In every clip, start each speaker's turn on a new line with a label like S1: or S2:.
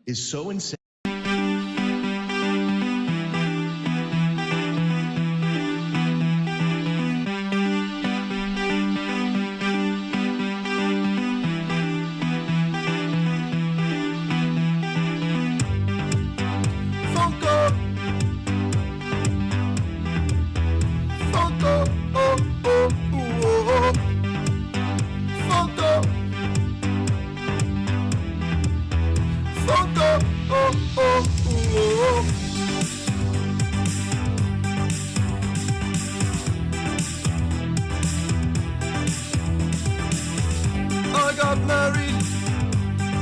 S1: Is so insane.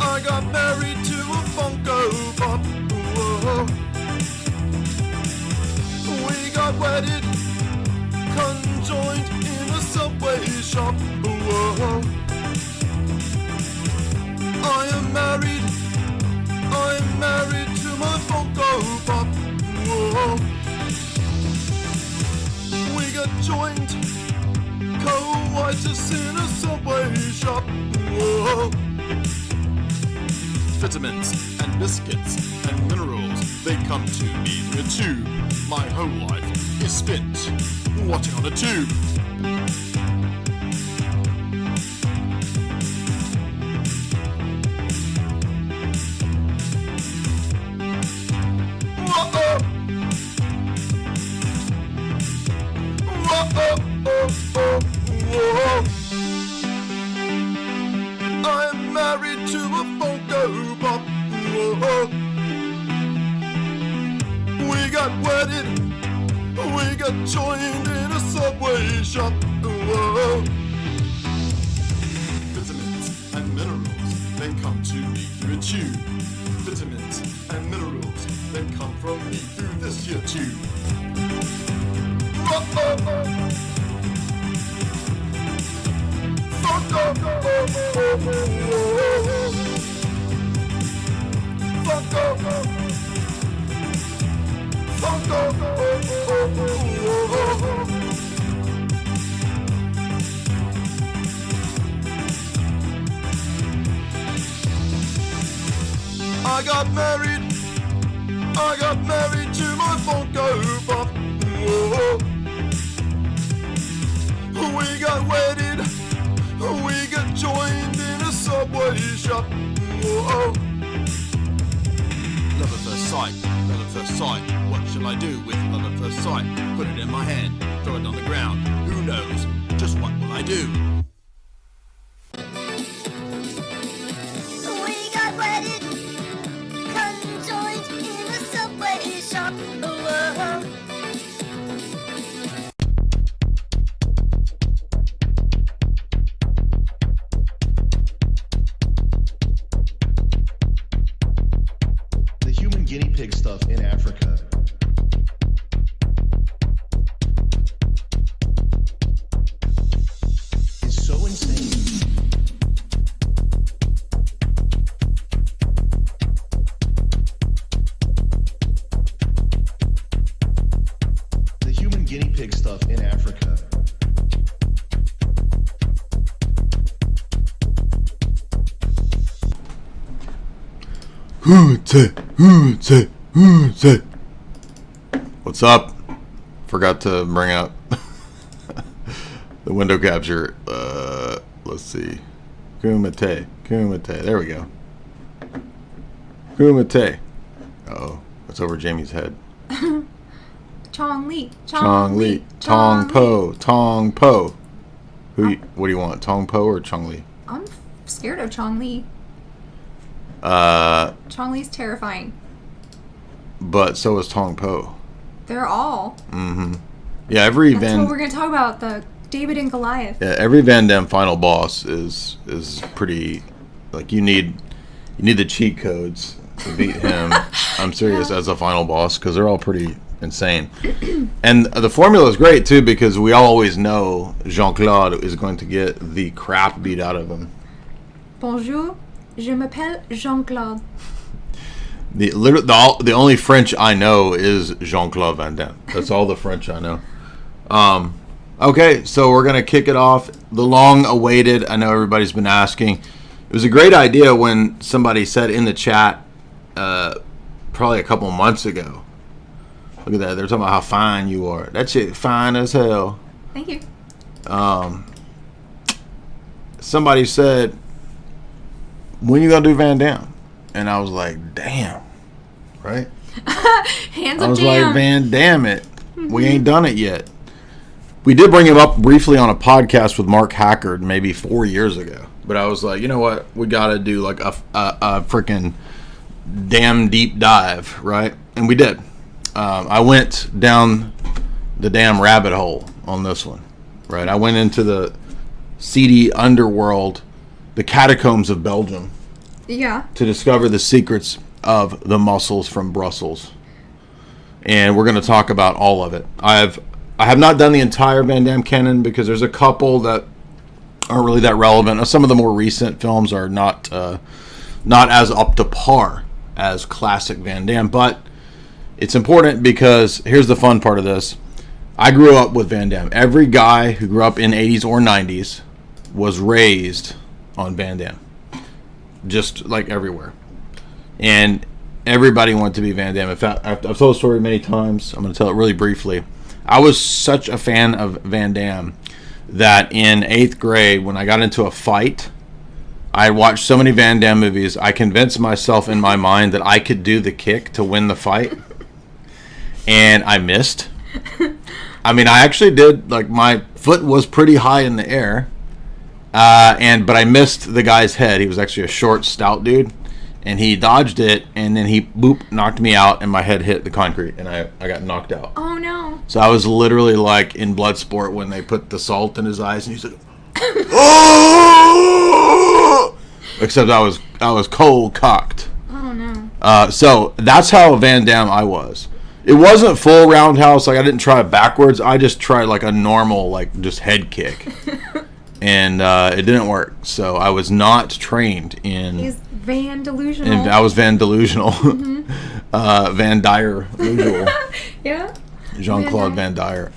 S2: I got married to a Funko Pop. Whoa. We got wedded, conjoined in a Subway shop. Whoa. I'm married to my Funko Pop. Whoa. We got joined, coitus in a Subway shop. Whoa. Vitamins and biscuits and minerals, they come to me through a tube. My whole life is spent watching on a tube. Whoa-oh. Whoa-oh-oh-oh. Whoa. I'm married to a Funko Pop. Whoa. We got wedded, we got joined in a Subway shop. Whoa. Vitamins and minerals, they come to me through a tube. Vitamins and minerals, they come from me through this here tube. Whoa. I got married to my Funko Pop. Whoa. We got wedded, we got joined in a Subway shop. Whoa. Love at first sight, love at first sight. What shall I do with love at first sight? Put it in my hand, throw it on the ground. Who knows? Just what will I do?
S3: We got wedded, conjoined in a Subway shop. Whoa.
S1: Guinea pig stuff in Africa. Is so insane. The human guinea pig stuff in Africa.
S2: What's up? Forgot to bring up the window capture. Let's see. Kumite. There we go. Kumite. Uh-oh. That's over Jamie's head.
S4: Chong Li.
S2: Tong Po. What do you want? Tong Po or Chong Li?
S4: I'm scared of Chong Li. Chong Li's terrifying.
S2: But so is Tong Po.
S4: They're all.
S2: Yeah, every
S4: That's
S2: Van.
S4: what we're gonna talk about. The David and Goliath.
S2: Yeah, every Van Damme final boss is pretty. Like you need the cheat codes to beat him. I'm serious as a final boss because they're all pretty insane. And the formula is great too because we always know Jean-Claude is going to get the crap beat out of him.
S4: Bonjour, je m'appelle Jean-Claude.
S2: The only French I know is Jean-Claude Van Damme. That's all the French I know. Okay, so we're going to kick it off. The long-awaited, I know everybody's been asking. It was a great idea when somebody said in the chat probably a couple months ago. Look at that. They're talking about how fine you are. That shit fine as hell.
S4: Thank you.
S2: Somebody said, when you going to do Van Damme? And I was like, damn. Right?
S4: Hands
S2: I
S4: up,
S2: was
S4: damn.
S2: like, Van Damme it. We ain't done it yet. We did bring him up briefly on a podcast with Mark Hackard maybe 4 years ago. But I was like, you know what? We got to do like a freaking damn deep dive, right? And we did. I went down the damn rabbit hole on this one, right? I went into the seedy underworld, the catacombs of Belgium,
S4: Yeah.
S2: to discover the secrets of the muscles from Brussels. And we're going to talk about all of it. I have not done the entire Van Damme canon because there's a couple that aren't really that relevant. Some of the more recent films are not as up to par as classic Van Damme, but it's important because here's the fun part of this. I grew up with Van Damme. Every guy who grew up in 80s or 90s was raised on Van Damme. Just like everywhere. And everybody wanted to be Van Damme. In fact, I've told the story many times. I'm going to tell it really briefly. I was such a fan of Van Damme that in 8th grade, when I got into a fight, I watched so many Van Damme movies, I convinced myself in my mind that I could do the kick to win the fight. And I missed. I mean, I actually did. Like, my foot was pretty high in the air. But I missed the guy's head. He was actually a short, stout dude. And he dodged it, and then he, boop, knocked me out, and my head hit the concrete, and I got knocked out.
S4: Oh, no.
S2: So I was literally like in Bloodsport when they put the salt in his eyes, and he's like, oh! Except I was cold cocked.
S4: Oh, no.
S2: So that's how Van Damme I was. It wasn't full roundhouse. Like, I didn't try it backwards. I just tried like a normal, like, just head kick. And it didn't work. So I was not trained in...
S4: He's Van Delusional.
S2: And I was Van Delusional. Van Dyer Delusional.
S4: Yeah.
S2: Jean-Claude Van Dyer.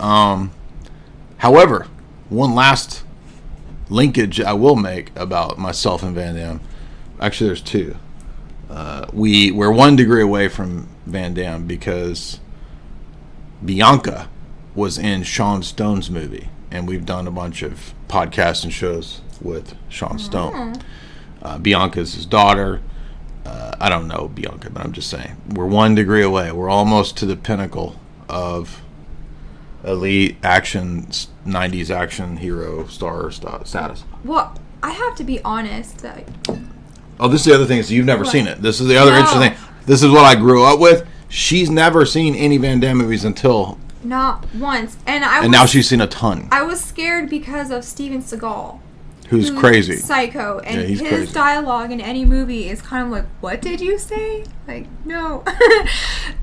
S2: However, one last linkage I will make about myself and Van Damme. Actually, there's two. We're 1 degree away from Van Damme because Bianca was in Sean Stone's movie, and we've done a bunch of podcasts and shows with Sean Stone. Bianca's his daughter. I don't know Bianca, but I'm just saying. We're 1 degree away. We're almost to the pinnacle of elite action, 90s action hero star status.
S4: Well, I have to be honest.
S2: Oh, this is the other thing is you've never
S4: What?
S2: seen it. This is the other
S4: No.
S2: interesting thing. This is what I grew up with. She's never seen any Van Damme movies until...
S4: Not once. And
S2: now she's seen a ton.
S4: I was scared because of Steven Seagal.
S2: Who's crazy.
S4: Psycho. And
S2: Yeah, he's
S4: his
S2: crazy.
S4: dialogue in any movie is kind of like, what did you say? Like, no.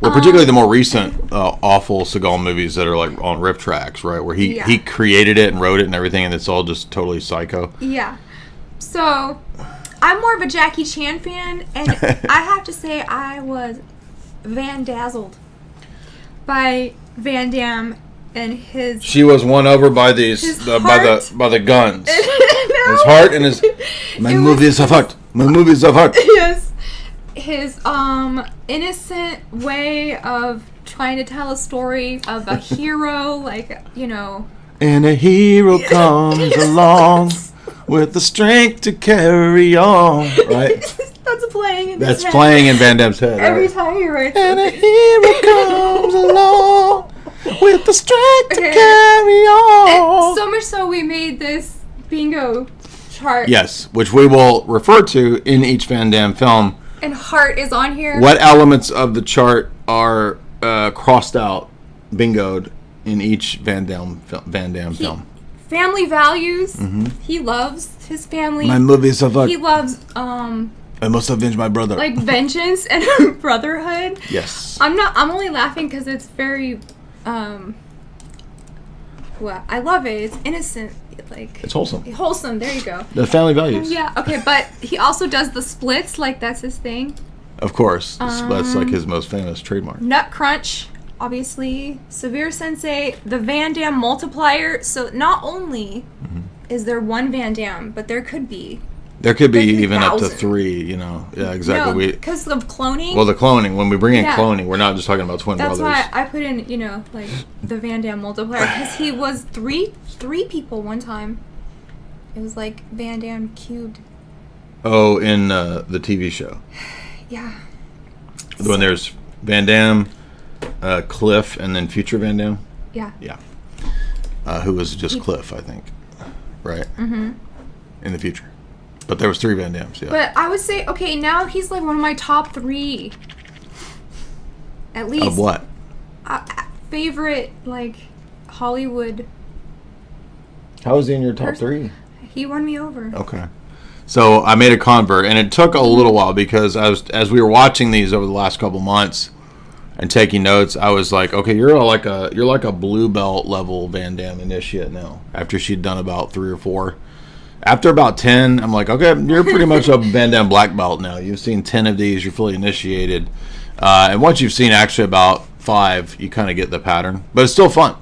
S2: Well, particularly the more recent awful Seagal movies that are like on Rip Tracks, right? Where he created it and wrote it and everything, and it's all just totally psycho.
S4: Yeah. So, I'm more of a Jackie Chan fan, and I have to say I was Van-dazzled by Van Damme and his...
S2: She was won over by these
S4: His
S2: by
S4: heart.
S2: the guns.
S4: No.
S2: His heart and his... My
S4: It was-
S2: movies of heart. My movies of heart.
S4: Yes. His innocent way of trying to tell a story of a hero, like, you know...
S2: And a hero comes along with the strength to carry on. Right?
S4: That's playing in his
S2: That's
S4: head.
S2: playing in Van Damme's head.
S4: Every
S2: right?
S4: time he writes
S2: And a
S4: something.
S2: hero comes along with the strength to
S4: Okay.
S2: carry
S4: And
S2: on.
S4: so much so we made this bingo chart.
S2: Yes, which we will refer to in each Van Damme film.
S4: And heart is on here.
S2: What elements of the chart are crossed out bingoed in each Van Damme film.
S4: Family values. He loves his family.
S2: My movies are
S4: He loves
S2: I must avenge my brother.
S4: like vengeance and brotherhood.
S2: Yes.
S4: I'm only laughing because it's very well, I love it. It's innocent. Like
S2: It's wholesome.
S4: Wholesome. There you go.
S2: The family values.
S4: Yeah. Okay, but he also does the splits. Like that's his thing.
S2: Of course. That's like his most famous trademark.
S4: Nut Crunch, obviously. Severe Sensei, the Van Damme multiplier. So not only is there one Van Damme, but there could be.
S2: There could be
S4: There could be
S2: even up to
S4: 1,000.
S2: 3, you know. Yeah, exactly.
S4: Because of cloning.
S2: Well, the cloning, when we bring in
S4: Yeah.
S2: cloning, we're not just talking about twin
S4: That's
S2: brothers.
S4: why I put in, like the Van Damme multiplier because he was three people one time. It was like Van Damme cubed.
S2: Oh, in the TV show.
S4: Yeah.
S2: When there's Van Damme, Cliff, and then future Van Damme.
S4: Yeah.
S2: Yeah. Who was just Cliff, I think. Right? Mm-hmm. In the future. But there was 3 Van Dammes, yeah.
S4: But I would say, okay, now he's like one of my top 3. At least.
S2: Of what?
S4: Favorite, like, Hollywood.
S2: How is he in your top 3?
S4: He won me over.
S2: Okay. So I made a convert, and it took a little while because as we were watching these over the last couple months and taking notes, I was like, okay, you're like a blue belt level Van Damme initiate now. After she'd done about 3 or 4, after about 10, I'm like, okay, you're pretty much a Van Damme black belt now. You've seen 10 of these, you're fully initiated, and once you've seen actually about 5, you kind of get the pattern. But it's still fun.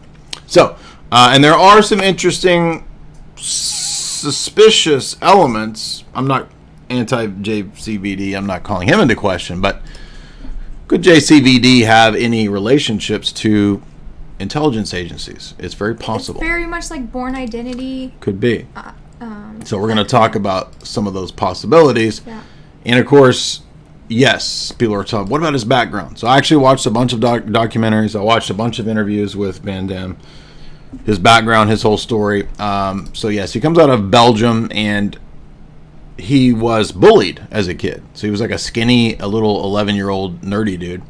S2: So, and there are some interesting suspicious elements. I'm not anti-JCVD. I'm not calling him into question, but could JCVD have any relationships to intelligence agencies? It's very possible.
S4: It's very much like Born Identity.
S2: Could be. So we're going to talk about some of those possibilities.
S4: Yeah.
S2: And of course, yes, people are talking, what about his background? So I actually watched a bunch of documentaries. I watched a bunch of interviews with Van Damme. His background, his whole story. So yes, he comes out of Belgium, and he was bullied as a kid. So he was like a skinny, a little 11-year-old nerdy dude.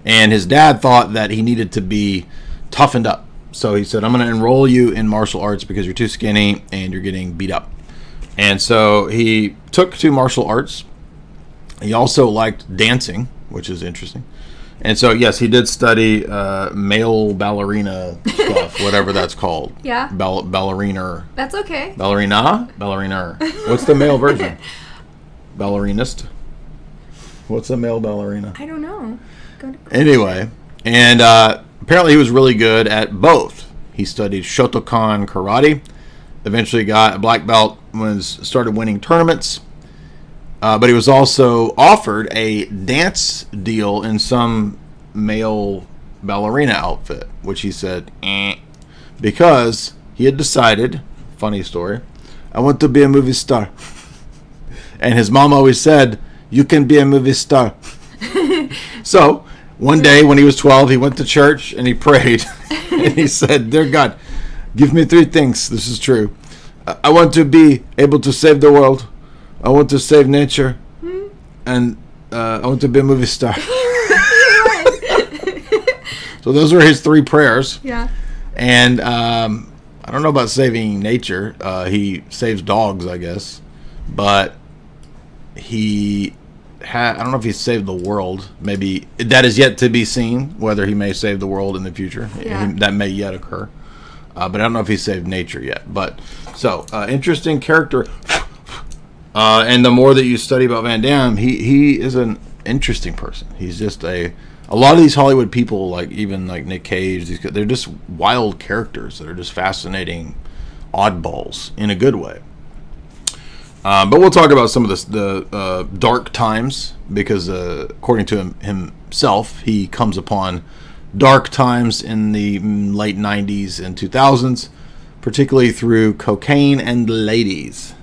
S2: And his dad thought that he needed to be toughened up. So he said, I'm going to enroll you in martial arts because you're too skinny and you're getting beat up. And so he took to martial arts. He also liked dancing, which is interesting. And so, yes, he did study male ballerina stuff, whatever that's called.
S4: Yeah.
S2: Ballerina.
S4: That's okay.
S2: Ballerina? Ballerina. What's the male version? Ballerinist. What's the male ballerina?
S4: I don't know.
S2: Anyway, and apparently he was really good at both. He studied Shotokan karate, eventually got a black belt, started winning tournaments. But he was also offered a dance deal in some male ballerina outfit, which he said, because he had decided, funny story, I want to be a movie star. And his mom always said, you can be a movie star. So, one day when he was 12, he went to church and he prayed. And he said, dear God, give me 3 things. This is true. I want to be able to save the world. I want to save nature, and I want to be a movie star. So those were his 3 prayers.
S4: Yeah.
S2: And I don't know about saving nature. He saves dogs, I guess. But I don't know if he saved the world. Maybe that is yet to be seen, whether he may save the world in the future.
S4: Yeah.
S2: That may yet occur. But I don't know if he saved nature yet. But so, interesting character. And the more that you study about Van Damme, he is an interesting person. He's just a lot of these Hollywood people, like even like Nick Cage, they're just wild characters that are just fascinating oddballs in a good way. But we'll talk about some of the dark times because according to himself, he comes upon dark times in the late 90s and 2000s, particularly through cocaine and ladies.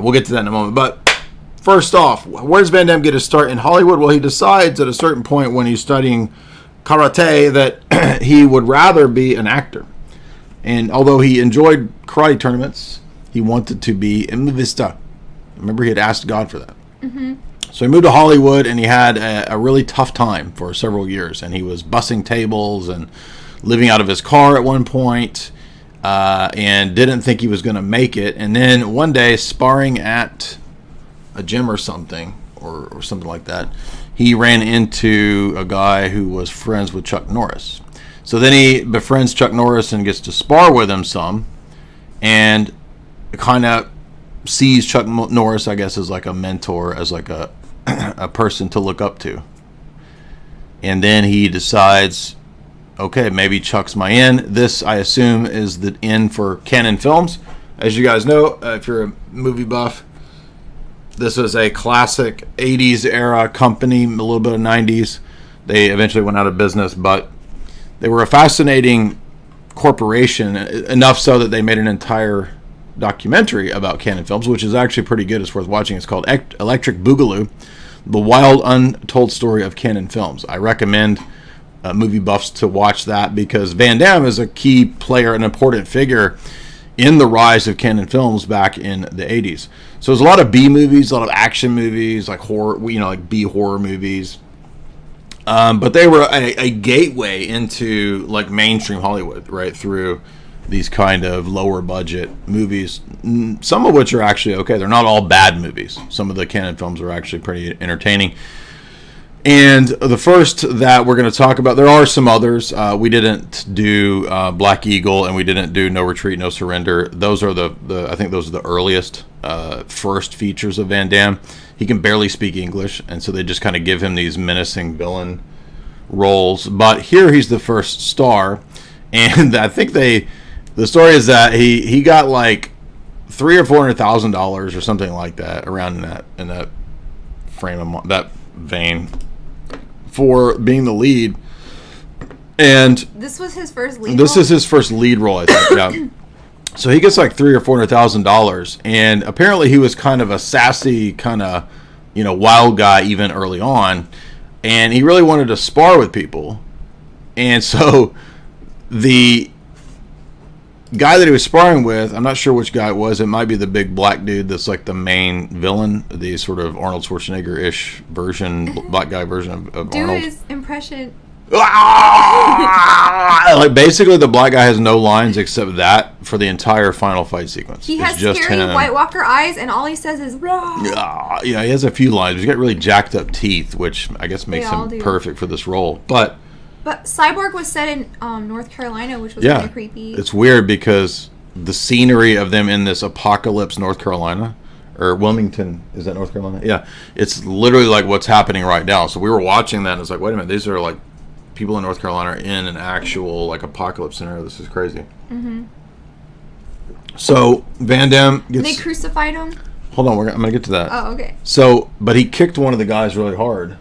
S2: We'll get to that in a moment. But first off, where does Van Damme get his start in Hollywood? Well, he decides at a certain point when he's studying karate that he would rather be an actor. And although he enjoyed karate tournaments, he wanted to be a movie star. Remember, he had asked God for that. Mm-hmm. So he moved to Hollywood, and he had a really tough time for several years. And he was bussing tables and living out of his car at one point, and didn't think he was going to make it. And then one day, sparring at a gym or something, or something like that, he ran into a guy who was friends with Chuck Norris. So then he befriends Chuck Norris and gets to spar with him some, and kind of sees Chuck Norris, I guess, as like a mentor, as like a person to look up to. And then he decides, okay, maybe Chuck's my in. This, I assume, is the in for Cannon Films. As you guys know, if you're a movie buff, this was a classic 80s era company, a little bit of 90s. They eventually went out of business, but they were a fascinating corporation, enough so that they made an entire documentary about Cannon Films, which is actually pretty good. It's worth watching. It's called Electric Boogaloo, The Wild Untold Story of Cannon Films. I recommend movie buffs to watch that because Van Damme is a key player, an important figure in the rise of Cannon Films back in the 80s. So there's a lot of B movies, a lot of action movies, like horror, like B horror movies. But they were a gateway into like mainstream Hollywood, right, through these kind of lower budget movies, some of which are actually okay. They're not all bad movies. Some of the Cannon Films are actually pretty entertaining. And the first that we're going to talk about, there are some others. We didn't do Black Eagle, and we didn't do No Retreat, No Surrender. Those are I think those are the earliest first features of Van Damme. He can barely speak English, and so they just kind of give him these menacing villain roles. But here he's the first star, and I think the story is that he got like $300,000 or $400,000 or something like that, around in that frame of that vein, for being the lead. And
S4: this was his first lead
S2: this
S4: role?
S2: is his first lead role, I think. Yeah. So he gets like $300,000 or $400,000, and apparently he was kind of a sassy, kind of wild guy even early on, and he really wanted to spar with people. And so the guy that he was sparring with, I'm not sure which guy it was. It might be the big black dude that's like the main villain, the sort of Arnold Schwarzenegger-ish version, black guy version of
S4: Do
S2: Arnold.
S4: his impression.
S2: Like basically the black guy has no lines except that for the entire final fight sequence.
S4: He
S2: It's
S4: has
S2: just
S4: scary
S2: him.
S4: White Walker eyes, and all he says is "Rah!"
S2: Yeah, he has a few lines. He's got really jacked up teeth, which I guess makes
S4: all
S2: him
S4: do.
S2: perfect for this role. But
S4: Cyborg was set in North Carolina, which was
S2: yeah,
S4: kind of creepy.
S2: it's weird because the scenery of them in this apocalypse, North Carolina, or Wilmington, is that North Carolina? Yeah, it's literally like what's happening right now. So we were watching that, and it's like, wait a minute, these are like people in North Carolina are in an actual like apocalypse scenario. This is crazy. Mm-hmm. So Van Damme gets.
S4: They crucified him.
S2: Hold on, I'm gonna get to that.
S4: Oh, okay.
S2: So, but he kicked one of the guys really hard.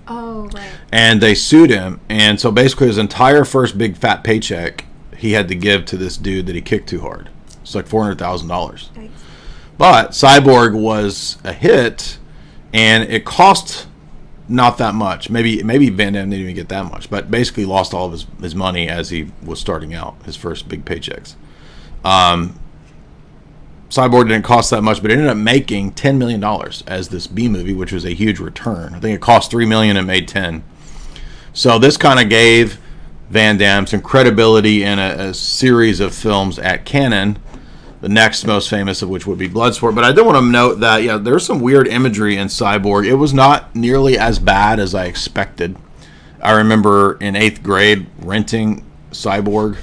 S4: Oh, right.
S2: And they sued him, and so basically his entire first big fat paycheck he had to give to this dude that he kicked too hard. It's like $400,000.
S4: Nice.
S2: But Cyborg was a hit, and it cost not that much. Maybe Van Damme didn't even get that much, but basically lost all of his money as he was starting out, his first big paychecks. Cyborg didn't cost that much, but it ended up making $10 million as this B movie, which was a huge return. I think it cost $3 million and made 10. So this kind of gave Van Damme some credibility in a series of films at Cannon, the next most famous of which would be Bloodsport. But I do want to note that, yeah, there's some weird imagery in Cyborg. It was not nearly as bad as I expected. I remember in 8th grade renting Cyborg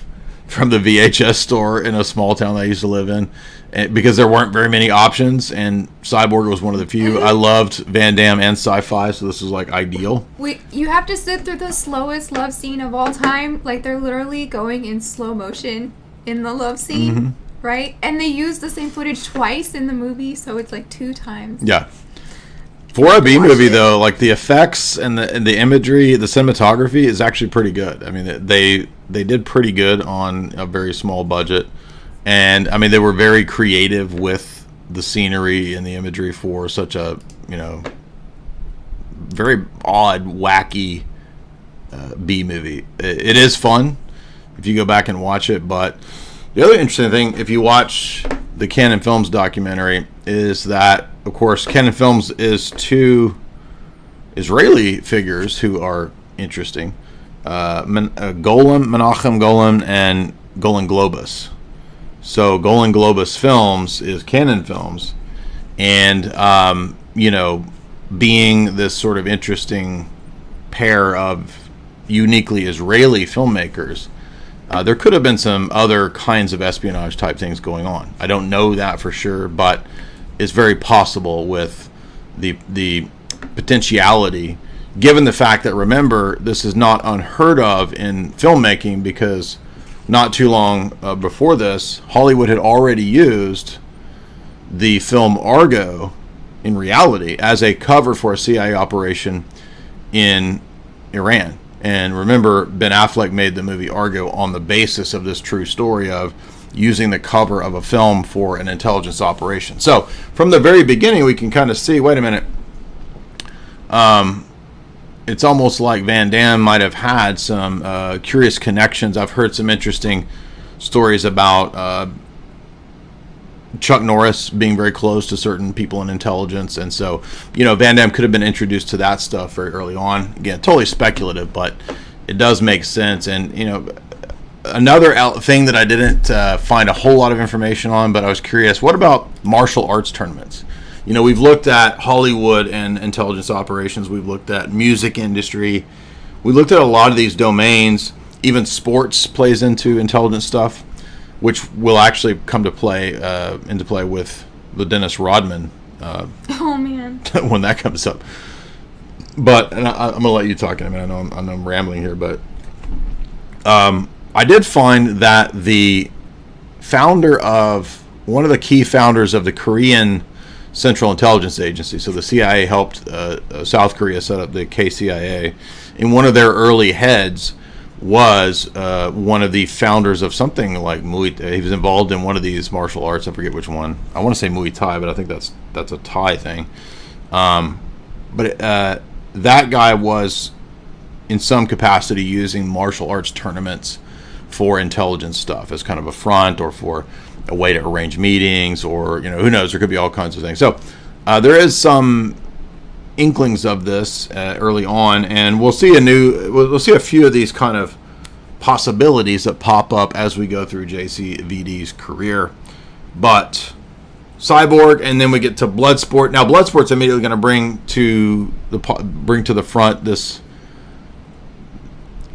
S2: from the VHS store in a small town that I used to live in, because there weren't very many options, and Cyborg was one of the few. I loved Van Damme and sci-fi, so this was like ideal.
S4: You have to sit through the slowest love scene of all time. Like, they're literally going in slow motion in the love scene, right? And they use the same footage twice in the movie, so it's like 2 times.
S2: Yeah. For a B movie, though, like the effects and the imagery, the cinematography is actually pretty good. I mean, they did pretty good on a very small budget. And, I mean, they were very creative with the scenery and the imagery for such a, very odd, wacky B movie. It is fun if you go back and watch it. But the other interesting thing, if you watch the Cannon Films documentary, is that, of course, Cannon Films is 2 Israeli figures who are interesting. Golem, Menachem Golem, and Golan Globus. So Golan Globus Films is Canon Films, and being this sort of interesting pair of uniquely Israeli filmmakers, there could have been some other kinds of espionage type things going on. I don't know that for sure, but it's very possible with the potentiality, given the fact that, remember, this is not unheard of in filmmaking, because not too long before this, Hollywood had already used the film Argo in reality as a cover for a CIA operation in Iran. And remember, Ben Affleck made the movie Argo on the basis of this true story of using the cover of a film for an intelligence operation. So from the very beginning, we can kind of see, wait a minute, it's almost like Van Damme might have had some curious connections. I've heard some interesting stories about Chuck Norris being very close to certain people in intelligence, and so Van Damme could have been introduced to that stuff very early on. Again, totally speculative, but it does make sense. And another thing that I didn't find a whole lot of information on, but I was curious, what about martial arts tournaments? We've looked at Hollywood and intelligence operations. We've looked at music industry. We looked at a lot of these domains. Even sports plays into intelligence stuff, which will actually come to play into play with the Dennis Rodman.
S4: Oh man!
S2: When that comes up. But I'm gonna let you talk in a minute. I know I'm rambling here, but I did find that the one of the key founders of the Korean Central Intelligence Agency, so the CIA helped South Korea set up the KCIA, and one of their early heads was one of the founders of something like Muay Thai. He was involved in one of these martial arts. I forget which one. I want to say Muay Thai, but I think that's a Thai thing. But that guy was in some capacity using martial arts tournaments for intelligence stuff as kind of a front, or for a way to arrange meetings, or who knows, there could be all kinds of things. So there is some inklings of this early on, and we'll see a few of these kind of possibilities that pop up as we go through JCVD's career. But Cyborg, and then we get to Bloodsport. Now Bloodsport's immediately going to bring to the front this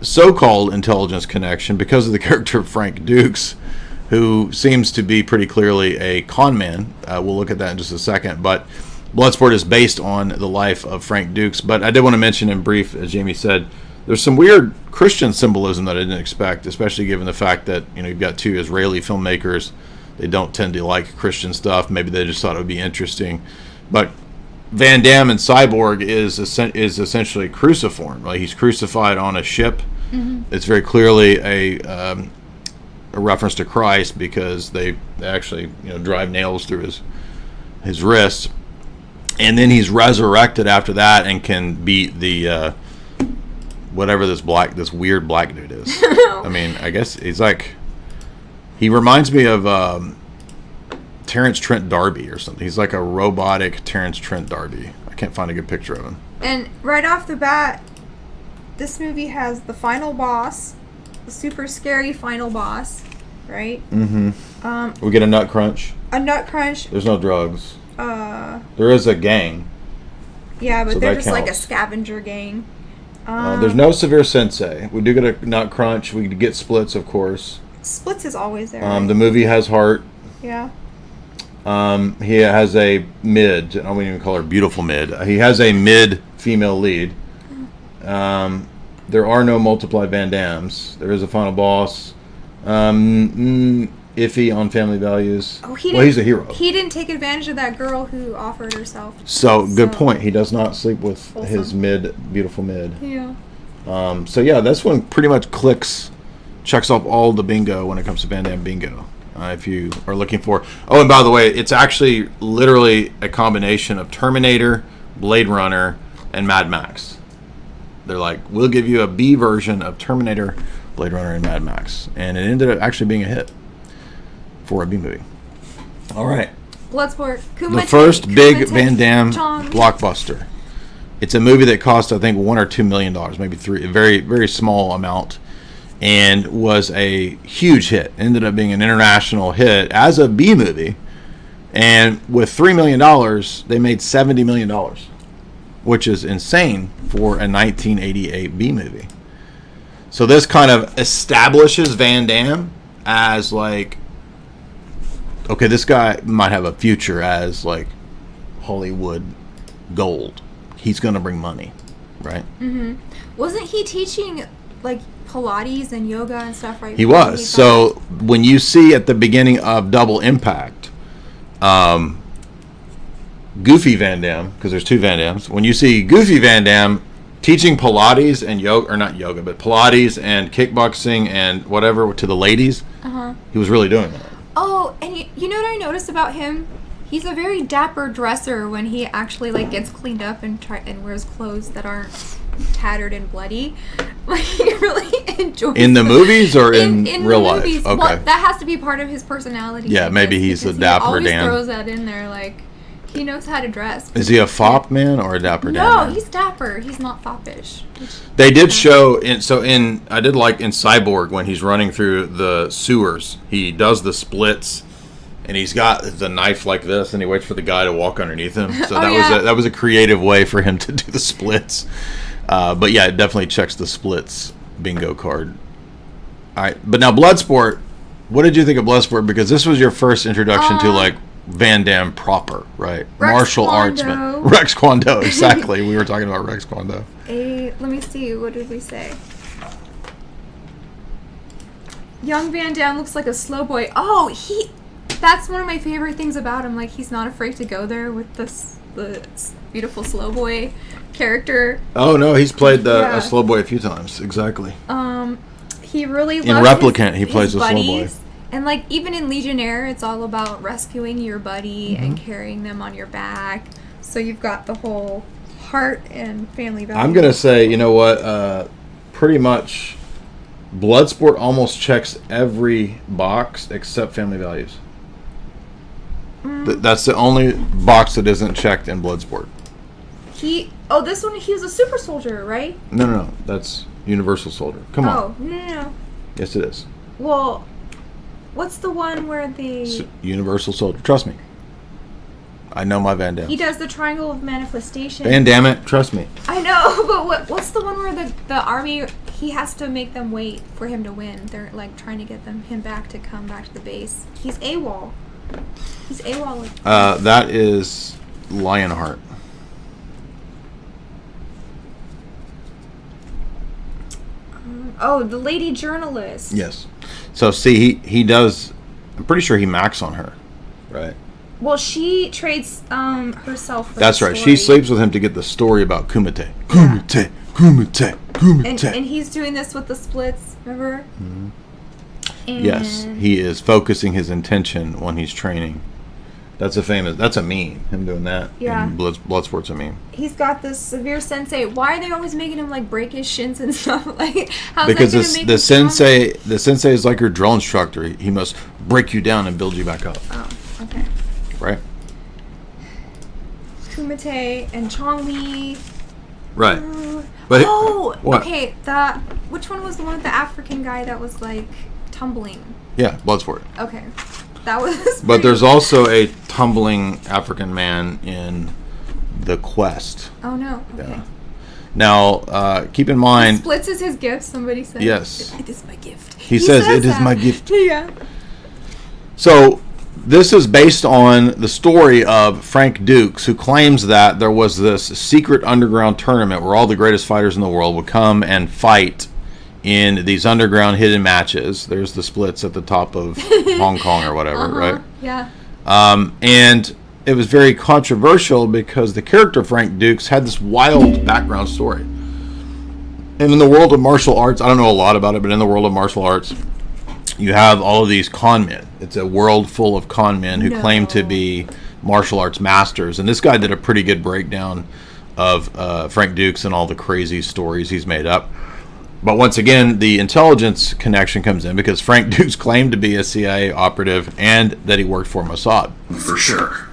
S2: so-called intelligence connection because of the character of Frank Dux, who seems to be pretty clearly a con man. We'll look at that in just a second, but Bloodsport is based on the life of Frank Dux. But I did want to mention in brief, as Jamie said, there's some weird Christian symbolism that I didn't expect, especially given the fact that you've got two Israeli filmmakers. They don't tend to like Christian stuff. Maybe they just thought it would be interesting. But Van Damme in Cyborg is essentially cruciform. Right? He's crucified on a ship. Mm-hmm. It's very clearly a reference to Christ, because they actually drive nails through his wrists. And then he's resurrected after that and can beat the whatever this weird black dude is. I mean, I guess he reminds me of Terrence Trent D'Arby or something. He's like a robotic Terrence Trent D'Arby. I can't find a good picture of him.
S4: And right off the bat, this movie has the final boss, the super scary final boss, right? Mm-hmm.
S2: We get a nut crunch.
S4: A nut crunch.
S2: There's no drugs. There is a gang.
S4: Yeah, but
S2: so
S4: they're just
S2: counts.
S4: like a scavenger gang.
S2: There's no severe sensei. We do get a nut crunch. We get splits, of course.
S4: Splits is always there. Right?
S2: The movie has heart.
S4: Yeah.
S2: He has a mid. I wouldn't even call her beautiful mid. He has a mid female lead. There are no multiplied Van Dammes. There is a final boss. Iffy on family values. Oh, he's a hero.
S4: He didn't take advantage of that girl who offered herself.
S2: So good point. He does not sleep with his beautiful mid.
S4: Yeah.
S2: So yeah, this one pretty much checks off all the bingo when it comes to Van Damme bingo. If you are looking for. Oh, and by the way, it's actually literally a combination of Terminator, Blade Runner, and Mad Max. They're like, we'll give you a B version of Terminator, Blade Runner, and Mad Max, and it ended up actually being a hit for a B movie. All right.
S4: Bloodsport.
S2: The first big Van Damme blockbuster. It's a movie that cost, I think, $1 or $2 million, maybe $3, a very, very small amount, and was a huge hit. Ended up being an international hit as a B movie. And with $3 million, they made $70 million, which is insane for a 1988 B movie. So this kind of establishes Van Damme as like, okay, this guy might have a future as like Hollywood gold. He's going to bring money, right?
S4: Mm-hmm. Wasn't he teaching like Pilates and yoga and stuff, right?
S2: He was. So when you see at the beginning of Double Impact, Goofy Van Damme, because there's two Van Dammes. When you see Goofy Van Damme teaching Pilates and yoga, or not yoga, but Pilates and kickboxing and whatever to the ladies, he was really doing that.
S4: Oh, and you know what I noticed about him? He's a very dapper dresser when he actually like gets cleaned up and wears clothes that aren't tattered and bloody. Like he really enjoys
S2: in the movies or in real life.
S4: Movies.
S2: Okay,
S4: Well, that has to be part of his personality.
S2: Yeah,
S4: I
S2: maybe
S4: guess,
S2: he's a
S4: because
S2: dapper
S4: he always
S2: Dan.
S4: throws that in there, like he knows how to dress.
S2: is he a fop man or a dapper Dan?
S4: No,
S2: Man?
S4: he's dapper. He's not foppish.
S2: They did show I did like in Cyborg when he's running through the sewers, he does the splits. And he's got the knife like this, and he waits for the guy to walk underneath him. So that was a creative way for him to do the splits. But yeah, it definitely checks the splits bingo card. All right, but now Bloodsport. What did you think of Bloodsport? Because this was your first introduction to like Van Damme proper, right? Martial artsman. Rex Kwon Do, exactly. We were talking about Rex Kwon Do.
S4: Let me see. What did we say? Young Van Damme looks like a slow boy. Oh, that's one of my favorite things about him. Like, he's not afraid to go there with the beautiful slow boy character.
S2: Oh no, he's played a slow boy a few times. Exactly.
S4: He really loves
S2: in Replicant. He plays a slow boy.
S4: And like even in Legionnaire, it's all about rescuing your buddy and carrying them on your back. So you've got the whole heart and family value.
S2: I'm gonna say, you know what? Pretty much, Bloodsport almost checks every box except family values. That's the only box that isn't checked in Bloodsport.
S4: This one, he was a super soldier, right?
S2: No. That's Universal Soldier. Come on.
S4: Oh, no.
S2: Yes, it is.
S4: Well, what's the one where
S2: Universal Soldier. Trust me. I know my Van Damme.
S4: He does the Triangle of Manifestation.
S2: Van Damme it. Trust me.
S4: I know, but what's the one where the army, he has to make them wait for him to win? They're like trying to get him back to come back to the base. He's AWOL. He's AWOL.
S2: That is Lionheart.
S4: The lady journalist.
S2: Yes. So see, he does. I'm pretty sure he max on her, right?
S4: Well, she trades herself for
S2: That's
S4: the
S2: right.
S4: story.
S2: She sleeps with him to get the story about Kumite. Kumite.
S4: And he's doing this with the splits, remember?
S2: Mm-hmm.
S4: And
S2: Yes, he is focusing his intention when he's training. That's a meme. Him doing that.
S4: Yeah.
S2: And Bloodsport's a meme.
S4: He's got this severe sensei. Why are they always making him like break his shins and stuff? Like, how's
S2: Because
S4: that gonna make
S2: the
S4: him strong?
S2: the sensei is like your drill instructor. He must break you down and build you back up.
S4: Oh, okay.
S2: Right.
S4: Kumite and Chong-Mi.
S2: Right. But what?
S4: Okay. Which one was the one with the African guy that was like tumbling?
S2: Yeah, Bloodsport.
S4: Okay, that was.
S2: But there's also a tumbling African man in The Quest.
S4: Oh no. Okay.
S2: Yeah. Now, keep in mind.
S4: Splits is his gift. Somebody said.
S2: Yes.
S4: It is my gift.
S2: He says it is my gift.
S4: Yeah.
S2: So this is based on the story of Frank Dux, who claims that there was this secret underground tournament where all the greatest fighters in the world would come and fight in these underground hidden matches. There's the splits at the top of Hong Kong or whatever, right?
S4: Yeah.
S2: And it was very controversial because the character Frank Dux had this wild background story. And in the world of martial arts, I don't know a lot about it, but in the world of martial arts, you have all of these con men. It's a world full of con men who claim to be martial arts masters. And this guy did a pretty good breakdown of Frank Dux and all the crazy stories he's made up. But once again, the intelligence connection comes in because Frank Dux claimed to be a CIA operative and that he worked for Mossad.
S5: For sure.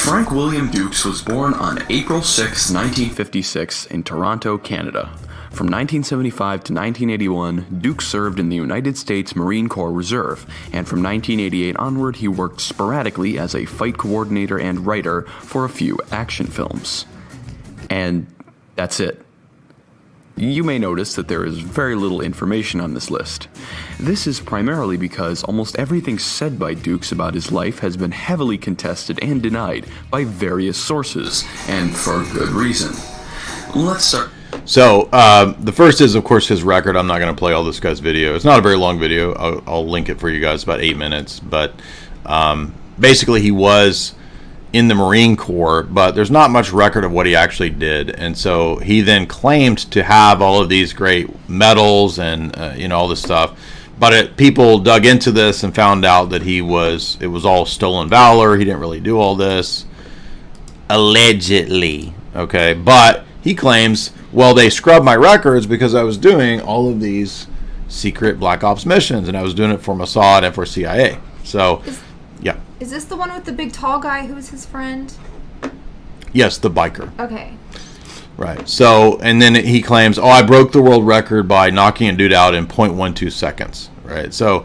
S5: Frank William Dux was born on April 6, 1956, in Toronto, Canada. From 1975 to 1981, Dux served in the United States Marine Corps Reserve, and from 1988 onward, he worked sporadically as a fight coordinator and writer for a few action films. And that's it. You may notice that there is very little information on this list. This is primarily because almost everything said by Dux about his life has been heavily contested and denied by various sources, and for good reason. Let's start.
S2: So, the first is, of course, his record. I'm not going to play all this guy's video. It's not a very long video. I'll link it for you guys, about 8 minutes. But basically, he was in the Marine Corps, but there's not much record of what he actually did. And so he then claimed to have all of these great medals and, all this stuff. But people dug into this and found out that it was all stolen valor. He didn't really do all this. Allegedly. Okay. But he claims, well, they scrubbed my records because I was doing all of these secret Black Ops missions, and I was doing it for Mossad and for CIA. So, yeah.
S4: Is this the one with the big tall guy who was his friend?
S2: Yes, the biker.
S4: Okay.
S2: Right. So, and then he claims, I broke the world record by knocking a dude out in 0.12 seconds. Right. So,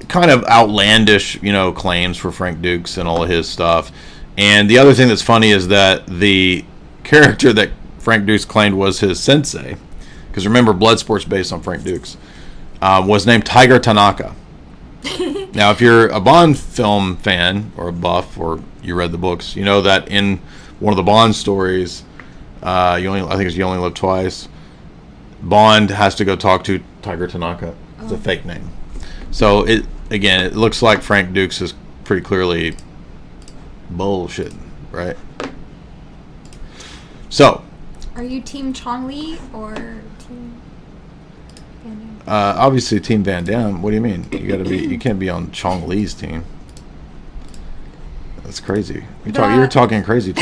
S2: kind of outlandish, claims for Frank Dux and all of his stuff. And the other thing that's funny is that the character that Frank Dux claimed was his sensei, because remember, Bloodsport's based on Frank Dux, was named Tiger Tanaka. Now, if you're a Bond film fan or a buff, or you read the books, you know that in one of the Bond stories, I think it's You Only Live Twice, Bond has to go talk to Tiger Tanaka. It's a fake name. So it looks like Frank Dux is pretty clearly bullshitting, right? So,
S4: are you Team Chong Li or Team Van Damme?
S2: obviously Team Van Damme. What do you mean? You can't be on Chong Li's team. That's crazy. You're talking crazy.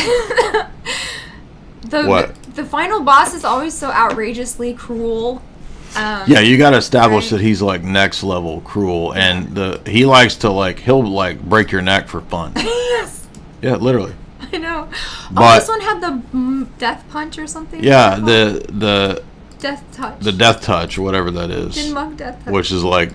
S2: What?
S4: The final boss is always so outrageously cruel.
S2: Yeah, you got to establish that he's like next level cruel, and he likes to he'll break your neck for fun.
S4: Yes.
S2: Yeah, literally.
S4: I know.
S2: But
S4: this one had the death punch or something.
S2: Yeah, the
S4: death touch.
S2: The death touch, whatever that is.
S4: Jin Muk death touch.
S2: Which is I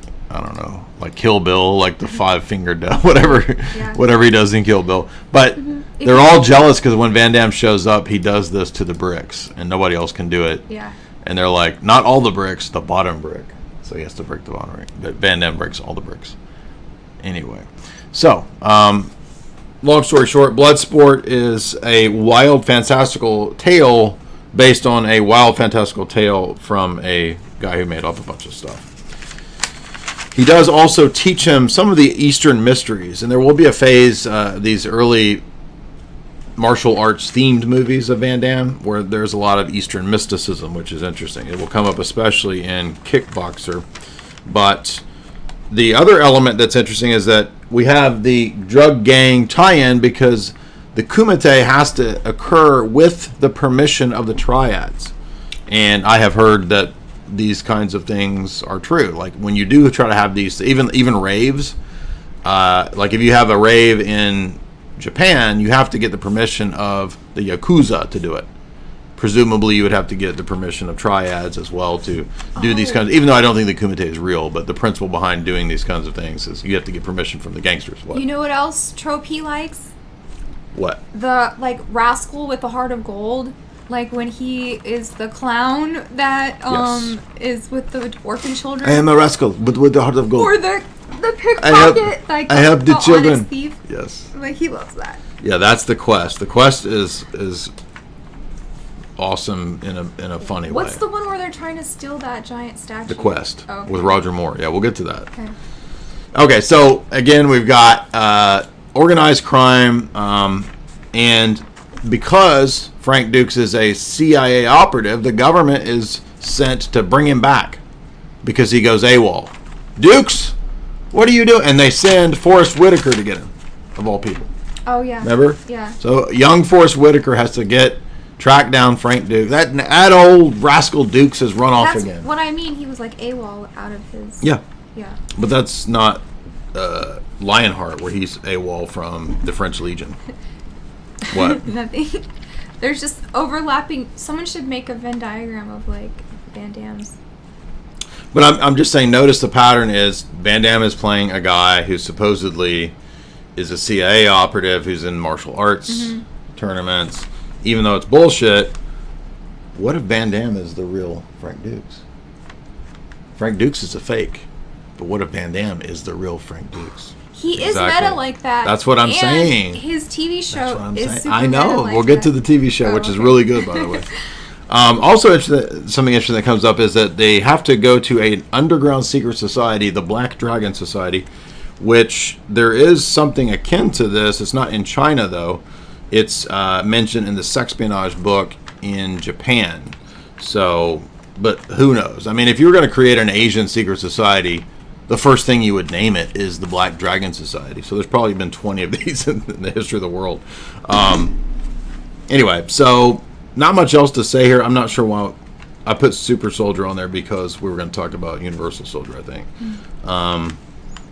S2: don't know, like Kill Bill, like the 5-finger death, whatever he does in Kill Bill. But they're all jealous because when Van Damme shows up, he does this to the bricks, and nobody else can do it.
S4: Yeah.
S2: And they're like, not all the bricks, the bottom brick. So he has to break the bottom brick. But Van Damme breaks all the bricks. Anyway, so long story short, Bloodsport is a wild, fantastical tale based on a wild, fantastical tale from a guy who made up a bunch of stuff. He does also teach him some of the Eastern mysteries, and there will be a phase, these early martial arts themed movies of Van Damme, where there's a lot of Eastern mysticism, which is interesting. It will come up especially in Kickboxer. But the other element that's interesting is that we have the drug gang tie-in because the kumite has to occur with the permission of the triads. And I have heard that these kinds of things are true. Like when you do try to have these, even raves, like if you have a rave in Japan, you have to get the permission of the Yakuza to do it. Presumably you would have to get the permission of triads as well to do these kinds of, even though I don't think the kumite is real, but the principle behind doing these kinds of things is you have to get permission from the gangsters. What?
S4: You know what else trope he likes?
S2: What?
S4: The rascal with the heart of gold. Like when he is the clown that is with the orphan children.
S2: I am a rascal, but with the heart of gold.
S4: Or the pickpocket,
S2: I have the children.
S4: Honest thief.
S2: Yes.
S4: Like he loves that.
S2: Yeah, that's the quest. The quest is awesome in a funny way.
S4: What's the one where they're trying to steal that giant statue?
S2: The Quest with
S4: Roger
S2: Roger Moore. Yeah, we'll get to that.
S4: Okay,
S2: so again, we've got organized crime, and because Frank Dux is a CIA operative, the government is sent to bring him back because he goes AWOL. Dux, what are you doing? And they send Forrest Whitaker to get him, of all people.
S4: Oh, yeah.
S2: Remember?
S4: Yeah.
S2: So young Forrest Whitaker has to track down Frank Dux. That old rascal Dux has run off again.
S4: That's what I mean. He was like AWOL out of his...
S2: Yeah.
S4: Yeah.
S2: But that's not Lionheart, where he's AWOL from the French Legion. What?
S4: Nothing. There's just overlapping. Someone should make a Venn diagram of like Van Damme's.
S2: But I'm just saying, notice the pattern is Van Damme is playing a guy who supposedly is a CIA operative who's in martial arts tournaments. Even though it's bullshit, what if Van Damme is the real Frank Dux? Frank Dux is a fake. But what if Van Damme is the real Frank Dux?
S4: He is
S2: Exactly.
S4: meta like that.
S2: That's what I'm
S4: and
S2: saying.
S4: His TV show
S2: That's what I'm
S4: is
S2: saying.
S4: super
S2: I know.
S4: meta like
S2: We'll get to
S4: that.
S2: the TV show,
S4: Oh,
S2: which is
S4: okay.
S2: really good, by the way. Also, something interesting that comes up is that they have to go to an underground secret society, the Black Dragon Society, which there is something akin to this. It's not in China, though. It's mentioned in the Sexpionage book in Japan. So, but who knows? I mean, if you were going to create an Asian secret society, the first thing you would name it is the Black Dragon Society. So there's probably been 20 of these in the history of the world. Anyway, so not much else to say here. I'm not sure why I put Super Soldier on there because we were going to talk about Universal Soldier, I think.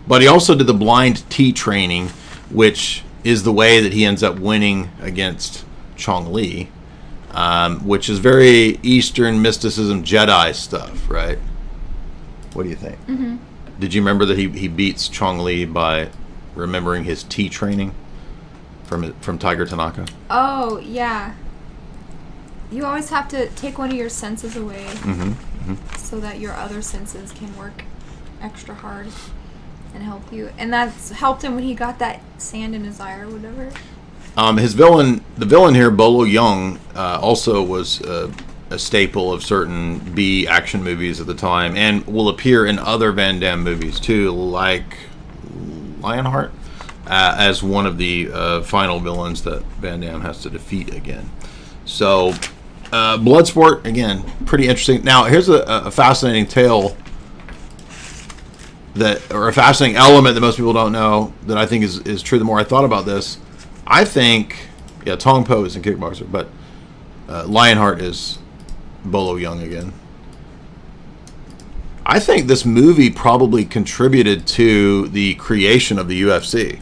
S2: But he also did the blind T training, which is the way that he ends up winning against Chong Li, which is very Eastern mysticism Jedi stuff, right? What do you think? Mm-hmm. Did you remember that he beats Chong Li by remembering his T training from Tiger Tanaka?
S4: Oh, yeah. You always have to take one of your senses away so that your other senses can work extra hard and help you. And that's helped him when he got that sand in his eye or whatever.
S2: The villain here, Bolo Young, also was a staple of certain B action movies at the time, and will appear in other Van Damme movies too, like Lionheart, as one of the final villains that Van Damme has to defeat again. So, Bloodsport, again, pretty interesting. Now, here's a fascinating tale or a fascinating element that most people don't know that I think is true. The more I thought about this, I think, Tong Po is in Kickboxer, but Lionheart is Bolo Young again. I think this movie probably contributed to the creation of the UFC,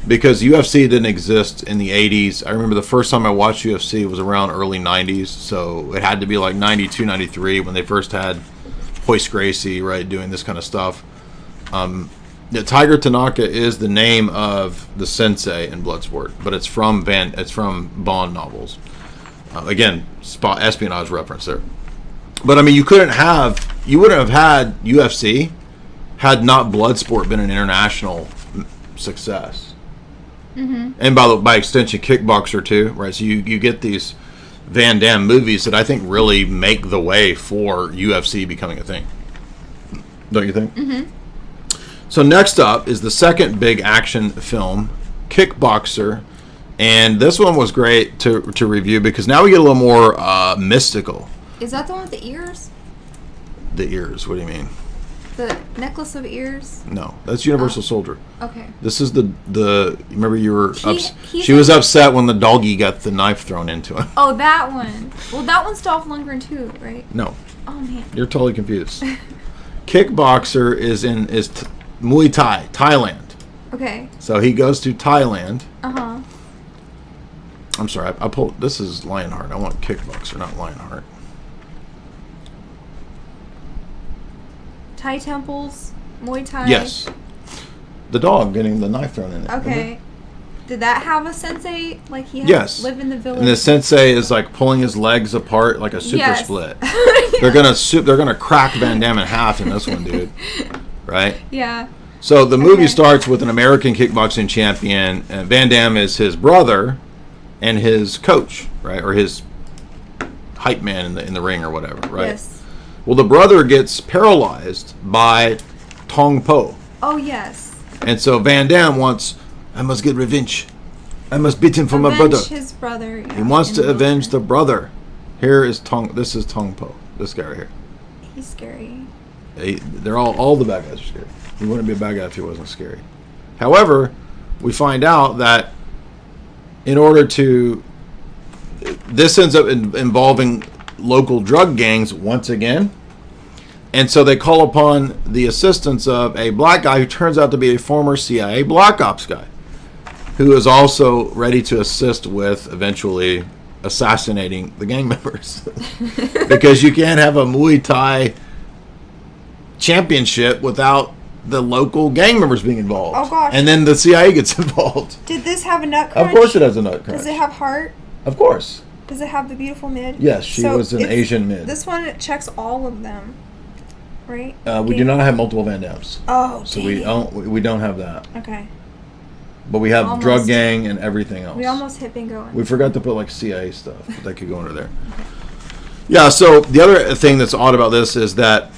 S2: because UFC didn't exist in the 80s. I remember the first time I watched UFC was around early 90s, so it had to be like 92, 93 when they first had Hoist Gracie, right, doing this kind of stuff. Tiger Tanaka is the name of the sensei in Bloodsport, but it's from Bond novels. Again, espionage reference there. But I mean, you wouldn't have had UFC had not Bloodsport been an international success. Mm-hmm. And by extension, Kickboxer too, right? So you get these Van Damme movies that I think really make the way for UFC becoming a thing. Don't you think? Mm-hmm. So next up is the second big action film, Kickboxer. And this one was great to review because now we get a little more mystical.
S4: Is that the one with the ears?
S2: The ears, what do you mean?
S4: The necklace of ears?
S2: No, that's Universal Soldier.
S4: Okay.
S2: This is the remember you were
S4: He
S2: she was upset when the doggy got the knife thrown into him.
S4: Oh, that one. Well, that one's Dolph Lundgren too, right?
S2: No,
S4: Oh man.
S2: you're totally confused. Kickboxer is Muay Thai, Thailand.
S4: Okay.
S2: So he goes to Thailand.
S4: Uh-huh.
S2: I'm sorry, I pulled. This is Lionheart. I want Kickboxer, not Lionheart.
S4: Thai temples, Muay Thai.
S2: Yes. The dog getting the knife thrown in it.
S4: Okay.
S2: Remember?
S4: Did that have a sensei? Like he had
S2: Yes.
S4: live in the village?
S2: And the sensei is like pulling his legs apart like a super
S4: Yes.
S2: split.
S4: Yeah.
S2: They're gonna crack Van Damme in half in this one, dude. Right?
S4: Yeah.
S2: So the movie
S4: Okay.
S2: starts with an American kickboxing champion. Van Damme is his brother and his coach, right, or his hype man in the ring or whatever, right?
S4: Yes.
S2: Well, the brother gets paralyzed by Tong Po,
S4: Oh yes.
S2: and so Van Damme I must get revenge. I must beat him for my brother.
S4: His brother. Yeah,
S2: He wants
S4: in
S2: to
S4: the
S2: avenge the
S4: wilderness.
S2: brother. This is Tong Po. This guy right here.
S4: He's scary.
S2: They're all the bad guys are scary. He wouldn't be a bad guy if he wasn't scary. However, we find out that in order to, this ends up involving local drug gangs once again, and so they call upon the assistance of a black guy who turns out to be a former CIA Black Ops guy. who is also ready to assist with eventually assassinating the gang members. Because you can't have a Muay Thai championship without the local gang members being involved.
S4: Oh, gosh.
S2: And then the CIA gets involved.
S4: Did this have a nut crunch?
S2: Of course it has a nut crunch.
S4: Does it have heart?
S2: Of course.
S4: Does it have the beautiful mid?
S2: Yes, she was an Asian mid.
S4: This one checks all of them, right?
S2: We do not have multiple Van Dammes.
S4: Oh,
S2: So
S4: dang
S2: we don't have that.
S4: Okay.
S2: But we have
S4: Almost.
S2: drug gang and everything else.
S4: We almost hit bingo.
S2: We forgot to put like CIA stuff, but that could go under there. Yeah, so the other thing that's odd about this is that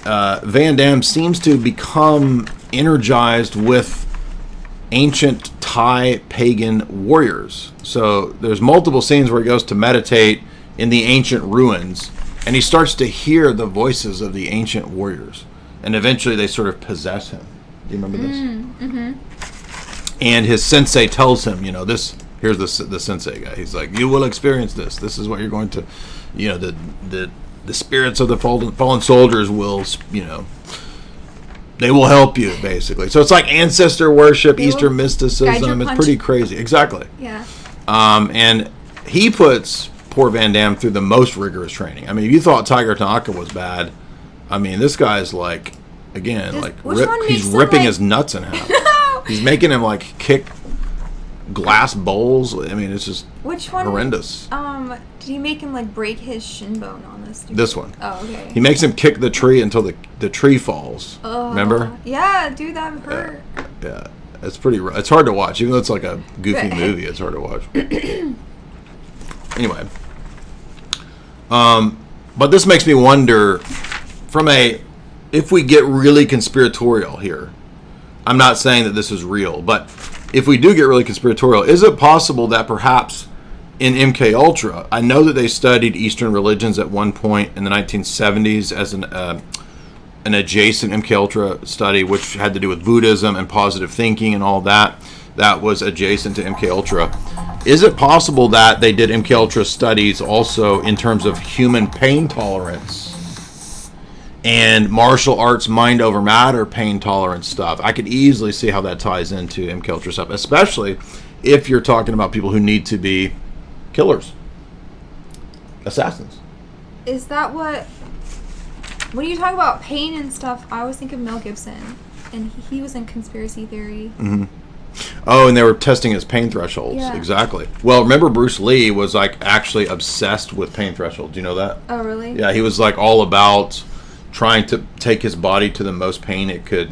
S2: Van Damme seems to become energized with ancient Thai pagan warriors. So there's multiple scenes where he goes to meditate in the ancient ruins, and he starts to hear the voices of the ancient warriors. And eventually they sort of possess him. Do you remember this?
S4: Mm-hmm.
S2: And his sensei tells him, here's the sensei guy. He's like, you will experience this. This is what you're going to, the spirits of the fallen soldiers will, they will help you, basically. So it's like ancestor worship, Eastern mysticism. It's pretty crazy. Exactly.
S4: Yeah.
S2: And he puts poor Van Damme through the most rigorous training. I mean, if you thought Tiger Tanaka was bad, I mean, this guy's like, again, he's ripping his nuts in half. He's making him like kick glass bowls. I mean, it's just horrendous.
S4: Did he make him like break his shin bone on this?
S2: This one.
S4: Oh, okay.
S2: He makes him kick the tree until the tree falls. Remember?
S4: Yeah, dude, that hurt.
S2: Yeah, it's pretty. It's hard to watch, even though it's like a goofy movie. It's hard to watch. Anyway, but this makes me wonder, if we get really conspiratorial here. I'm not saying that this is real, but if we do get really conspiratorial, is it possible that perhaps in MK Ultra, I know that they studied Eastern religions at one point in the 1970s as an adjacent MK Ultra study, which had to do with Buddhism and positive thinking and all that. That was adjacent to MK Ultra. Is it possible that they did MK Ultra studies also in terms of human pain tolerance and martial arts mind over matter pain tolerance stuff? I could easily see how that ties into MK Ultra stuff, especially if you're talking about people who need to be killers, assassins.
S4: Is that when you talk about pain and stuff, I always think of Mel Gibson, and he was in conspiracy theory.
S2: Mm-hmm. Oh, and they were testing his pain thresholds.
S4: Yeah.
S2: Exactly. Well, remember Bruce Lee was like actually obsessed with pain thresholds. Do you know that?
S4: Oh, really?
S2: Yeah, he was like all about trying to take his body to the most pain it could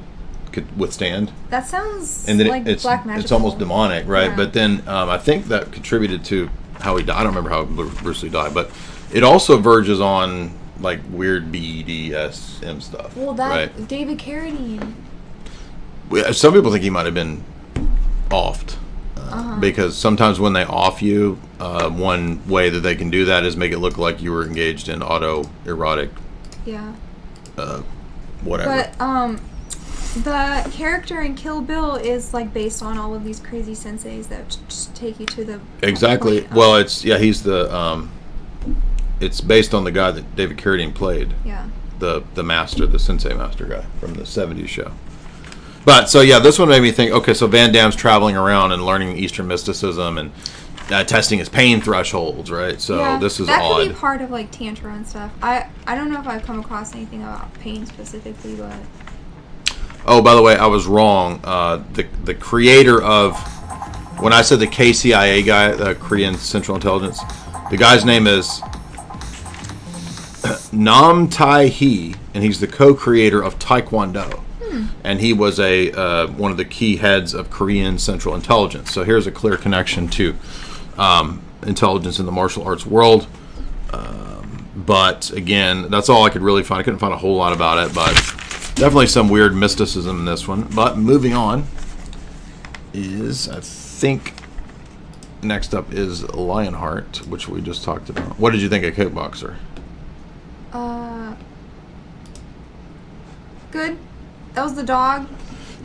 S2: withstand.
S4: That sounds
S2: and then
S4: like black magic.
S2: It's almost demonic, right?
S4: Yeah.
S2: But then I think that contributed to how he died. I don't remember how Bruce Lee died, but it also verges on like weird BDSM stuff.
S4: Well, that
S2: right?
S4: David Carradine.
S2: Some people think he might have been offed. Because sometimes when they off you, one way that they can do that is make it look like you were engaged in autoerotic whatever.
S4: But the character in Kill Bill is like based on all of these crazy senseis that just take you to the
S2: exactly.
S4: point.
S2: Well, he's the it's based on the guy that David Carradine played.
S4: Yeah.
S2: The master, the sensei master guy from the 70s show. But so yeah, this one made me think. Okay, so Van Damme's traveling around and learning Eastern mysticism and testing his pain thresholds, right? So this is
S4: that
S2: odd.
S4: could be part of like tantra and stuff. I don't know if I've come across anything about pain specifically, but
S2: oh, by the way, I was wrong. The creator of when I said the KCIA guy, the Korean Central Intelligence, the guy's name is Nam Tai Hee, and he's the co-creator of Taekwondo. And he was one of the key heads of Korean Central Intelligence. So here's a clear connection to intelligence in the martial arts world. But again, that's all I could really find. I couldn't find a whole lot about it, but definitely some weird mysticism in this one. But moving on is, I think, next up is Lionheart, which we just talked about. What did you think of Kickboxer?
S4: Good. That was the dog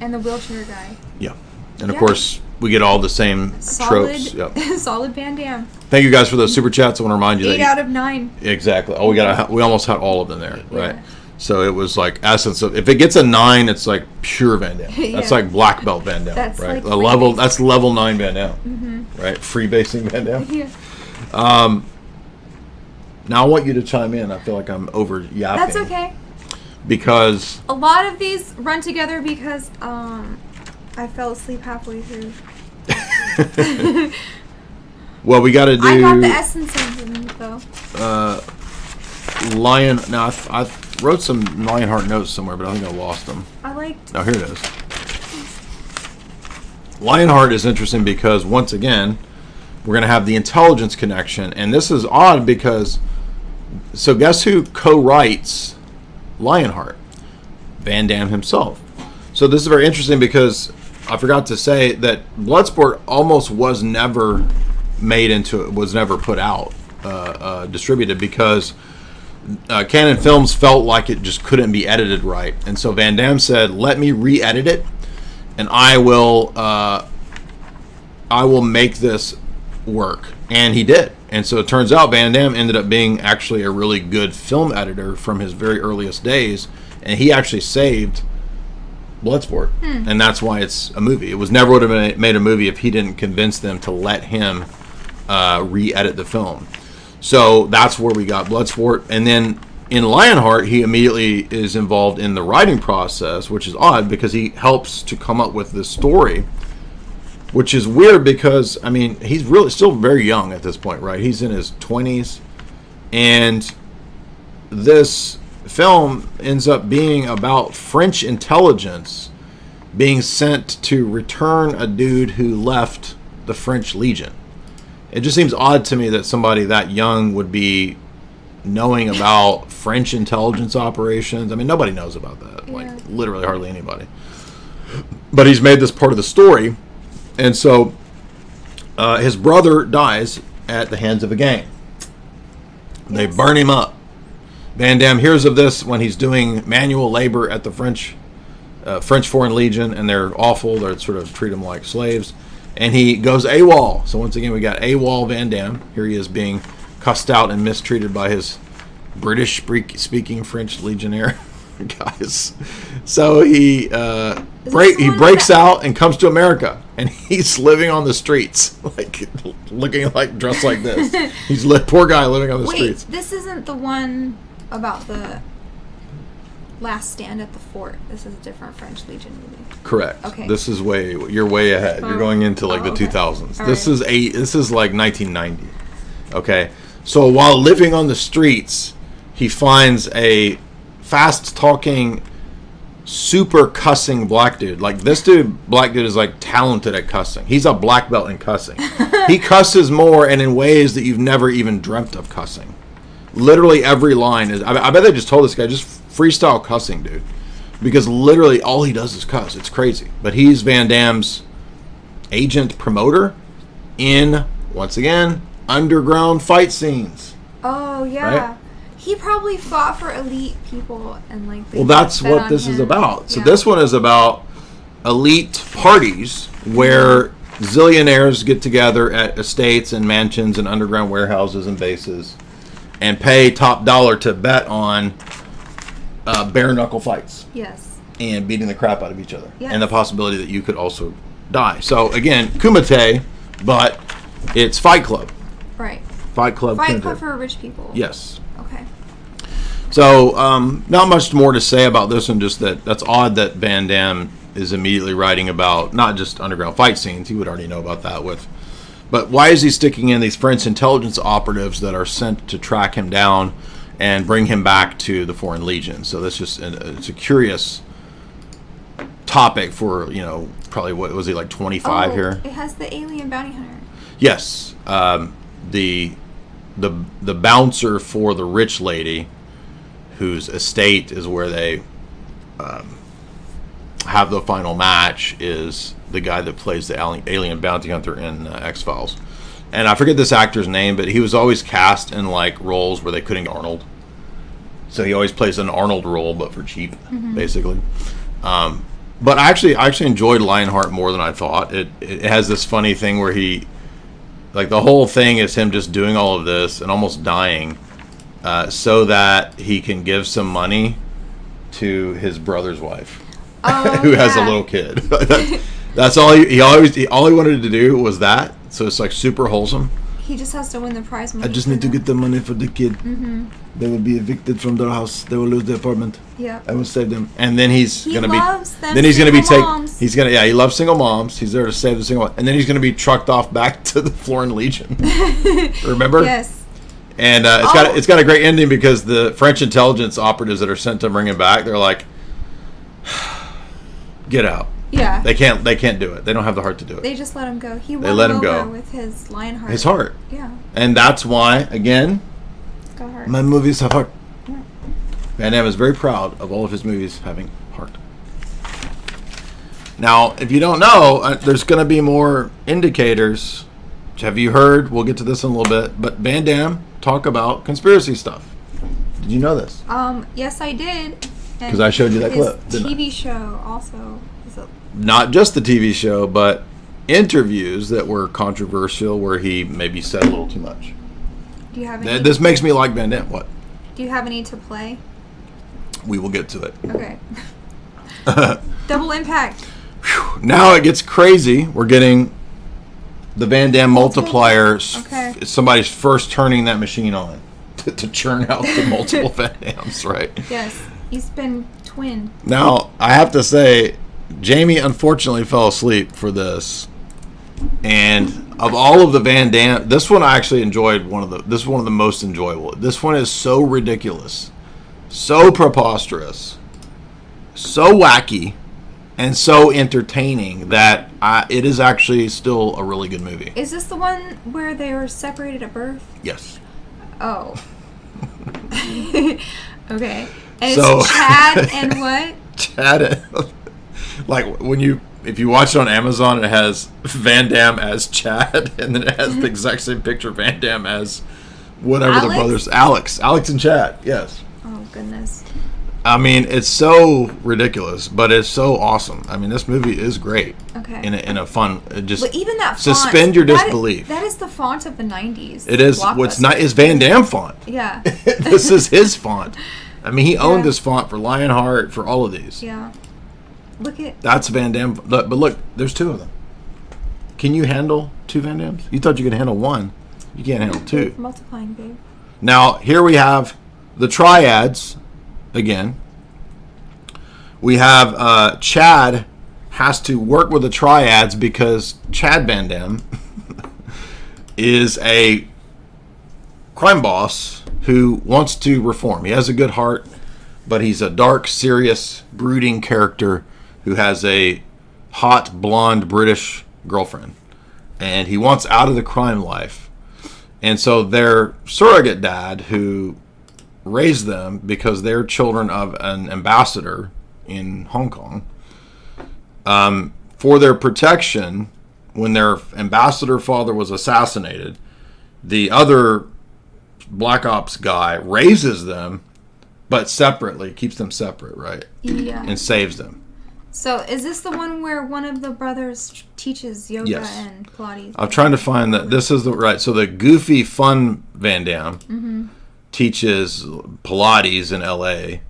S4: and the wheelchair guy.
S2: Yeah. And of course, we get all the same tropes.
S4: Yep. Solid Van Damme.
S2: Thank you guys for those super chats. I want to remind you
S4: 8 out of 9.
S2: Exactly. Oh, we almost had all of them there, right?
S4: Yeah.
S2: So it was like essence of, if it gets a 9, it's like pure Van Damme.
S4: Yeah.
S2: That's like black belt Van Damme,
S4: That's
S2: right?
S4: like
S2: A level, that's level 9 Van Damme, right? Freebasing Van Damme.
S4: Yeah.
S2: Now I want you to chime in. I feel like I'm over yapping.
S4: That's okay.
S2: Because
S4: A lot of these run together because I fell asleep halfway through.
S2: well, we got to do.
S4: I got the essence of them though.
S2: Now I wrote some Lionheart notes somewhere, but I think I lost them.
S4: I liked.
S2: Oh, here it is. Lionheart is interesting because once again, we're going to have the intelligence connection, and this is odd because. So guess who co-writes Lionheart? Van Damme himself. So this is very interesting because I forgot to say that Bloodsport almost was never put out, distributed because Canon Films felt like it just couldn't be edited right, and so Van Damme said, "Let me re-edit it, and I will make this work," and he did. And so it turns out Van Damme ended up being actually a really good film editor from his very earliest days, and he actually saved Bloodsport, and that's why it's a movie. It was never would have made a movie if he didn't convince them to let him re-edit the film. So that's where we got Bloodsport, and then in Lionheart, he immediately is involved in the writing process, which is odd because he helps to come up with this story. Which is weird because, I mean, he's really still very young at this point, right? He's in his 20s. And this film ends up being about French intelligence being sent to return a dude who left the French Legion. It just seems odd to me that somebody that young would be knowing about French intelligence operations. I mean, nobody knows about that.
S4: Yeah.
S2: Like, literally hardly anybody. But he's made this part of the story. And so his brother dies at the hands of a gang. They burn him up. Van Damme hears of this when he's doing manual labor at the French Foreign Legion, and they're awful. They sort of treat him like slaves. And he goes AWOL. So once again, we got AWOL Van Damme. Here he is being cussed out and mistreated by his British-speaking French legionnaire guys. So he breaks out and comes to America, and he's living on the streets, like looking like dressed like this. He's poor guy living on the streets.
S4: This isn't the one about the last stand at the fort. This is a different French Legion movie.
S2: Correct.
S4: Okay.
S2: This is you're way ahead. You're going into like the
S4: okay.
S2: 2000s.
S4: All
S2: This
S4: right.
S2: this is like 1990. Okay. So while living on the streets, he finds a fast-talking, super cussing black dude. Like, this black dude is like talented at cussing. He's a black belt in cussing. He cusses more and in ways that you've never even dreamt of cussing. Literally every line is. I bet they just told this guy, just freestyle cussing, dude. Because literally all he does is cuss. It's crazy. But he's Van Damme's agent promoter in, once again, underground fight scenes.
S4: Oh yeah.
S2: Right?
S4: He probably fought for elite people and like.
S2: Well, that's what this is about. So this one is about elite parties where zillionaires get together at estates and mansions and underground warehouses and bases and pay top dollar to bet on bare knuckle fights.
S4: Yes.
S2: And beating the crap out of each other.
S4: Yes.
S2: And the possibility that you could also die. So again, Kumite, but it's Fight Club.
S4: Right.
S2: Fight Club.
S4: Fight
S2: Kumite.
S4: Club for rich people.
S2: Yes.
S4: Okay.
S2: So, not much more to say about this one, just that's odd that Van Damme is immediately writing about not just underground fight scenes, he would already know about that but why is he sticking in these French intelligence operatives that are sent to track him down and bring him back to the Foreign Legion? So that's just, it's a curious topic for, probably, what was he, like 25 here?
S4: It has the alien bounty hunter.
S2: Yes. The bouncer for the rich lady, whose estate is where they have the final match, is the guy that plays the alien bounty hunter in X-Files. And I forget this actor's name, but he was always cast in like roles where they couldn't get Arnold. So he always plays an Arnold role, but for cheap, basically. But I actually enjoyed Lionheart more than I thought. It has this funny thing where he, like, the whole thing is him just doing all of this and almost dying so that he can give some money to his brother's wife,
S4: Oh,
S2: who has a
S4: yeah.
S2: little kid. That's all all he wanted to do was that. So it's like super wholesome.
S4: He just has to win the prize money.
S2: I just need to get the money for the kid.
S4: Mm-hmm.
S2: They will be evicted from their house. They will lose their apartment.
S4: Yeah.
S2: I will save them. And then he's
S4: He
S2: gonna be.
S4: loves them
S2: Then he's gonna be
S4: single moms.
S2: He's gonna he loves single moms. He's there to save the single. And then he's gonna be trucked off back to the Florin Legion. Remember?
S4: Yes.
S2: And it's got a great ending because the French intelligence operatives that are sent to bring him back, they're like, get out.
S4: Yeah.
S2: They can't do it. They don't have the heart to do it.
S4: They just let him go. He
S2: They
S4: won
S2: let
S4: him
S2: him
S4: over
S2: go.
S4: with his Lionheart.
S2: His heart.
S4: Yeah.
S2: And that's why, again,
S4: It's got heart.
S2: my movies have heart. Van Damme is very proud of all of his movies having heart. Now, if you don't know, there's going to be more indicators. Have you heard? We'll get to this in a little bit. But Van Damme talk about conspiracy stuff. Did you know this?
S4: Yes, I did.
S2: 'Cause I showed you that
S4: his
S2: clip, didn't I?
S4: TV show also. Is a,
S2: Not just the TV show, but interviews that were controversial where he maybe said a little too much.
S4: do you have any?
S2: This makes me like Van Damme. What?
S4: Do you have any to play?
S2: We will get to it.
S4: Okay. Double impact.
S2: Now it gets crazy. We're getting the Van Damme multiplier.
S4: Okay.
S2: Somebody's first turning that machine on to churn out the multiple Van Dammes, right?
S4: Yes. He's been twinned.
S2: Now, I have to say, Jamie unfortunately fell asleep for this. And of all of the Van Damme, this one I actually enjoyed. This is one of the most enjoyable. This one is so ridiculous, so preposterous, so wacky, and so entertaining that it is actually still a really good movie.
S4: Is this the one where they were separated at birth?
S2: Yes.
S4: Oh. Okay. And
S2: So-
S4: it's Chad and what?
S2: Chad, like if you watch it on Amazon, it has Van Damme as Chad, and then it has the exact same picture of Van Damme as whatever
S4: Alex?
S2: the brothers, Alex and Chad. Yes.
S4: Oh, goodness.
S2: I mean, it's so ridiculous, but it's so awesome. I mean, this movie is great.
S4: Okay.
S2: In a fun, just
S4: But even that font.
S2: suspend your disbelief.
S4: That is the font of the 90s.
S2: It is what's not is Van Damme font.
S4: Yeah.
S2: This is his font. I mean, he owned
S4: Yeah.
S2: this font for Lionheart, for all of these.
S4: Yeah. Look at.
S2: That's Van Damme. But look, there's two of them. Can you handle two Van Dammes? You thought you could handle one. You can't handle two.
S4: Multiplying, babe.
S2: Now, here we have the triads again. We have Chad has to work with the triads because Chad Van Damme is a crime boss who wants to reform. He has a good heart, but he's a dark, serious, brooding character who has a hot, blonde British girlfriend. And he wants out of the crime life. And so their surrogate dad, who raised them because they're children of an ambassador in Hong Kong, for their protection, when their ambassador father was assassinated, the other Black Ops guy raises them, but separately, keeps them separate, right?
S4: Yeah.
S2: And saves them.
S4: So, is this the one where one of the brothers teaches yoga
S2: Yes.
S4: and Pilates?
S2: I'm trying to find that. This is the right. So the goofy, fun Van Damme teaches Pilates in L.A.,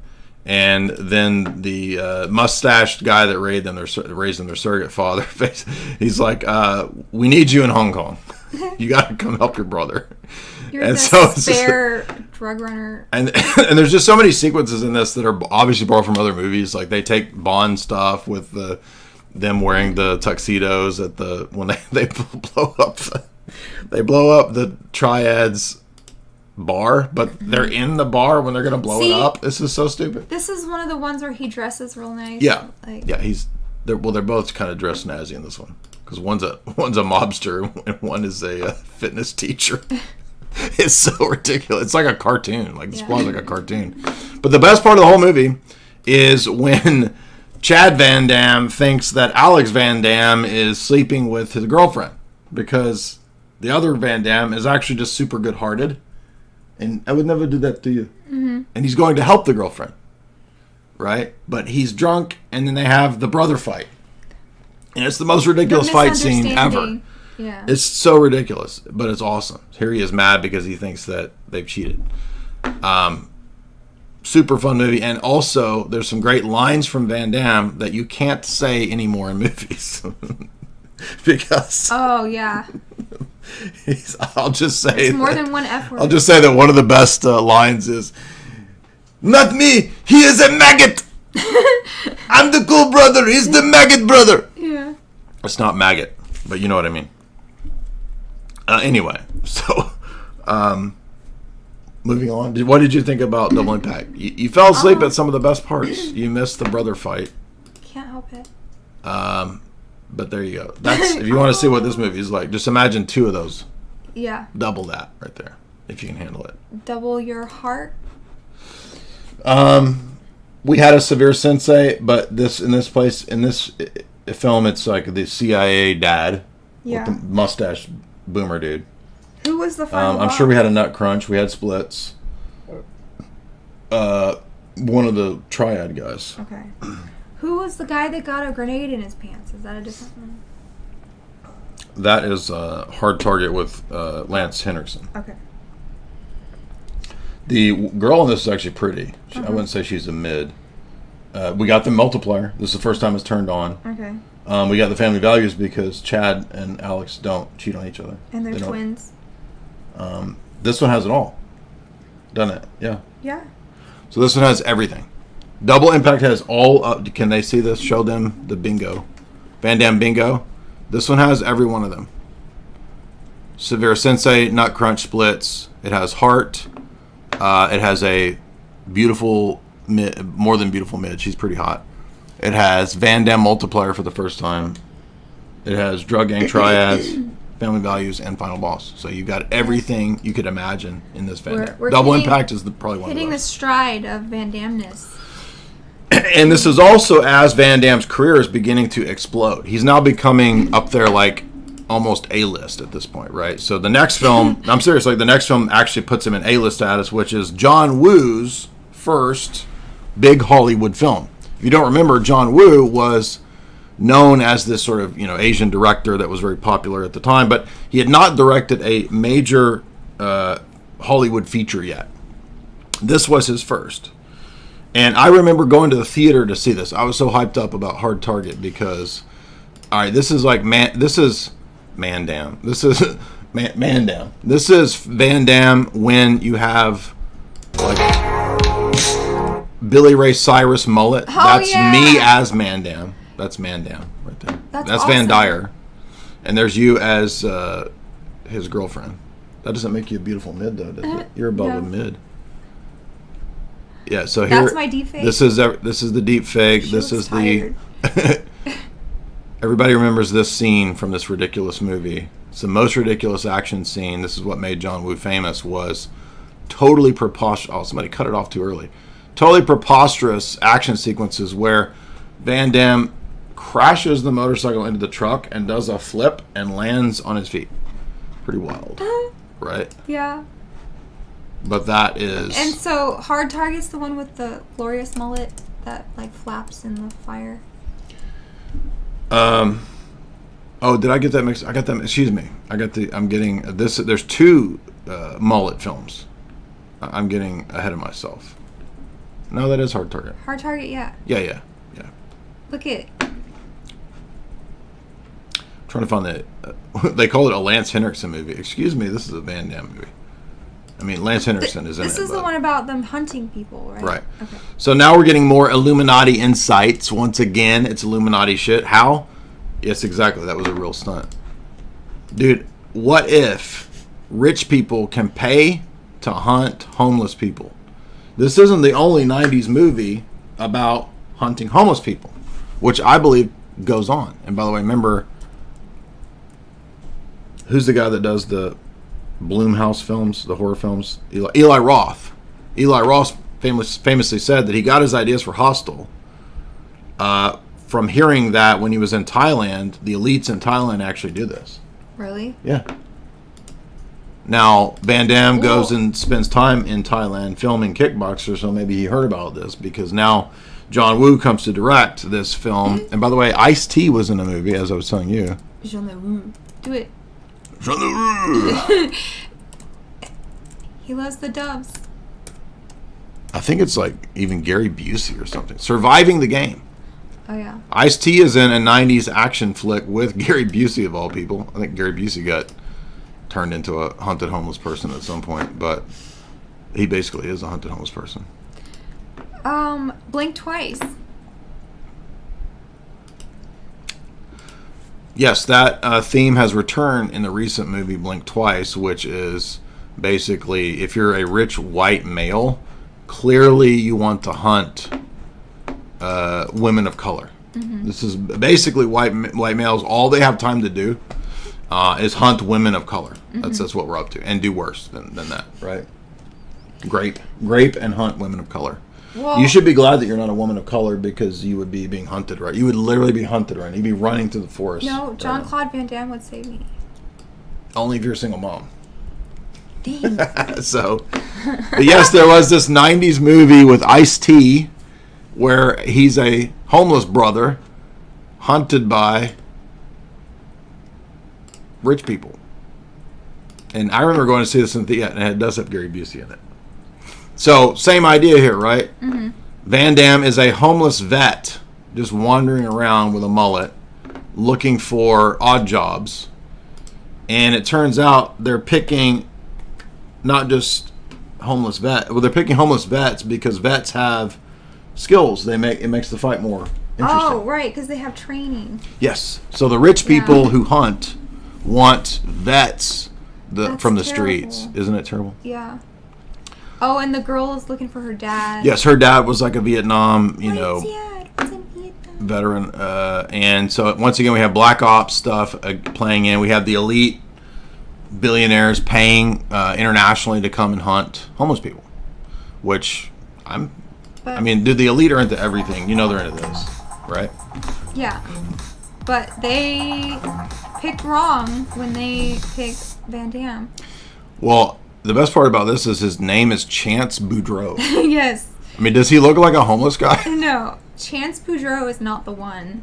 S2: and then the mustached guy that raised them, their surrogate father, he's like, "We need you in Hong Kong. You got to come help your brother."
S4: You're
S2: and
S4: the
S2: so it's just-
S4: spare drug runner.
S2: And there's just so many sequences in this that are obviously borrowed from other movies. Like they take Bond stuff with them wearing the tuxedos at when they blow up the triads bar, but they're in the bar when they're gonna blow
S4: See?
S2: it up. This is so stupid.
S4: This is one of the ones where he dresses real nice.
S2: Yeah,
S4: Like,
S2: yeah. They're both kind of dressed snazzy in this one because one's a mobster and one is a fitness teacher. It's so ridiculous. It's like a cartoon. Like this plot's like a cartoon. But the best part of the whole movie is when Chad Van Damme thinks that Alex Van Damme is sleeping with his girlfriend because the other Van Damme is actually just super good-hearted, and I would never do that to you. Mm-hmm. And he's going to help the girlfriend, right? But he's drunk, and then they have the brother fight, and it's the most ridiculous fight scene ever.
S4: misunderstanding. Yeah.
S2: It's so ridiculous, but it's awesome. Here he is mad because he thinks that they've cheated. super fun movie, and also there's some great lines from Van Damme that you can't say anymore in movies. Because
S4: Oh yeah.
S2: I'll just say
S4: It's more than one F word.
S2: I'll just say that one of the best lines is, "Not me, he is a maggot. I'm the cool brother, he's the maggot brother."
S4: Yeah.
S2: It's not maggot, but you know what I mean. Anyway, so moving on. What did you think about Double Impact? You fell asleep at some of the best parts. You missed the brother fight.
S4: Can't help it.
S2: But there you go. That's if you want to see what this movie is like, just imagine 2 of those.
S4: Yeah.
S2: Double that right there, if you can handle it.
S4: Double your heart.
S2: We had a severe sensei, but in this film, it's like the CIA dad
S4: Yeah.
S2: with the mustache boomer dude.
S4: Who was the final
S2: I'm
S4: boss?
S2: sure we had a nut crunch. We had splits. One of the Triad guys.
S4: Okay. Who was the guy that got a grenade in his pants? Is that a different one?
S2: That is Hard Target with Lance Henriksen.
S4: Okay.
S2: The girl in this is actually pretty. I wouldn't say she's a mid. We got the multiplier. This is the first time it's turned on.
S4: Okay.
S2: We got the family values because Chad and Alex don't cheat on each other.
S4: And they're
S2: They don't.
S4: twins.
S2: This one has it all. Doesn't it? Yeah.
S4: Yeah.
S2: So this one has everything. Double Impact has all. Can they see this? Show them the bingo. Van Damme bingo. This one has every one of them. Severe Sensei, Nut Crunch splits. It has heart. It has a beautiful mid, more than beautiful mid. She's pretty hot. It has Van Damme multiplier for the first time. It has drug gang triads, family values, and final boss. So you got everything you could imagine in this Van Damme.
S4: We're
S2: Double
S4: hitting-
S2: Impact is probably one of the
S4: Hitting the
S2: best.
S4: stride of Van Damme-ness.
S2: And this is also as Van Damme's career is beginning to explode. He's now becoming up there like almost A-list at this point, right? So the next film, I'm serious, like the next film actually puts him in A-list status, which is John Woo's first big Hollywood film. If you don't remember, John Woo was known as this sort of, Asian director that was very popular at the time, but he had not directed a major Hollywood feature yet. This was his first. And I remember going to the theater to see this. I was so hyped up about Hard Target because, all right, this is like this is Man Damme. This is Man Damme. This is Van Damme when you have like Billy Ray Cyrus mullet. That's
S4: yeah.
S2: me as Man Damme. That's Man Damme right there. That's Van
S4: awesome.
S2: Dyer. And there's you as his girlfriend. That doesn't make you a beautiful mid though, does it? You're above
S4: no.
S2: a mid. Yeah, so here
S4: That's my deep fake.
S2: This is the deep fake.
S4: She
S2: This
S4: looks
S2: is
S4: tired.
S2: the everybody remembers this scene from this ridiculous movie. It's the most ridiculous action scene. This is what made John Woo famous. Was totally preposterous. Oh, somebody cut it off too early. Totally preposterous action sequences where Van Damme crashes the motorcycle into the truck and does a flip and lands on his feet. Pretty wild, right?
S4: Yeah.
S2: But that is.
S4: And so Hard Target's the one with the glorious mullet that like flaps in the fire.
S2: Oh, did I get that mixed? I got that. Excuse me. I'm getting this. There's 2 mullet films. I'm getting ahead of myself. No, that is Hard Target.
S4: Hard Target, yeah.
S2: Yeah.
S4: Look at
S2: Trying to find the. They call it a Lance Henriksen movie. Excuse me. This is a Van Damme movie. I mean, Lance Henriksen is in it.
S4: This is the
S2: but-
S4: one about them hunting people, right?
S2: Right.
S4: Okay.
S2: So now we're getting more Illuminati insights. Once again, it's Illuminati shit. How? Yes, exactly. That was a real stunt. Dude, what if rich people can pay to hunt homeless people? This isn't the only 90s movie about hunting homeless people, which I believe goes on. And by the way, remember, who's the guy that does the Blumhouse films, the horror films? Eli Roth. Eli Roth famously said that he got his ideas for Hostel from hearing that when he was in Thailand, the elites in Thailand actually do this.
S4: Really?
S2: Yeah. Now, Van Damme goes and spends time in Thailand filming Kickboxer, so maybe he heard about this because now John Woo comes to direct this film. And by the way, Ice-T was in the movie, as I was telling you.
S4: Do it. He loves the doves.
S2: I think it's like even Gary Busey or something. Surviving the Game.
S4: Oh yeah.
S2: Ice-T is in a 90s action flick with Gary Busey of all people. I think Gary Busey got turned into a hunted homeless person at some point, but he basically is a hunted homeless person.
S4: Blink Twice.
S2: Yes, that theme has returned in the recent movie Blink Twice, which is basically if you're a rich white male, clearly you want to hunt women of color. This is basically white males. All they have time to do is hunt women of color. That's what we're up to, and do worse than that, right? Grape and hunt women of color.
S4: Well,
S2: You should be glad that you're not a woman of color, because you would be being hunted, right? You would literally be hunted, right? You'd be running through the forest.
S4: no, John-Claude Van Damme would save me.
S2: Only if you're a single mom.
S4: Dang.
S2: So, but yes, there was this 90s movie with Ice-T where he's a homeless brother hunted by rich people. And I remember going to see this in the theater, and it does have Gary Busey in it. So, same idea here, right? Van Damme is a homeless vet just wandering around with a mullet looking for odd jobs. And it turns out they're picking not just homeless vet. Well, they're picking homeless vets because vets have skills. It makes the fight more interesting.
S4: Oh, right, because they have training.
S2: Yes. So the rich people
S4: Yeah.
S2: who hunt want vets
S4: That's
S2: from the
S4: terrible.
S2: streets. Isn't it terrible?
S4: Yeah. Oh, and the girl is looking for her dad.
S2: Yes, her dad was like a Vietnam,
S4: Where's dad? What's in Vietnam?
S2: veteran. And so once again, we have Black Ops stuff playing in. We have the elite billionaires paying internationally to come and hunt homeless people, which I mean, dude, the elite are into everything. You know they're into this, right?
S4: Yeah. But they picked wrong when they picked Van Damme.
S2: Well, the best part about this is his name is Chance Boudreaux.
S4: Yes.
S2: I mean, does he look like a homeless guy?
S4: No. Chance Boudreaux is not the one.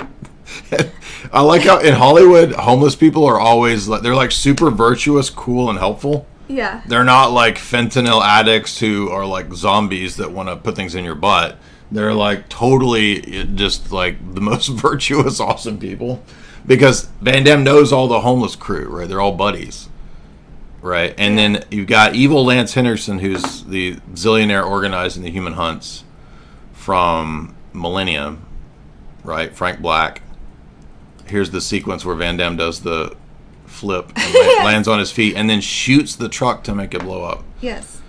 S2: I like how in Hollywood, homeless people are always like, they're like super virtuous, cool, and helpful.
S4: Yeah.
S2: They're not like fentanyl addicts who are like zombies that want to put things in your butt. They're like totally just like the most virtuous, awesome people. Because Van Damme knows all the homeless crew, right? They're all buddies, right? And then you've got evil Lance Henderson, who's the zillionaire organizing the human hunts from Millennium, right? Frank Black. Here's the sequence where Van Damme does the flip and lands on his feet and then shoots the truck to make it blow up.
S4: Yes.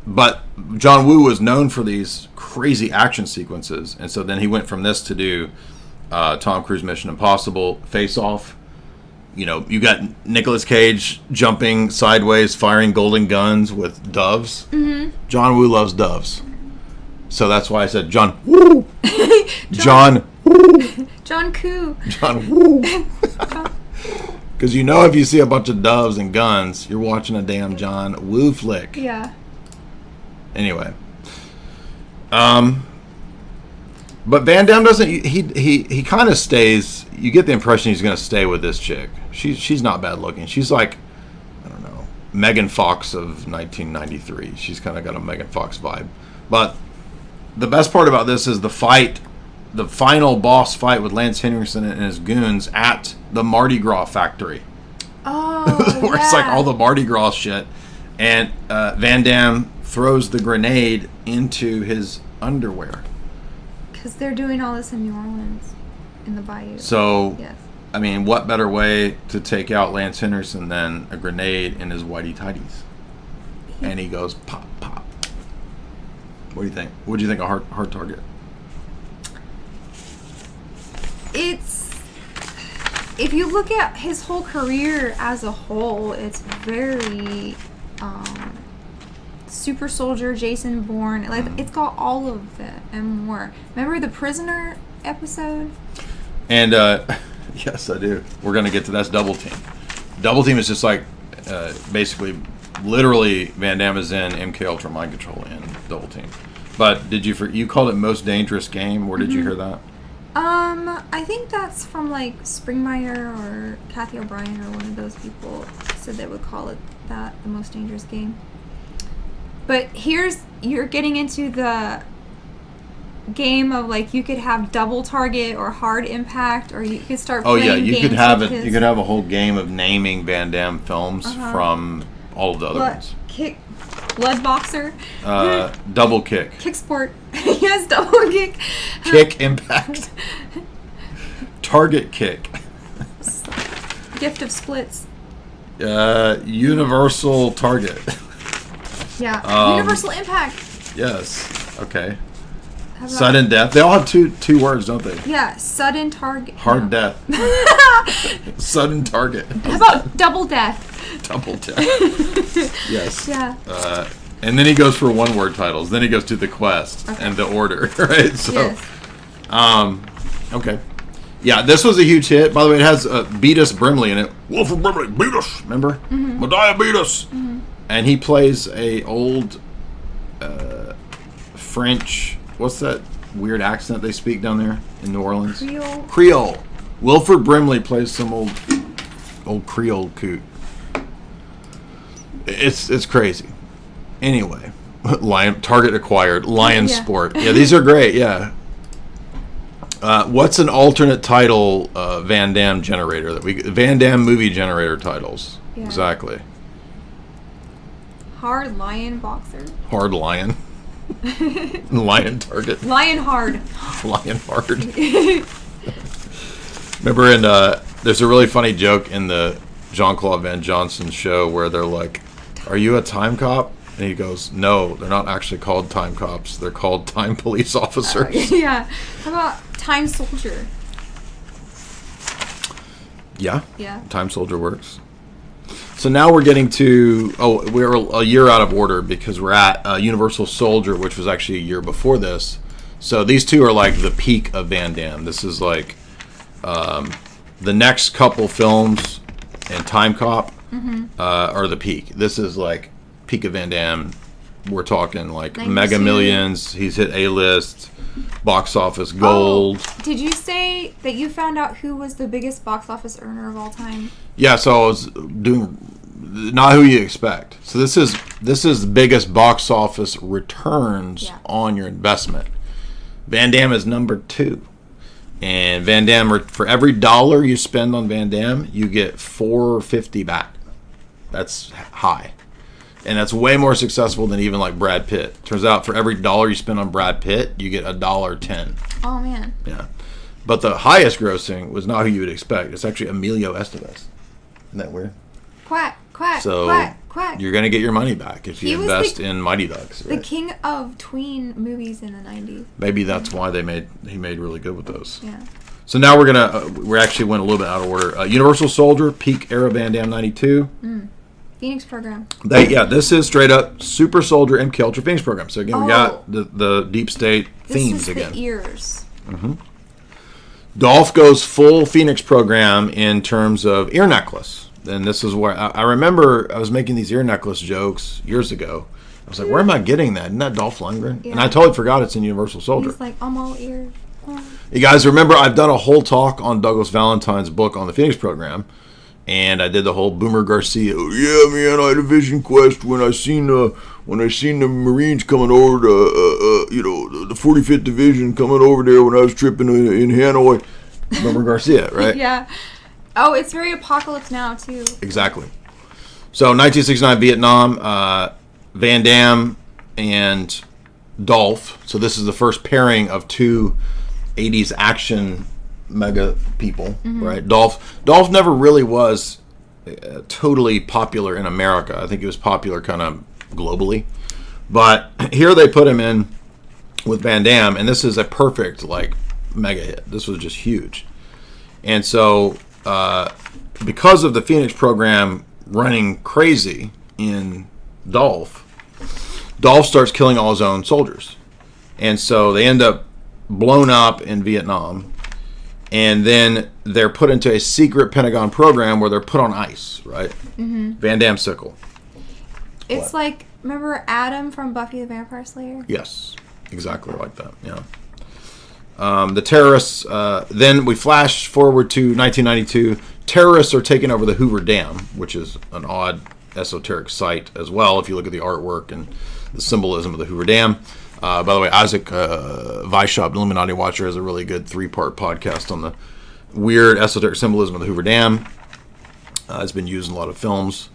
S2: But John Woo was known for these crazy action sequences, and so then he went from this to do Tom Cruise Mission Impossible, Face Off. You know, you got Nicolas Cage jumping sideways, firing golden guns with doves. John Woo loves doves. So that's why I said John Woo. John Woo.
S4: John Koo.
S2: John Woo. Because you know if you see a bunch of doves and guns, you're watching a damn John Woo flick.
S4: Yeah.
S2: Anyway. But Van Damme doesn't. He kind of stays. You get the impression he's going to stay with this chick. She's not bad looking. She's like, I don't know, Megan Fox of 1993. She's kind of got a Megan Fox vibe. But the best part about this is the fight, the final boss fight with Lance Henriksen and his goons at the Mardi Gras factory.
S4: Oh,
S2: Where it's like all the Mardi Gras shit, and Van Damme throws the grenade into his underwear.
S4: Because they're doing all this in New Orleans, in the bayou.
S2: So,
S4: Yes.
S2: I mean, what better way to take out Lance Henderson than a grenade in his whitey tighties? And he goes pop, pop. What do you think? What do you think of hard target?
S4: If you look at his whole career as a whole, it's very Super Soldier, Jason Bourne. Like it's got all of it and more. Remember the Prisoner episode?
S2: And yes, I do. We're gonna get to that's Double Team. Double Team is just like basically, literally, Van Damme is in MK Ultra Mind Control in Double Team. But did you called it Most Dangerous Game? Where did you hear that?
S4: I think that's from like Springmeyer or Kathy O'Brien or one of those people said they would call it that, the Most Dangerous Game. But you're getting into the game of like you could have double target or hard impact, or you could start
S2: Oh
S4: playing
S2: yeah, you
S4: games
S2: could have
S4: such
S2: it.
S4: as
S2: You could have a whole game of naming Van Damme films from all of the other ones.
S4: Blood Boxer,
S2: Double Kick,
S4: Kicksport. Yes, double kick.
S2: Kick Impact, Target Kick,
S4: Gift of Splits.
S2: Universal Target.
S4: Yeah. Universal Impact.
S2: Yes. Okay.
S4: How about-
S2: Sudden Death. They all have two words, don't they?
S4: Yeah, sudden target.
S2: Hard
S4: no.
S2: Death. Sudden Target.
S4: How about double death?
S2: Double Death. Yes.
S4: Yeah.
S2: And then he goes for one-word titles. Then he goes to the quest and the order, right? So,
S4: Yes.
S2: okay. Yeah, this was a huge hit. By the way, it has Beatus Brimley in it. Wilford Brimley, Beatus, remember? Medea Beatus. And he plays a old French. What's that weird accent they speak down there in New Orleans? Creole. Wilford Brimley plays some old Creole coot. It's crazy. Anyway, Target acquired Lionsport. Yeah, these are great. Yeah. What's an alternate title Van Damme generator Van Damme movie generator titles?
S4: Yeah.
S2: Exactly.
S4: Hard lion boxer.
S2: Hard Lion. Lion Target.
S4: Lion hard.
S2: Lion Hard. Remember there's a really funny joke in the Jean-Claude Van Johnson show where they're like, "Are you a time cop?" And he goes, "No, they're not actually called time cops. They're called time police officers."
S4: Yeah. How about time soldier?
S2: Yeah.
S4: Yeah.
S2: Time Soldier works. So now we're getting to, we're a year out of order because we're at Universal Soldier, which was actually a year before this. So these two are like the peak of Van Damme. This is like the next couple films and Timecop are the peak. This is like peak of Van Damme. We're talking like
S4: 92.
S2: Mega Millions. He's hit A-list, box office gold.
S4: Oh, did you say that you found out who was the biggest box office earner of all time?
S2: Yeah, so I was doing not who you expect. So this is the biggest box office returns on your investment. Van Damme is number 2. And Van Damme, for every dollar you spend on Van Damme, you get $4.50 back. That's high. And that's way more successful than even like Brad Pitt. Turns out for every dollar you spend on Brad Pitt, you get $1.10.
S4: Oh, man.
S2: Yeah. But the highest grossing was not who you would expect. It's actually Emilio Estevez. Isn't that weird?
S4: Quack, quack,
S2: So
S4: quack, quack.
S2: you're going to get your money back if
S4: He
S2: you
S4: was
S2: invest in Mighty Ducks.
S4: The
S2: Right?
S4: king of tween movies in the 90s.
S2: Maybe that's why he made really good with those.
S4: Yeah.
S2: So now we're going to, we actually went a little bit out of order. Universal Soldier, peak era Van Damme 92.
S4: Phoenix program.
S2: This is straight up Super Soldier MK Ultra Phoenix program. So again, we got the Deep State themes
S4: this is
S2: again.
S4: The ears.
S2: Dolph goes full Phoenix program in terms of ear necklace. And this is where I remember I was making these ear necklace jokes years ago. I was like, where am I getting that? Isn't that Dolph Lundgren?
S4: Yeah.
S2: And I totally forgot it's in Universal Soldier.
S4: He's like, I'm all ears. Oh.
S2: You guys remember I've done a whole talk on Douglas Valentine's book on the Phoenix program. And I did the whole Boomer Garcia. Oh, yeah, man, I had a vision quest when I seen the Marines coming over to, the 45th Division coming over there when I was tripping in Hanoi. Boomer Garcia, right?
S4: Yeah. Oh, it's very Apocalypse Now, too.
S2: Exactly. So 1969 Vietnam, Van Damme and Dolph. So this is the first pairing of two 80s action mega people, right? Dolph never really was totally popular in America. I think he was popular kind of globally. But here they put him in with Van Damme, and this is a perfect like mega hit. This was just huge. And so because of the Phoenix program running crazy in Dolph starts killing all his own soldiers. And so they end up blown up in Vietnam. And then they're put into a secret Pentagon program where they're put on ice, right? Van Damme sickle.
S4: It's like, remember Adam from Buffy the Vampire Slayer?
S2: Yes, exactly like that, yeah. The terrorists, then we flash forward to 1992. Terrorists are taking over the Hoover Dam, which is an odd esoteric site as well, if you look at the artwork and the symbolism of the Hoover Dam. By the way, Isaac Weishaupt, Illuminati Watcher, has a really good 3-part podcast on the weird esoteric symbolism of the Hoover Dam. It's been used in a lot of films.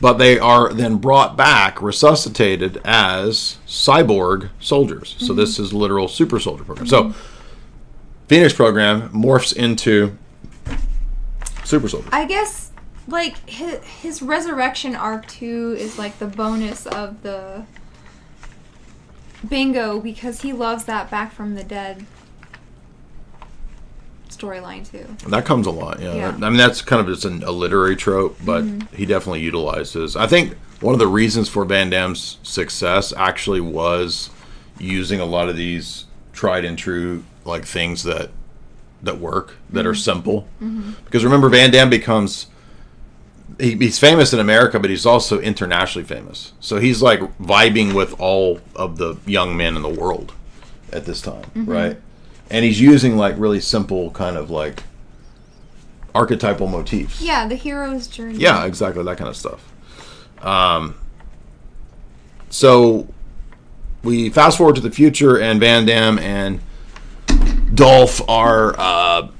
S2: But they are then brought back, resuscitated as cyborg soldiers. So this is literal super soldier program. So Phoenix program morphs into super soldier.
S4: I guess, like, his resurrection arc, too, is, like, the bonus of the bingo, because he loves that back from the dead storyline, too.
S2: That comes a lot, yeah.
S4: Yeah.
S2: I mean, that's kind of just a literary trope, but he definitely utilizes. I think one of the reasons for Van Damme's success actually was using a lot of these tried and true, like, things that work, that are simple. Because remember, Van Damme becomes... He's famous in America, but he's also internationally famous. So he's, like, vibing with all of the young men in the world at this time, right? And he's using, like, really simple kind of, like, archetypal motifs.
S4: Yeah, the hero's journey.
S2: Yeah, exactly, that kind of stuff. So we fast forward to the future, and Van Damme and Dolph are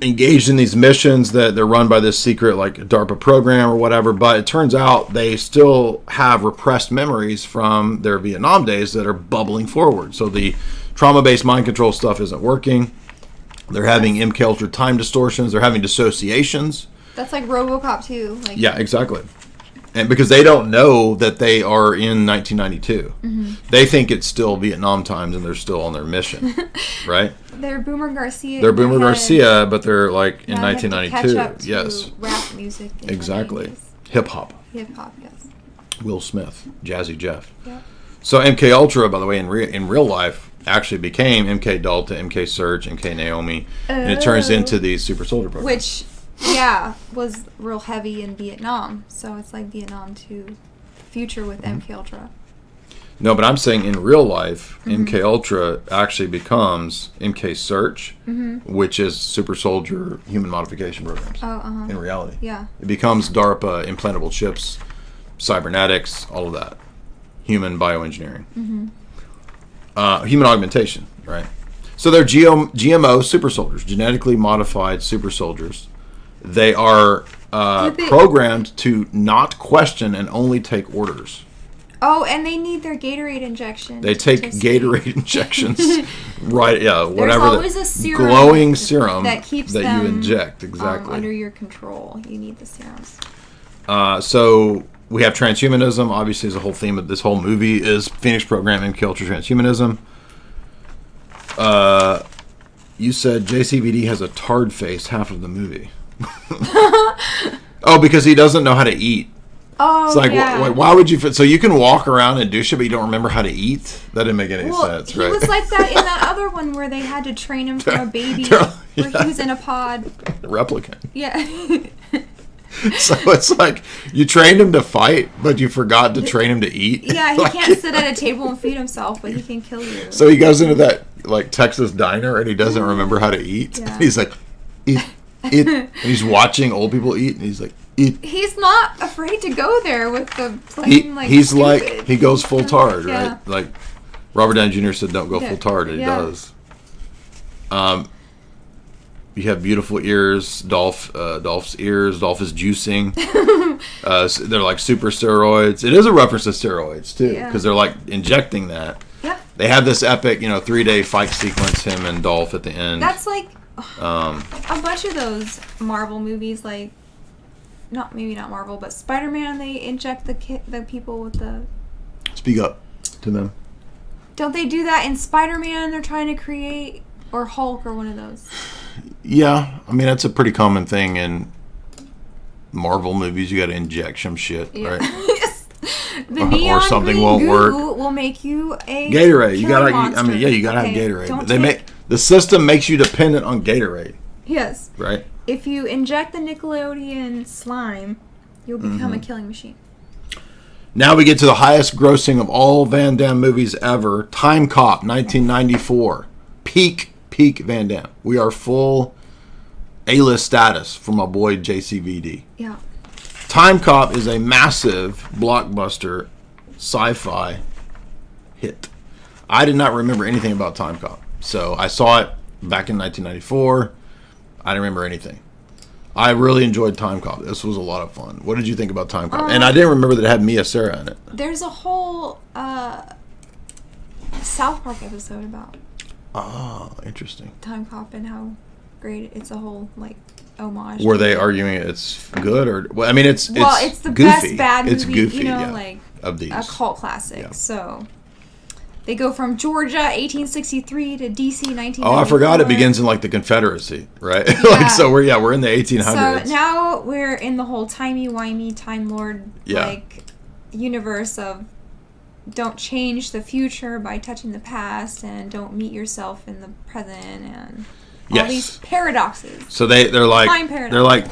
S2: engaged in these missions that they're run by this secret, like, DARPA program or whatever, but it turns out they still have repressed memories from their Vietnam days that are bubbling forward. So the trauma-based mind control stuff isn't working. They're having MK Ultra time distortions. They're having dissociations.
S4: That's like RoboCop 2. Like,
S2: Yeah, exactly. And because they don't know that they are in 1992. They think it's still Vietnam times and they're still on their mission, right?
S4: They're Boomer Garcia.
S2: They're
S4: in their
S2: Boomer
S4: head.
S2: Garcia, but they're like in
S4: Now they have to
S2: 1992.
S4: catch up to
S2: Yes,
S4: rap music. in the
S2: exactly.
S4: 90s.
S2: Hip hop.
S4: Hip hop, yes.
S2: Will Smith, Jazzy Jeff.
S4: Yeah.
S2: So MK Ultra, by the way, in real life, actually became MK Delta, MK Surge, MK Naomi, and it turns into the Super Soldier program.
S4: Which, yeah, was real heavy in Vietnam. So it's like Vietnam to future with MK Ultra.
S2: No, but I'm saying in real life, MK Ultra actually becomes MK Search, which is Super Soldier human modification programs.
S4: Oh,
S2: In reality,
S4: yeah.
S2: it becomes DARPA implantable chips, cybernetics, all of that, human bioengineering, human augmentation, right? So they're GMO super soldiers, genetically modified super soldiers. They are programmed to not question and only take orders.
S4: Oh, and they need their Gatorade injection.
S2: They take
S4: to
S2: Gatorade injections, right? Yeah, whatever.
S4: always a serum
S2: glowing serum
S4: that keeps
S2: that
S4: them
S2: you inject. Exactly.
S4: under your control. You need the serums.
S2: So we have transhumanism. Obviously, is a whole theme of this whole movie is Phoenix Program and Ultra transhumanism. You said JCVD has a tard face half of the movie. Oh, because he doesn't know how to eat.
S4: Oh,
S2: It's like,
S4: yeah.
S2: why would you fit? So you can walk around and do shit, but you don't remember how to eat? That didn't make any sense, right?
S4: He was like that in that other one where they had to train him from a baby,
S2: Yeah.
S4: where he was in a pod.
S2: Replicant.
S4: Yeah.
S2: So it's like you trained him to fight, but you forgot to train him to eat.
S4: Yeah, he
S2: Like,
S4: can't sit at a table and feed himself, but he can kill you.
S2: So he goes into that like Texas diner and he doesn't remember how to eat.
S4: Yeah.
S2: He's like, eat. And he's watching old people eat, and he's like, eat.
S4: He's not afraid to go there with the plain,
S2: He's
S4: stupid.
S2: like, he goes full tard,
S4: Yeah.
S2: right? Like Robert Downey Jr. said, don't go
S4: Yeah.
S2: full tard, and he
S4: Yeah.
S2: does. You have beautiful ears. Dolph's ears. Dolph is juicing. So they're like super steroids. It is a reference to steroids too,
S4: Yeah.
S2: because they're like injecting that.
S4: Yeah.
S2: They have this epic, 3-day fight sequence, him and Dolph at the end.
S4: That's like a bunch of those Marvel movies, like maybe not Marvel, but Spider-Man. They inject the people with the.
S2: Speak up to them.
S4: Don't they do that in Spider-Man? They're trying to create, or Hulk, or one of those.
S2: Yeah, I mean that's a pretty common thing in Marvel movies. You got to inject some shit, right?
S4: Yes. The
S2: Or
S4: neon
S2: something
S4: green
S2: won't
S4: goo
S2: work.
S4: will make you a
S2: Gatorade. You
S4: killing
S2: gotta.
S4: monster.
S2: You gotta
S4: Okay,
S2: have Gatorade.
S4: don't
S2: But they
S4: take-
S2: make the system makes you dependent on Gatorade,
S4: Yes.
S2: right?
S4: If you inject the Nickelodeon slime, you'll become a killing machine.
S2: Now we get to the highest grossing of all Van Damme movies ever. Timecop, 1994. Peak Van Damme. We are full A-list status for my boy JCVD.
S4: Yeah.
S2: Timecop is a massive blockbuster sci-fi hit. I did not remember anything about Timecop. So I saw it back in 1994. I didn't remember anything. I really enjoyed Timecop. This was a lot of fun. What did you think about Timecop? And I didn't remember that it had Mia Sara in it.
S4: There's a whole South Park episode about
S2: Interesting.
S4: Timecop and how great it's a whole like homage.
S2: Were
S4: to
S2: they
S4: it.
S2: arguing it's good or? Well, I mean, it's
S4: the
S2: goofy.
S4: best bad movie.
S2: It's goofy,
S4: you know,
S2: yeah,
S4: like
S2: of these.
S4: a cult classic.
S2: Yeah.
S4: So they go from Georgia 1863 to DC 1994.
S2: Oh, I forgot it begins in like the Confederacy, right?
S4: Yeah.
S2: Like so we're in the 1800s.
S4: So now we're in the whole timey-wimey Time Lord like universe of don't change the future by touching the past and don't meet yourself in the present and all these paradoxes.
S2: So they're like
S4: Time paradox.
S2: they're like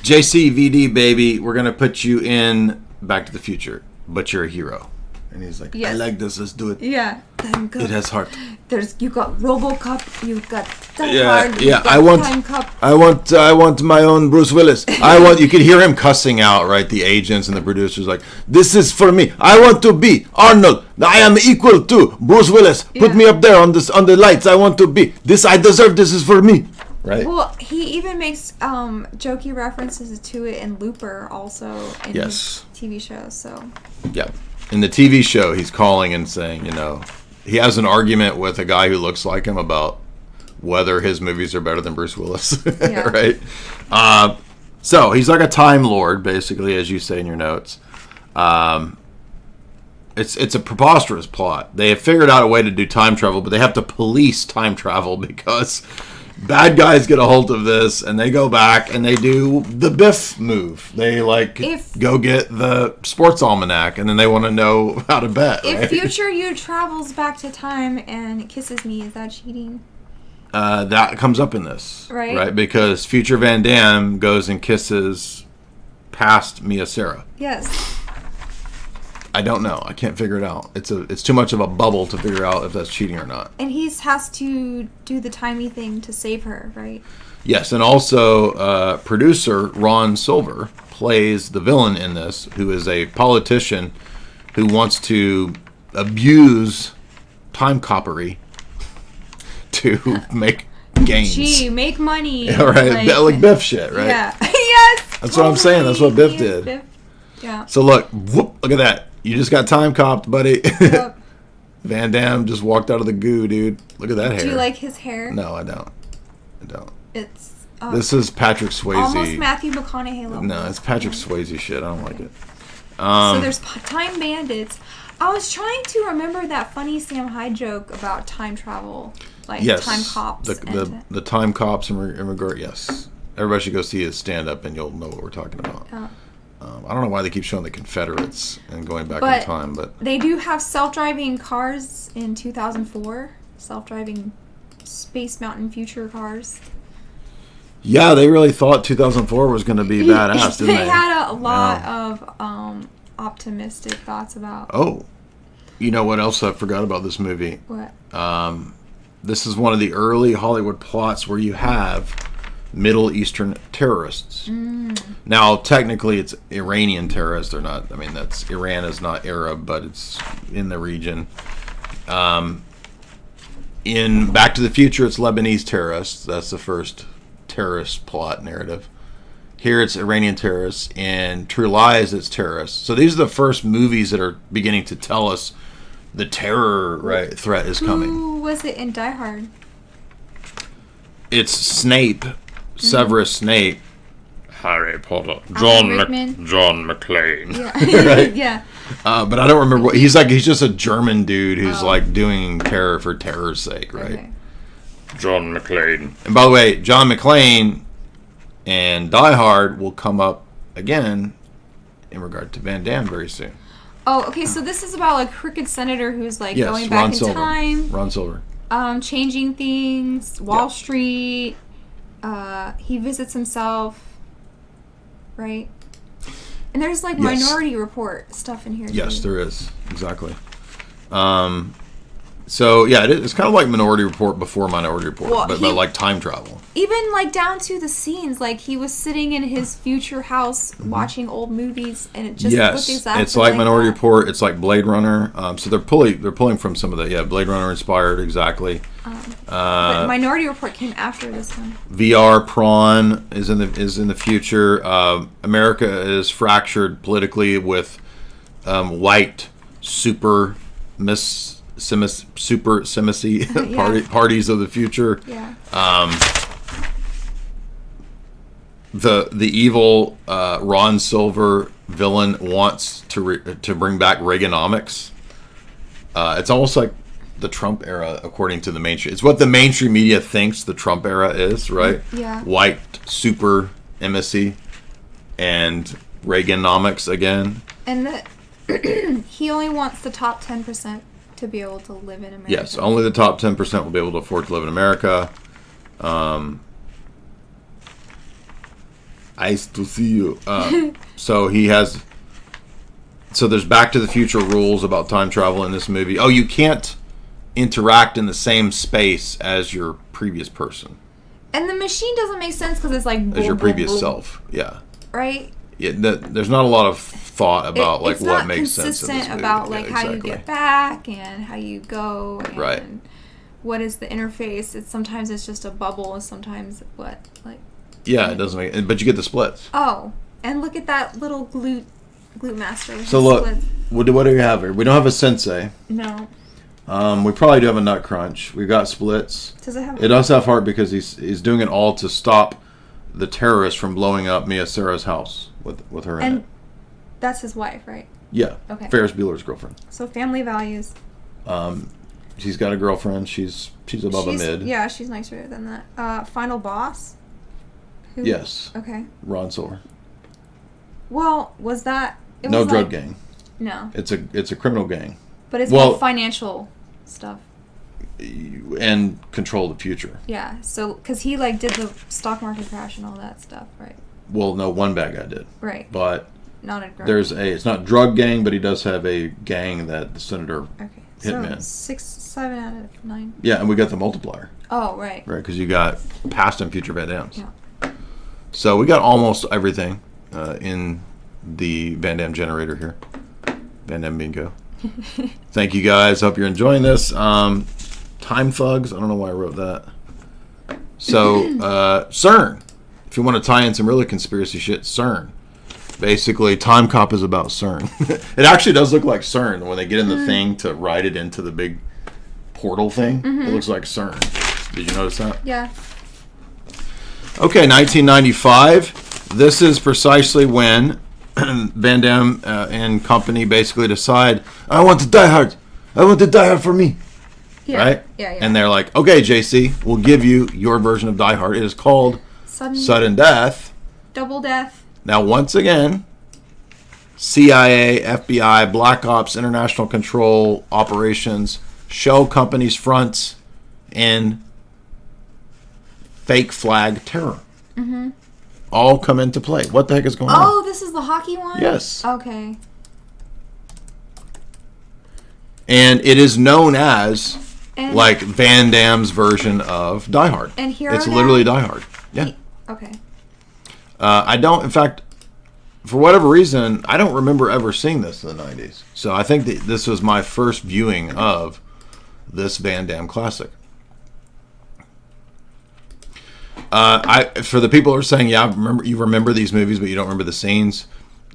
S2: JCVD baby, we're gonna put you in Back to the Future, but you're a hero. And he's like, I like this, let's do it.
S4: Yeah.
S2: It has heart.
S4: You got RoboCop, you got Die
S2: Yeah,
S4: Hard, you got
S2: I want
S4: Timecop.
S2: I want my own Bruce Willis. You could hear him cussing out, right? The agents and the producers like, this is for me. I want to be Arnold. I am equal to Bruce Willis. Put me up there on the lights. I want to be this. I deserve this. Is for me. Right.
S4: Well, he even makes jokey references to it in Looper also in his TV show. So
S2: yeah, in the TV show, he's calling and saying, he has an argument with a guy who looks like him about whether his movies are better than Bruce Willis, right? So he's like a Time Lord, basically, as you say in your notes. It's a preposterous plot. They have figured out a way to do time travel, but they have to police time travel because bad guys get a hold of this, and they go back and they do the Biff move. They go get the sports almanac, and then they want to know how to bet.
S4: If
S2: right?
S4: future you travels back to time and kisses me, is that cheating?
S2: That comes up in this,
S4: right?
S2: Because future Van Damme goes and kisses past Mia Sara.
S4: Yes.
S2: I don't know. I can't figure it out. It's too much of a bubble to figure out if that's cheating or not.
S4: And he has to do the timey thing to save her, right?
S2: Yes, and also producer Ron Silver plays the villain in this, who is a politician who wants to abuse time coppery to make gains.
S4: Gee, make money.
S2: Yeah, right. Like Biff shit, right?
S4: Yeah. Yes.
S2: That's what I'm saying. That's what Biff did.
S4: Yeah.
S2: So look at that. You just got time copped, buddy.
S4: Yep.
S2: Van Damme just walked out of the goo, dude. Look at that hair.
S4: Do you like his hair?
S2: No, I don't.
S4: It's
S2: this is Patrick Swayze.
S4: almost Matthew McConaughey level.
S2: No, it's Patrick Swayze shit. I don't like it.
S4: So there's Time Bandits. I was trying to remember that funny Sam Hyde joke about time travel, time cops.
S2: The time cops in regard. Yes, everybody should go see his stand up, and you'll know what we're talking about. I don't know why they keep showing the Confederates and going back in time, but
S4: they do have self-driving cars in 2004. Self-driving Space Mountain future cars.
S2: Yeah, they really thought 2004 was going to be badass, didn't they?
S4: They had a lot of optimistic thoughts about.
S2: Oh, you know what else I forgot about this movie?
S4: What?
S2: This is one of the early Hollywood plots where you have Middle Eastern terrorists. Now, technically, it's Iranian terrorists. They're not. I mean, Iran is not Arab, but it's in the region. In Back to the Future, it's Lebanese terrorists. That's the first terrorist plot narrative. Here, it's Iranian terrorists. In True Lies, it's terrorists. So these are the first movies that are beginning to tell us the terror threat is coming.
S4: Who was it in Die Hard?
S2: It's Snape. Severus Snape, Harry Potter, John McClane.
S4: Yeah,
S2: right?
S4: Yeah.
S2: But I don't remember what he's like. He's just a German dude who's doing terror for terror's sake, right?
S4: Okay.
S2: John McClane. And by the way, John McClane and Die Hard will come up again in regard to Van Damme very soon.
S4: Oh, okay. So this is about crooked senator who's going back
S2: Ron
S4: in
S2: Silver.
S4: time.
S2: Ron Silver.
S4: Changing things. Wall Street. He visits himself, right? And there's Minority Report stuff in here.
S2: Yes,
S4: too.
S2: there is. Exactly. So yeah, it's kind of like Minority Report before Minority Report,
S4: Well,
S2: but like time travel.
S4: Even like down to the scenes, like he was sitting in his future house watching old movies, and it just looked exactly
S2: it's like Minority
S4: that.
S2: Report. It's like Blade Runner. So they're pulling from some of the Blade Runner inspired exactly.
S4: But Minority Report came after this one.
S2: VR Prawn is in the future. America is fractured politically with white supremacy parties of the future.
S4: Yeah.
S2: The evil Ron Silver villain wants to bring back Reaganomics. It's almost like the Trump era, according to the mainstream. It's what the mainstream media thinks the Trump era is, right?
S4: Yeah.
S2: White supremacy and Reaganomics again.
S4: And he only wants the top 10% to be able to live in America.
S2: Yes, only the top 10% will be able to afford to live in America. Nice to see you. So there's Back to the Future rules about time travel in this movie. Oh, you can't interact in the same space as your previous person.
S4: And the machine doesn't make sense because it's like...
S2: As your previous self, yeah.
S4: Right?
S2: Yeah, there's not a lot of thought about what makes sense in this
S4: consistent
S2: movie.
S4: about like how you get back and how you go and
S2: right.
S4: what is the interface. Sometimes it's just a bubble and sometimes
S2: yeah, it doesn't make... But you get the splits.
S4: Oh, and look at that little glute master.
S2: So look, what do we have here? We don't have a sensei.
S4: No.
S2: We probably do have a nut crunch. We've got splits.
S4: Does it have...
S2: It does have heart because he's doing it all to stop the terrorists from blowing up Mia Sarah's house with her in it.
S4: That's his wife, right?
S2: Yeah.
S4: Okay.
S2: Ferris Bueller's girlfriend.
S4: So family values.
S2: She's got a girlfriend. She's above a mid.
S4: Yeah, she's nicer than that. Final boss? Who?
S2: Yes.
S4: Okay.
S2: Ron Silver.
S4: Well, was that...
S2: No drug gang.
S4: No.
S2: It's a criminal gang.
S4: But it's more financial stuff.
S2: And control the future.
S4: Yeah, so, because he, did the stock market crash and all that stuff, right?
S2: Well, no, one bad guy did.
S4: Right.
S2: But
S4: not a drug
S2: it's not drug gang, but he does have a gang that the senator hitman.
S4: So 7 out of 9.
S2: Yeah, and we got the multiplier.
S4: Oh, right.
S2: Right, because you got past and future Van Dammes.
S4: Yeah.
S2: So we got almost everything in the Van Damme generator here. Van Damme bingo. Thank you guys. Hope you're enjoying this. Time thugs. I don't know why I wrote that. So CERN. If you want to tie in some really conspiracy shit, CERN. Basically, Timecop is about CERN. It actually does look like CERN when they get in the thing to ride it into the big portal thing. It looks like CERN. Did you notice that?
S4: Yeah.
S2: Okay, 1995. This is precisely when Van Damme and company basically decide, I want to die hard. I want to die hard for me.
S4: Yeah.
S2: Right?
S4: Yeah.
S2: And they're like, okay, JC, we'll give you your version of Die Hard. It is called Sudden Death.
S4: Double death.
S2: Now, once again, CIA, FBI, Black Ops, international control operations, shell companies, fronts, and fake flag terror. All come into play. What the heck is going on?
S4: Oh, this is the hockey one?
S2: Yes.
S4: Okay.
S2: And it is known as Van Damme's version of Die Hard.
S4: And here
S2: it's literally Die Hard. Yeah.
S4: Okay.
S2: I don't, in fact, for whatever reason, I don't remember ever seeing this in the 90s. So I think that this was my first viewing of this Van Damme classic. For the people who are saying, yeah, you remember these movies, but you don't remember the scenes,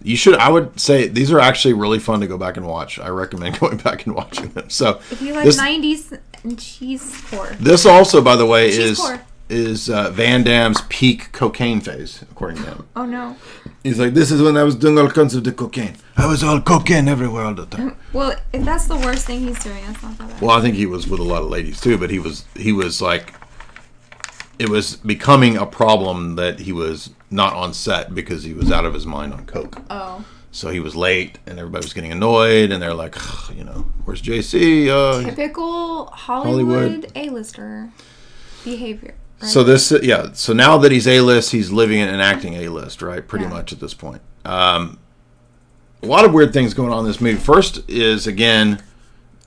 S2: I would say these are actually really fun to go back and watch. I recommend going back and watching them. So
S4: if you like 90s and cheesecore.
S2: This also, by the way, is Van Damme's peak cocaine phase, according to him.
S4: Oh no.
S2: He's like, this is when I was doing all kinds of the cocaine. I was all cocaine everywhere all the time.
S4: Well, if that's the worst thing he's doing, that's not that bad.
S2: Well, I think he was with a lot of ladies too, but he was like, it was becoming a problem that he was not on set because he was out of his mind on coke.
S4: Oh.
S2: So he was late, and everybody was getting annoyed, and they're like, where's JC?
S4: Typical Hollywood A-lister behavior. Right?
S2: So so now that he's A-list, he's living and acting A-list, right? Pretty much at this point. A lot of weird things going on in this movie. First is, again,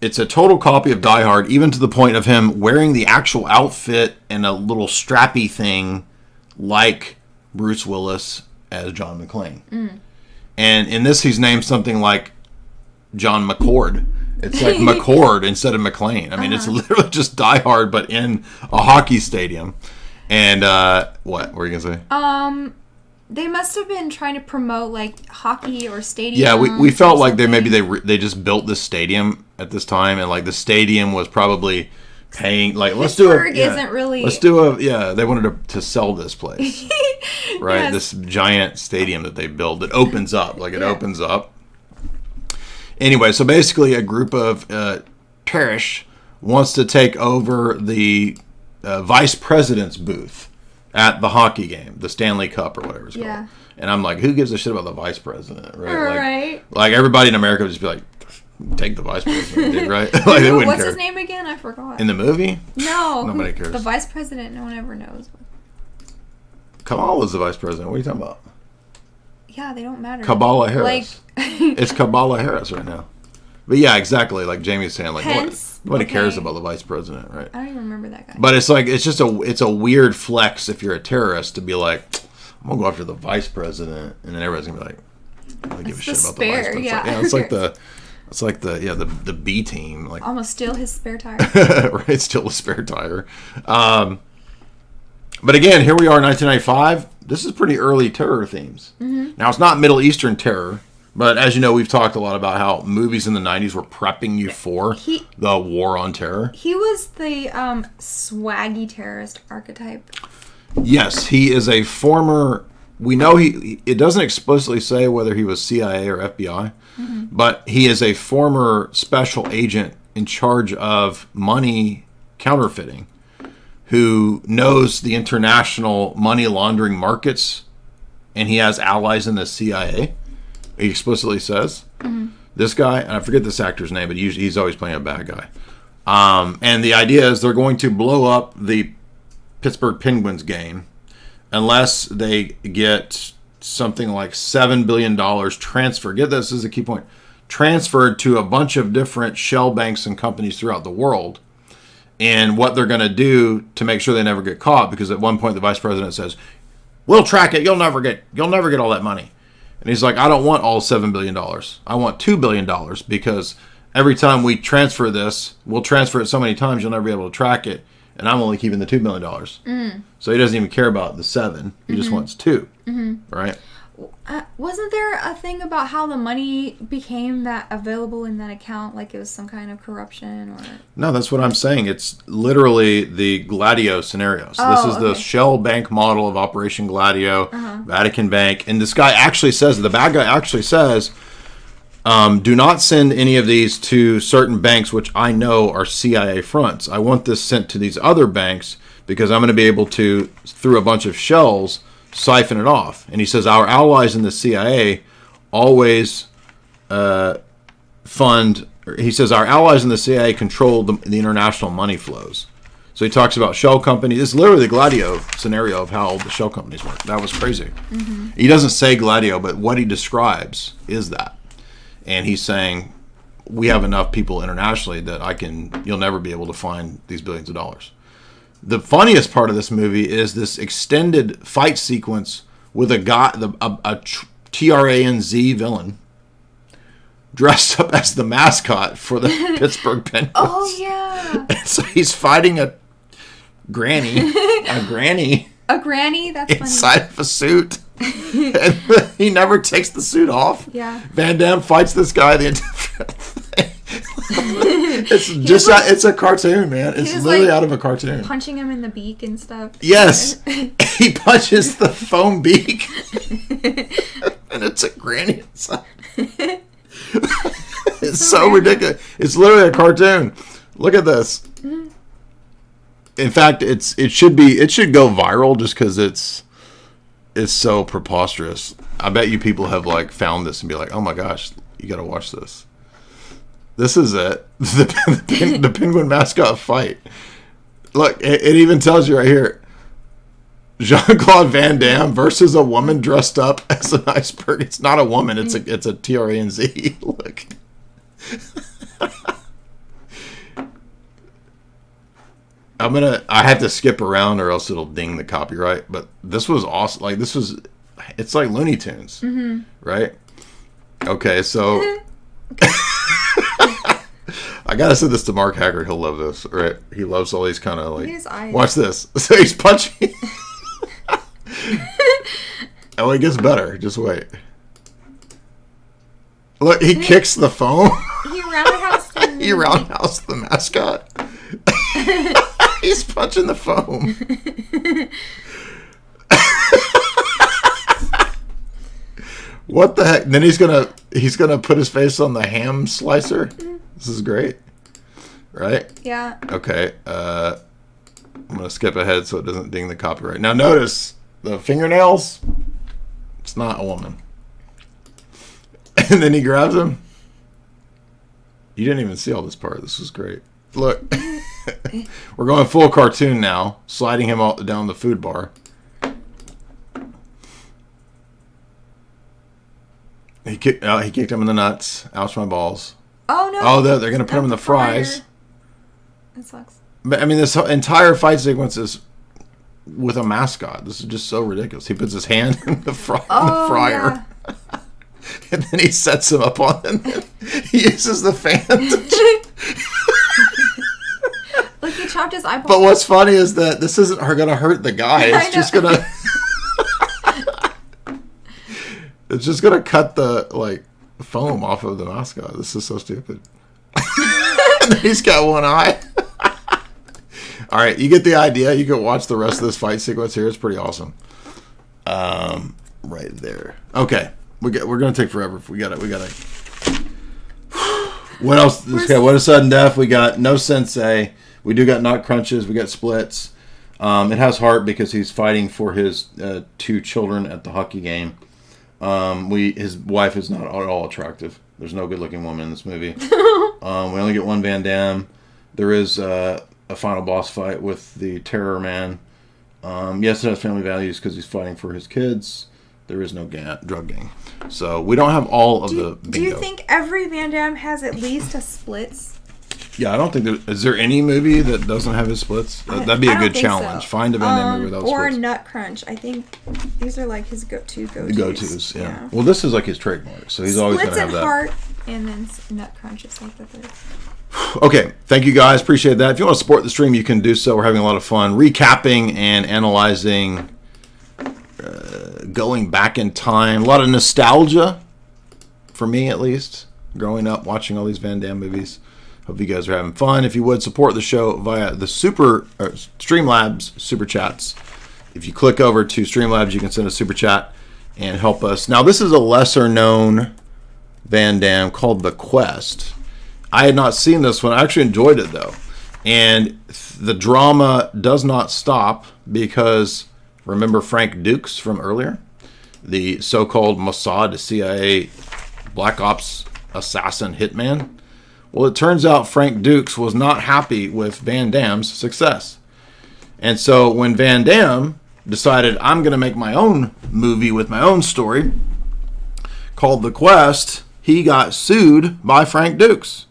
S2: it's a total copy of Die Hard, even to the point of him wearing the actual outfit and a little strappy thing like Bruce Willis as John McClane. And in this, he's named something like John McCord. It's like McCord instead of McClane. I mean, it's literally just Die Hard, but in a hockey stadium. And what were you going to say?
S4: They must have been trying to promote like hockey or stadium.
S2: Yeah, we felt like they just built this stadium at this time, and like the stadium was probably paying like let's do a they wanted to sell this place, right?
S4: Yes.
S2: This giant stadium that they built that opens up opens up. Anyway, so basically a group of terrorists wants to take over the vice president's booth at the hockey game, the Stanley Cup or whatever it's called. And I'm like, who gives a shit about the vice president, right? Like everybody in America would just be like, take the vice president, dude, right? Like they wouldn't
S4: What's
S2: care.
S4: his name again? I forgot.
S2: In the movie?
S4: No.
S2: Nobody cares.
S4: The vice president, no one ever knows.
S2: Kamala's the vice president. What are you talking about?
S4: Yeah, they don't matter.
S2: Kamala Harris. It's Kamala Harris right now. But yeah, exactly. Like Jamie's saying, like nobody cares about the vice president, right?
S4: I don't even remember that guy.
S2: But it's like it's a weird flex if you're a terrorist to be like, I'm gonna go after the vice president, and then everybody's gonna be like, I don't give a shit about the vice president. It's like the B team, like
S4: almost steal his spare tire.
S2: right? Steal a spare tire. But again, here we are in 1995. This is pretty early terror themes. Now it's not Middle Eastern terror. But as you know, we've talked a lot about how movies in the 90s were prepping you for the war on terror.
S4: He was the swaggy terrorist archetype.
S2: Yes, he is a former... We know it doesn't explicitly say whether he was CIA or FBI, but he is a former special agent in charge of money counterfeiting who knows the international money laundering markets, and he has allies in the CIA. He explicitly says this guy, and I forget this actor's name, but he's always playing a bad guy. And the idea is they're going to blow up the Pittsburgh Penguins game unless they get something like $7 billion transferred. Get this is a key point. Transferred to a bunch of different shell banks and companies throughout the world. And what they're going to do to make sure they never get caught, because at one point the vice president says, "We'll track it. You'll never get all that money." And he's like, I don't want all $7 billion. I want $2 billion because every time we transfer this, we'll transfer it so many times you'll never be able to track it. And I'm only keeping the $2 billion. So he doesn't even care about the 7. He just wants 2. Right?
S4: Wasn't there a thing about how the money became that available in that account? Like it was some kind of corruption or...
S2: No, that's what I'm saying. It's literally the Gladio scenario. So this is the Shell Bank model of Operation Gladio, Vatican Bank. And this guy actually says, the bad guy actually says, do not send any of these to certain banks, which I know are CIA fronts. I want this sent to these other banks because I'm going to be able to, through a bunch of shells, siphon it off. And he says our allies in the CIA always fund... He says our allies in the CIA control the international money flows. So he talks about shell companies. It's literally the Gladio scenario of how the shell companies work. That was crazy. He doesn't say Gladio, but what he describes is that. And he's saying, we have enough people internationally that you'll never be able to find these billions of dollars. The funniest part of this movie is this extended fight sequence with a guy, a TRANZ villain, dressed up as the mascot for the Pittsburgh Penguins.
S4: Oh, yeah.
S2: And so he's fighting a granny,
S4: that's
S2: inside
S4: funny.
S2: of a suit. And he never takes the suit off.
S4: Yeah.
S2: Van Damme fights this guy the entire thing. It's a cartoon, man. It's literally out of a cartoon.
S4: Punching him in the beak and stuff.
S2: Yes. He punches the foam beak. And it's a granny inside. It's so ridiculous. It's literally a cartoon. Look at this. In fact, it should go viral just because it's so preposterous. I bet you people have found this and be like, oh my gosh, you got to watch this. This is it. The penguin mascot fight. Look, it even tells you right here. Jean-Claude Van Damme versus a woman dressed up as an iceberg. It's not a woman. It's a TRANZ. Look. I have to skip around or else it'll ding the copyright. But this was awesome. Like it's like Looney Tunes, right? Okay, so I gotta send this to Mark Haggard. He'll love this, right? He loves all these kind of like.
S4: His eyes.
S2: Watch this. So he's punching. Oh, it gets better. Just wait. Look, he kicks the foam.
S4: He roundhoused.
S2: He roundhoused the mascot. He's punching the foam. What the heck? Then he's gonna put his face on the ham slicer. This is great, right?
S4: Yeah.
S2: Okay. I'm gonna skip ahead so it doesn't ding the copyright. Now notice the fingernails. It's not a woman. And then he grabs him. You didn't even see all this part. This was great. Look, we're going full cartoon now. Sliding him all down the food bar. He kicked him in the nuts. Ouch, my balls.
S4: Oh no!
S2: Oh, they're going to put him in the fries.
S4: That sucks.
S2: But I mean, this entire fight sequence is with a mascot. This is just so ridiculous. He puts his hand in the fryer,
S4: Yeah.
S2: and then he sets him up on it. He uses the fan.
S4: Look, he chopped his eyeball.
S2: But what's funny is that this isn't going to hurt the guy. It's just going to. It's just going to cut the foam off of the mascot. This is so stupid. And then he's got one eye. All right, you get the idea. You can watch the rest of this fight sequence here. It's pretty awesome. Right there. Okay, we're going to take forever. We got it. What else? Okay, what is sudden death? We got no sensei. We do got knock crunches. We got splits. It has heart because he's fighting for his 2 children at the hockey game. His wife is not at all attractive. There's no good-looking woman in this movie. We only get one Van Damme. There is a final boss fight with the Terror Man. Yes, it has family values because he's fighting for his kids. There is no drug gang. So we don't have all of the bingo.
S4: Do you think every Van Damme has at least a splits?
S2: Yeah, I don't think is there any movie that doesn't have his splits? That'd be a good challenge. So. Find a Van Damme movie without
S4: or
S2: splits.
S4: Or Nut Crunch. I think these are like his go-tos.
S2: The go-tos, yeah. Well, this is like his trademark, so he's always going to have that.
S4: Heart, and then Nut Crunch is like the third.
S2: Okay, thank you guys. Appreciate that. If you want to support the stream, you can do so. We're having a lot of fun recapping and analyzing, going back in time. A lot of nostalgia, for me at least, growing up, watching all these Van Damme movies. Hope you guys are having fun. If you would, support the show via the Streamlabs Super Chats. If you click over to Streamlabs, you can send a Super Chat and help us. Now, this is a lesser-known Van Damme called The Quest. I had not seen this one. I actually enjoyed it, though. And the drama does not stop because, remember Frank Dux from earlier? The so-called Mossad, CIA, Black Ops assassin hitman? Well, it turns out Frank Dux was not happy with Van Damme's success. And so when Van Damme decided, I'm going to make my own movie with my own story, called The Quest, he got sued by Frank Dux.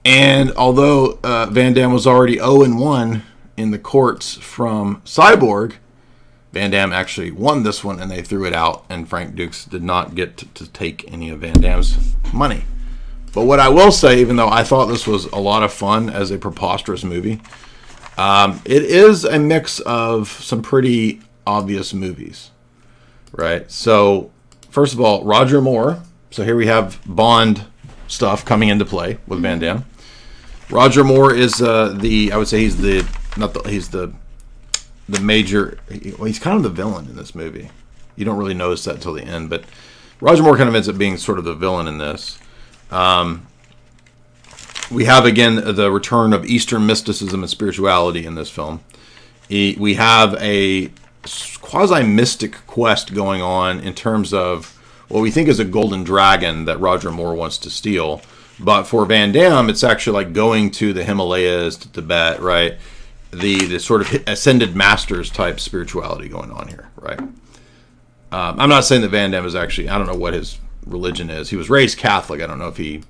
S2: And although Van Damme was already 0-1 in the courts from Cyborg, Van Damme actually won this one and they threw it out, and Frank Dux did not get to take any of Van Damme's money. But what I will say, even though I thought this was a lot of fun as a preposterous movie, it is a mix of some pretty obvious movies, right? So, first of all, Roger Moore. So here we have Bond stuff coming into play with Van Damme. Roger Moore is I would say he's the major. He's kind of the villain in this movie. You don't really notice that until the end, but Roger Moore kind of ends up being sort of the villain in this. We have again the return of Eastern mysticism and spirituality in this film. We have a quasi-mystic quest going on in terms of what we think is a golden dragon that Roger Moore wants to steal. But for Van Damme, it's actually like going to the Himalayas, to Tibet, right? The sort of ascended masters type spirituality going on here, right? I'm not saying that Van Damme is actually, I don't know what his religion is. He was raised Catholic. I don't know if he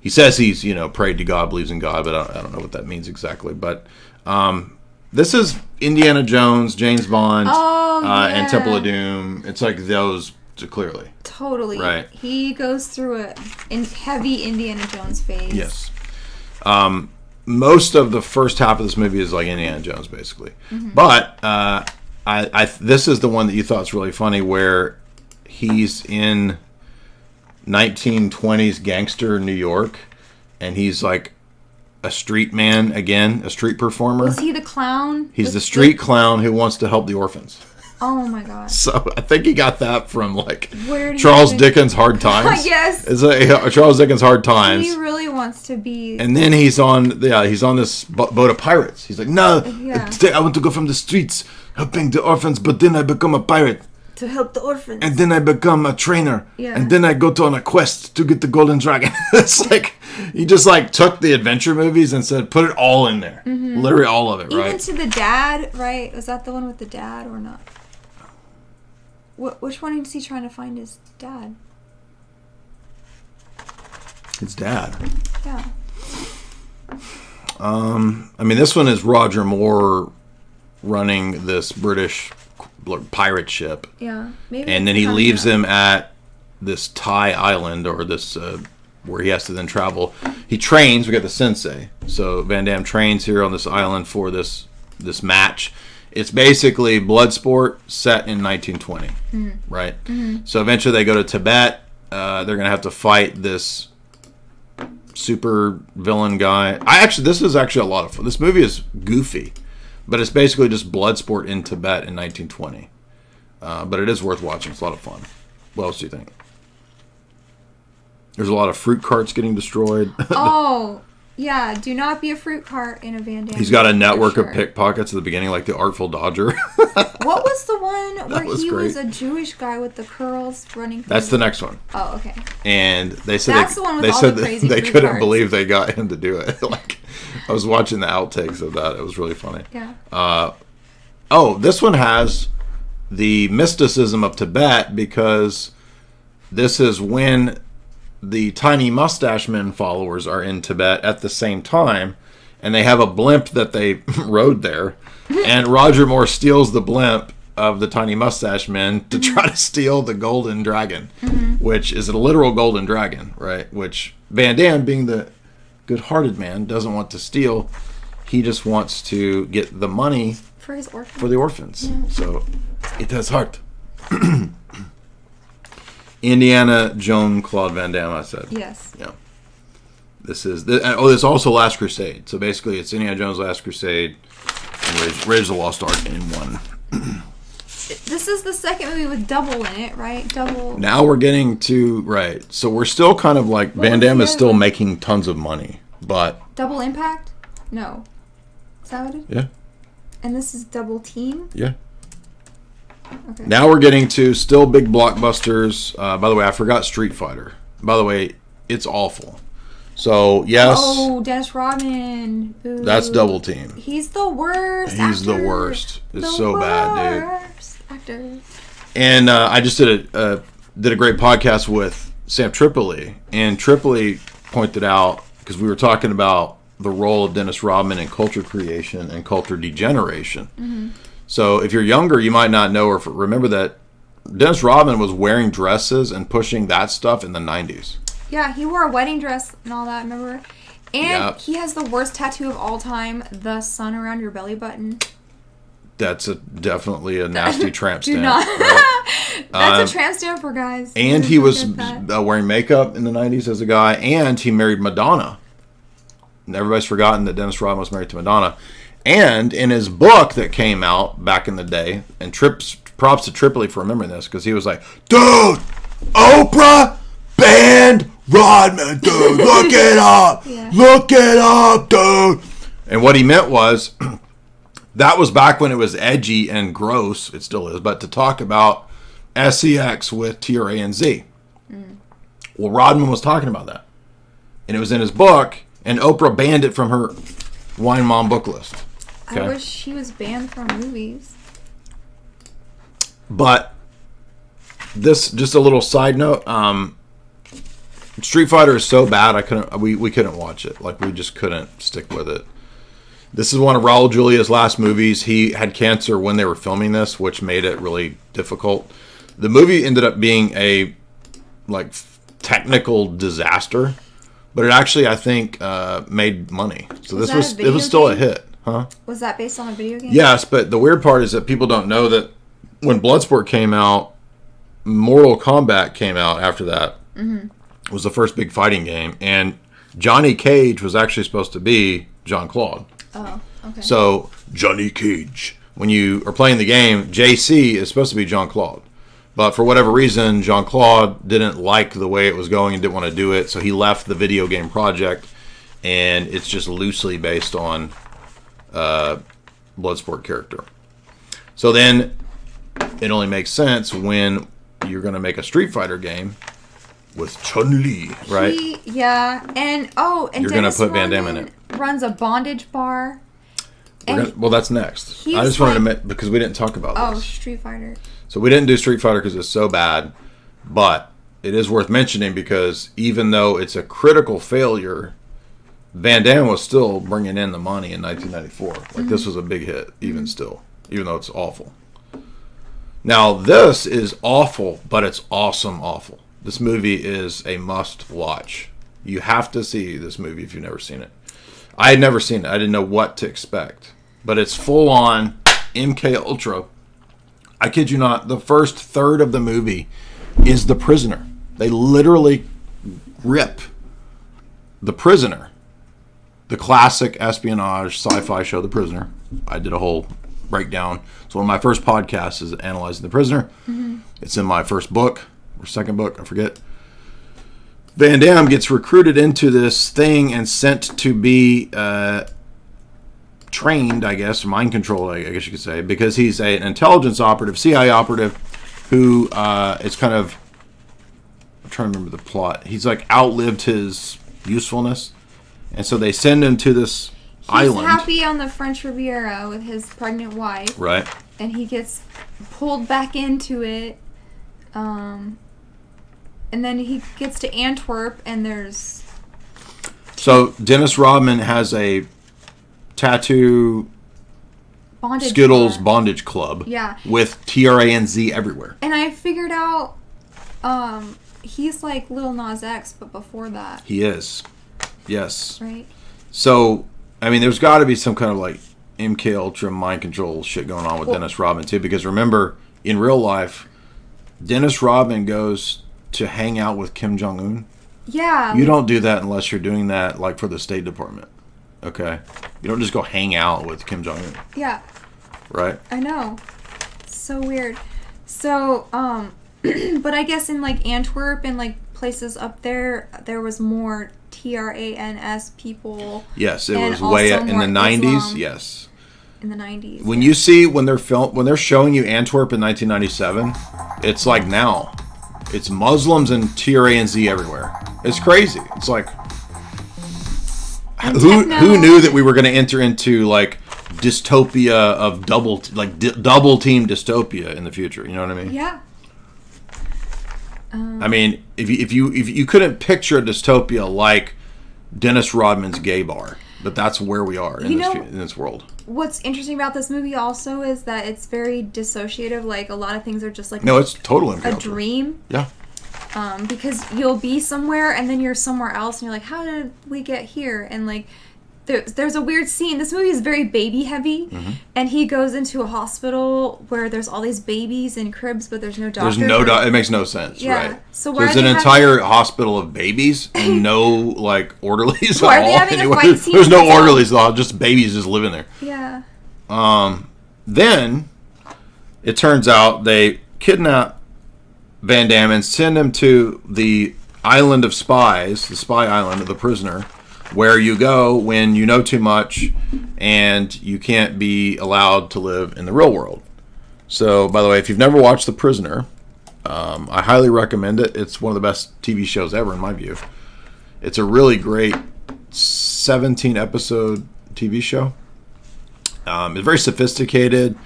S2: says he's, prayed to God, believes in God, but I don't know what that means exactly. But This is Indiana Jones, James Bond, and
S4: yeah.
S2: Temple of Doom. It's like those clearly.
S4: Totally.
S2: Right.
S4: He goes through a heavy Indiana Jones phase.
S2: Yes. Most of the first half of this movie is like Indiana Jones, basically. But this is the one that you thought was really funny, where he's in 1920s gangster New York, and he's like a street man again, a street performer.
S4: Was he the clown?
S2: He's the street clown who wants to help the orphans.
S4: Oh my god.
S2: So I think he got that from like
S4: Where did
S2: Charles
S4: he
S2: Dickens' Hard Times.
S4: Yes.
S2: It's Charles Dickens' Hard Times.
S4: He really wants to be.
S2: And then he's on this boat of pirates. He's like, no,
S4: Yeah.
S2: today I want to go from the streets helping the orphans, but then I become a pirate.
S4: To help the orphans.
S2: And then I become a trainer.
S4: Yeah.
S2: And then I go on a quest to get the golden dragon. It's like, he just like took the adventure movies and said, put it all in there. Literally all of it,
S4: Even
S2: right?
S4: to the dad, right? Was that the one with the dad or not? Which one is he trying to find his dad?
S2: His dad.
S4: Yeah.
S2: I mean, this one is Roger Moore running this British pirate ship.
S4: Yeah. Maybe.
S2: And then he leaves him at this Thai island, or this where he has to then travel. He trains. We got the sensei. So Van Damme trains here on this island for this match. It's basically Bloodsport set in 1920, right? So eventually they go to Tibet. They're gonna have to fight this super villain guy. This is actually a lot of fun. This movie is goofy, but it's basically just Bloodsport in Tibet in 1920. But it is worth watching. It's a lot of fun. What else do you think? There's a lot of fruit carts getting destroyed.
S4: Oh, yeah. Do not be a fruit cart in a Van Damme.
S2: He's got a
S4: movie,
S2: network
S4: for
S2: of
S4: sure.
S2: pickpockets at the beginning, like the Artful Dodger.
S4: What was the one where
S2: was
S4: he was
S2: great.
S4: a Jewish guy with the curls running through?
S2: That's the next one.
S4: Oh, okay.
S2: And they said
S4: That's the one with
S2: they
S4: all
S2: said
S4: the
S2: that
S4: crazy
S2: they
S4: fruit
S2: couldn't
S4: carts.
S2: believe they got him to do it. Like, I was watching the outtakes of that. It was really funny.
S4: Yeah.
S2: This one has the mysticism of Tibet, because this is when the Tiny Mustache Men followers are in Tibet at the same time, and they have a blimp that they rode there, and Roger Moore steals the blimp of the Tiny Mustache Men to try to steal the golden dragon, which is a literal golden dragon, right? Which Van Damme, being the good-hearted man, doesn't want to steal. He just wants to get the money
S4: For his orphan.
S2: for the orphans. So it has heart. Indiana Jean-Claude Van Damme, I said.
S4: Yes.
S2: Yeah. This is it's also Last Crusade. So basically, it's Indiana Jones' Last Crusade and Raiders of the Lost Ark in one.
S4: This is the second movie with double in it, right? Double.
S2: Now we're getting to right. So we're still kind of like Van
S4: was
S2: Damme
S4: the
S2: is
S4: other
S2: still
S4: one?
S2: making tons of money, but
S4: Double Impact? No. Is that what it is?
S2: yeah,
S4: And this is Double Team?
S2: yeah.
S4: Okay.
S2: Now we're getting to still big blockbusters. By the way, I forgot Street Fighter. By the way, it's awful. So yes,
S4: Oh, Dennis Rodman. Boo.
S2: that's Double Team.
S4: He's the worst.
S2: He's the
S4: actor.
S2: worst. It's
S4: The
S2: so bad, dude.
S4: worst actor.
S2: And I just did a great podcast with Sam Tripoli, and Tripoli pointed out, because we were talking about the role of Dennis Rodman in culture creation and culture degeneration. So if you're younger, you might not know or remember that Dennis Rodman was wearing dresses and pushing that stuff in the 90s.
S4: Yeah, he wore a wedding dress and all that, remember? And
S2: Yeah.
S4: he has the worst tattoo of all time, the sun around your belly button.
S2: That's definitely a nasty tramp
S4: Do
S2: stamp.
S4: not.
S2: right?
S4: That's a tramp stamp for guys.
S2: And
S4: Don't
S2: he was
S4: forget that.
S2: wearing makeup in the 90s as a guy, and he married Madonna. And everybody's forgotten that Dennis Rodman was married to Madonna. And in his book that came out back in the day, and props to Tripoli for remembering this, because he was like, dude, Oprah banned Rodman, dude, look it up.
S4: Yeah.
S2: Look it up, dude. And what he meant was, that was back when it was edgy and gross, it still is, but to talk about sex with TRA and Z. Well, Rodman was talking about that. And it was in his book, and Oprah banned it from her Wine Mom book list.
S4: I wish he was banned from movies.
S2: But this, just a little side note, Street Fighter is so bad we couldn't watch it. Like, we just couldn't stick with it. This is one of Raul Julia's last movies. He had cancer when they were filming this, which made it really difficult. The movie ended up being a technical disaster, but it actually, I think, made money. So it was still a hit, huh?
S4: Was that based on a video game?
S2: Yes, but the weird part is that people don't know that when Bloodsport came out, Mortal Kombat came out after that. Mm-hmm. It was the first big fighting game, and Johnny Cage was actually supposed to be Jean-Claude.
S4: Oh, okay.
S2: So, Johnny Cage. When you are playing the game, JC is supposed to be Jean-Claude. But for whatever reason, Jean-Claude didn't like the way it was going and didn't want to do it, so he left the video game project, and it's just loosely based on Bloodsport character. So then, it only makes sense when you're going to make a Street Fighter game with Chun-Li, right?
S4: And
S2: you're going to put Van Damme in it.
S4: Runs a bondage bar.
S2: Well, that's next. I just wanted to admit, because we didn't talk about this.
S4: Oh, Street Fighter.
S2: So we didn't do Street Fighter because it's so bad, but it is worth mentioning because even though it's a critical failure, Van Damme was still bringing in the money in 1994. This was a big hit, even though it's awful. Now, this is awful, but it's awesome. This movie is a must-watch. You have to see this movie if you've never seen it. I had never seen it. I didn't know what to expect. But it's full-on MK Ultra. I kid you not, the first third of the movie is The Prisoner. They literally rip The Prisoner, the classic espionage sci-fi show The Prisoner. I did a whole breakdown. So one of my first podcasts is analyzing The Prisoner. Mm-hmm. It's in my first book, or second book, I forget. Van Damme gets recruited into this thing and sent to be trained, I guess, mind control, I guess you could say, because he's an intelligence operative, CIA operative, who is kind of, I'm trying to remember the plot. He's outlived his usefulness, and so they send him to this island.
S4: He's happy on the French Riviera with his pregnant wife.
S2: Right.
S4: And he gets pulled back into it. And then he gets to Antwerp, and there's...
S2: So, Dennis Rodman has a tattoo
S4: bondage
S2: Skittles
S4: bar.
S2: bondage club.
S4: Yeah.
S2: With TRANZ everywhere.
S4: And I figured out he's like Lil Nas X, but before that.
S2: He is. Yes.
S4: Right.
S2: So, I mean, there's got to be some kind of MK Ultra mind control shit going on with Dennis Rodman, too. Because remember, in real life, Dennis Rodman goes to hang out with Kim Jong-un.
S4: Yeah.
S2: You don't do that unless you're doing that for the State Department. Okay? You don't just go hang out with Kim Jong-un.
S4: Yeah.
S2: Right?
S4: I know. So weird. So, but I guess in Antwerp and places up there, there was more TRANS people.
S2: Yes, it was way in the 90s. Islam. Yes.
S4: In the 90s.
S2: When you see when they're showing you Antwerp in 1997, it's like now. It's Muslims and TRANZ everywhere. It's crazy. It's who knew that we were going to enter into dystopia of double team dystopia in the future? You know what I mean?
S4: Yeah.
S2: I mean, if you couldn't picture a dystopia like Dennis Rodman's gay bar, but that's where we are in this world.
S4: What's interesting about this movie also is that it's very dissociative. A lot of things are just
S2: no, it's totally
S4: a dream.
S2: Yeah.
S4: Because you'll be somewhere and then you're somewhere else and you're like, how did we get here? And there's a weird scene. This movie is very baby heavy, and he goes into a hospital where there's all these babies in cribs, but there's no doctor.
S2: It makes no sense,
S4: yeah.
S2: right?
S4: So
S2: there's an entire hospital of babies and no orderlies
S4: why
S2: at all.
S4: Are they having a fight scene?
S2: There's no orderlies at all, just babies just living there.
S4: Yeah.
S2: Then it turns out they kidnap Van Damme and send him to the island of spies, the spy island of The Prisoner, where you go when you know too much and you can't be allowed to live in the real world. So, by the way, if you've never watched The Prisoner, I highly recommend it. It's one of the best TV shows ever, in my view. It's a really great 17-episode TV show. It's very sophisticated.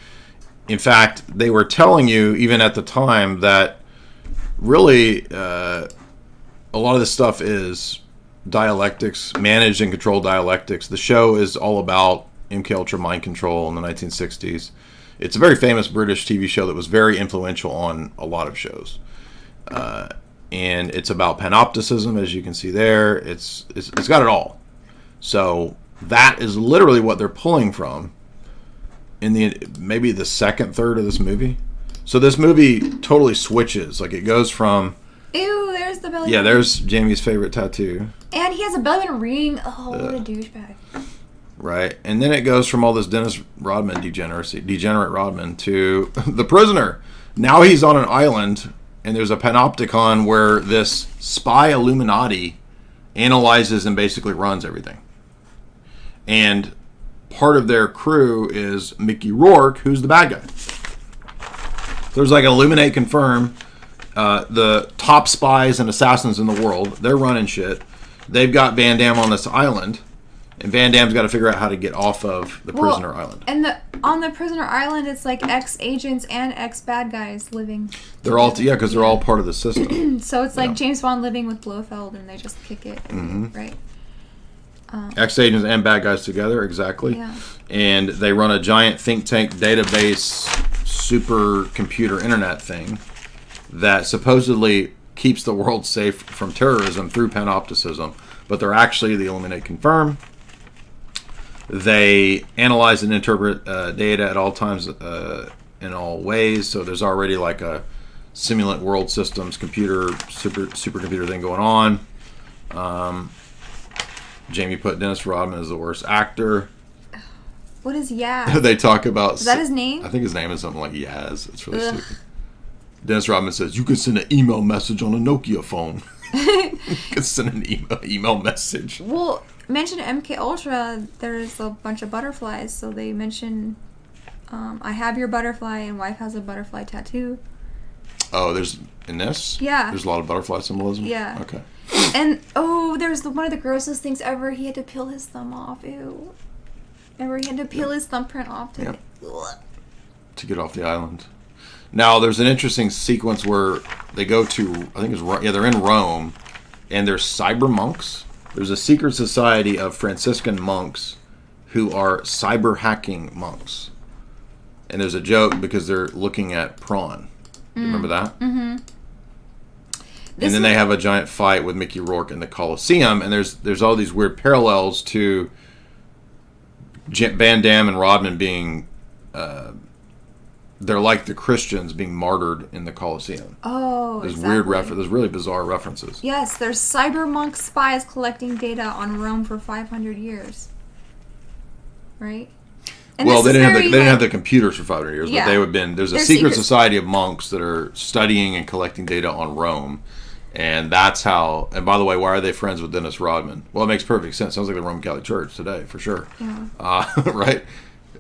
S2: In fact, they were telling you, even at the time, that really a lot of this stuff is dialectics, managed and controlled dialectics. The show is all about MK Ultra Mind Control in the 1960s. It's a very famous British TV show that was very influential on a lot of shows. And it's about panopticism, as you can see there. It's got it all. So that is literally what they're pulling from in maybe the second third of this movie. So this movie totally switches. Like, it goes from...
S4: Ew, there's the belly
S2: Yeah,
S4: button.
S2: there's Jamie's favorite tattoo.
S4: And he has a belly button ring. Oh, what a douchebag.
S2: Right. And then it goes from all this Dennis Rodman degenerate Rodman, to the prisoner. Now he's on an island, and there's a panopticon where this spy Illuminati analyzes and basically runs everything. And part of their crew is Mickey Rourke, who's the bad guy. There's like an Illuminate confirm, the top spies and assassins in the world. They're running shit. They've got Van Damme on this island, and Van Damme's got to figure out how to get off of the prisoner island.
S4: And on the prisoner island, it's like ex-agents and ex-bad guys living.
S2: They're all because they're all part of the system.
S4: So it's like James Bond living with Blofeld, and they just kick it, right?
S2: Ex-agents and bad guys together, exactly.
S4: Yeah.
S2: And they run a giant think tank database supercomputer internet thing that supposedly keeps the world safe from terrorism through panopticism, but they're actually, the Illuminate confirm. They analyze and interpret data at all times in all ways, so there's already like a simulant world systems supercomputer thing going on. Jamie put Dennis Rodman as the worst actor.
S4: What is Yaz?
S2: They talk about...
S4: Is that his name?
S2: I think his name is something like Yaz. It's really stupid. Dennis Rodman says, you can send an email message on a Nokia phone. You can send an email message.
S4: Well, mention MK Ultra, there's a bunch of butterflies, so they mention, I have your butterfly, and wife has a butterfly tattoo.
S2: Oh, there's... In this?
S4: Yeah.
S2: There's a lot of butterfly symbolism?
S4: Yeah.
S2: Okay.
S4: And, there's one of the grossest things ever. He had to peel his thumb off. Ew. Remember, he had to peel his thumbprint off
S2: To get off the island. Now, there's an interesting sequence where they go to, I think it's, they're in Rome, and there's cyber monks. There's a secret society of Franciscan monks who are cyber hacking monks. And there's a joke because they're looking at prawn. You remember that? Mm-hmm. And then they have a giant fight with Mickey Rourke in the Coliseum, and there's all these weird parallels to Van Damme and Rodman being, they're like the Christians being martyred in the Coliseum.
S4: Oh,
S2: there's
S4: exactly.
S2: there's really bizarre references.
S4: Yes, there's cyber monk spies collecting data on Rome for 500 years. Right? And
S2: Well, they
S4: this is
S2: didn't
S4: very,
S2: have the computers for 500 years,
S4: Yeah.
S2: but they would have been. There's a
S4: They're
S2: secret
S4: secret.
S2: society of monks that are studying and collecting data on Rome, and that's how. And by the way, why are they friends with Dennis Rodman? Well, it makes perfect sense. Sounds like the Roman Catholic Church today, for sure.
S4: Yeah.
S2: Right?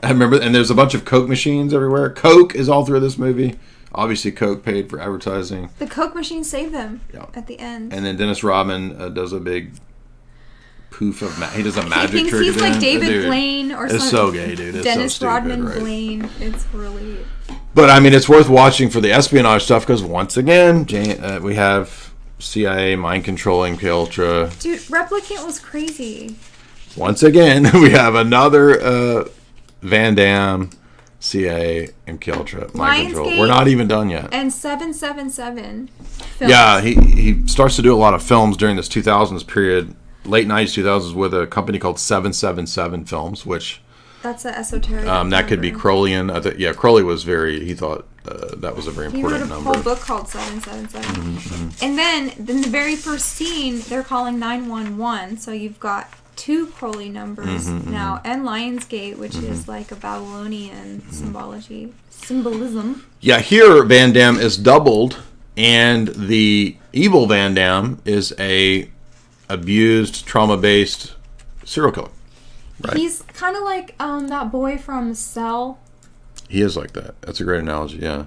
S2: I remember, and there's a bunch of Coke machines everywhere. Coke is all through this movie. Obviously, Coke paid for advertising.
S4: The Coke machine saved them
S2: Yeah.
S4: at the end.
S2: And then Dennis Rodman does a big poof of he does a magic
S4: He thinks
S2: trick.
S4: he's
S2: at the
S4: like
S2: end.
S4: David
S2: Dude,
S4: Blaine or
S2: it's
S4: something.
S2: so gay, dude. It's
S4: Dennis
S2: so stupid,
S4: Rodman
S2: right?
S4: Blaine. It's really...
S2: But I mean, it's worth watching for the espionage stuff because once again, we have CIA mind controlling MK Ultra.
S4: Dude, Replicant was crazy.
S2: Once again, we have another Van Damme, CIA, MK Ultra mind control.
S4: Lionsgate
S2: We're not even done yet.
S4: And 777 films.
S2: Yeah, he starts to do a lot of films during this 2000s period, late 90s, 2000s, with a company called 777 Films, which
S4: That's an esoteric.
S2: that could be
S4: number.
S2: Crowleyan. Crowley was he thought that was a very
S4: He wrote
S2: important
S4: a
S2: number.
S4: whole book called 777. And then in the very first scene, they're calling 911. So you've got two Crowley numbers now, and Lionsgate, which is like a Babylonian symbolism.
S2: Yeah, here Van Damme is doubled, and the evil Van Damme is a abused, trauma-based serial killer. Right.
S4: He's kind of like that boy from Cell.
S2: He is like that. That's a great analogy, yeah.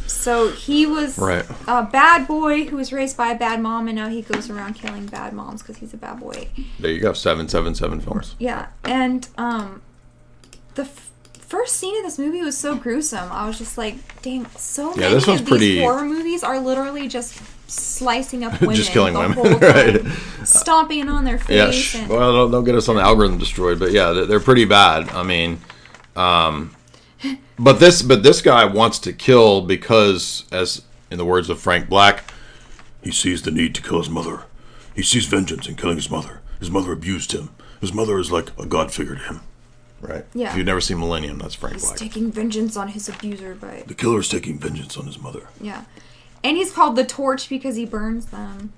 S4: So he was
S2: Right.
S4: a bad boy who was raised by a bad mom, and now he goes around killing bad moms because he's a bad boy.
S2: There you go, 777 Films.
S4: Yeah, and the first scene of this movie was so gruesome. I was just like, dang, so many
S2: this one's
S4: of
S2: pretty-
S4: these horror movies are literally just slicing up women.
S2: Just killing
S4: the
S2: women,
S4: whole
S2: right.
S4: time, stomping on their
S2: Yeah,
S4: face. And,
S2: well, don't get us on the algorithm destroyed, but yeah, they're pretty bad. I mean, but this guy wants to kill because, as in the words of Frank Black, he sees the need to kill his mother. He sees vengeance in killing his mother. His mother abused him. His mother is like a god figure to him. Right?
S4: Yeah.
S2: If you've never seen Millennium, that's Frank
S4: he's
S2: Black.
S4: taking vengeance on his abuser, but
S2: The killer is taking vengeance on his mother.
S4: yeah. And he's called the Torch because he burns them.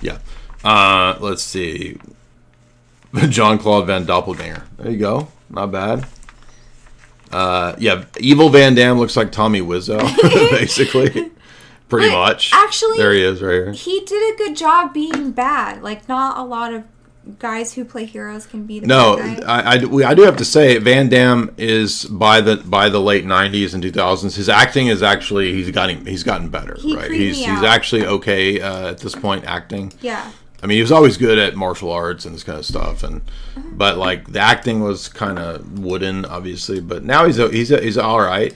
S2: Yeah. Let's see. Jean-Claude Van Doppelganger. There you go. Not bad. Yeah, Evil Van Damme looks like Tommy Wiseau, basically. Pretty
S4: But
S2: much.
S4: actually,
S2: there he is right here.
S4: He did a good job being bad. Like, not a lot of guys who play heroes can be the
S2: No,
S4: bad guy.
S2: I do have to say, Van Damme is by the late '90s and 2000s. His acting is actually he's gotten better.
S4: He
S2: right?
S4: creeped me
S2: He's
S4: out.
S2: actually okay at this point acting.
S4: Yeah.
S2: I mean, he was always good at martial arts and this kind of stuff, and
S4: Uh-huh.
S2: but like the acting was kind of wooden, obviously. But now he's all right.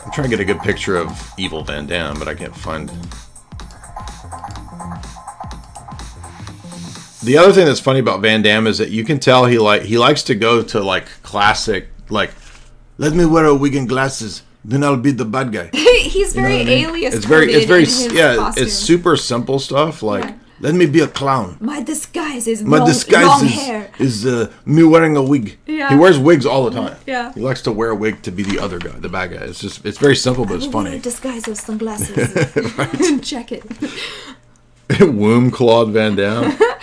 S2: I'm trying to get a good picture of Evil Van Damme, but I can't find. The other thing that's funny about Van Damme is that you can tell he likes to go to like classic, like, let me wear a wig and glasses, then I'll be the bad guy.
S4: He's
S2: You know
S4: very
S2: what I mean?
S4: alias.
S2: It's very
S4: in his costume.
S2: it's super simple stuff. Like,
S4: Yeah.
S2: let me be a clown.
S4: My disguise is
S2: My
S4: long,
S2: disguise
S4: long hair.
S2: is me wearing a wig.
S4: Yeah.
S2: He wears wigs all the time.
S4: Yeah.
S2: He likes to wear a wig to be the other guy, the bad guy. It's very simple, but it's
S4: Wear a
S2: funny.
S4: disguise of sunglasses. Check it.
S2: Womb Claude Van Damme.
S4: Yeah.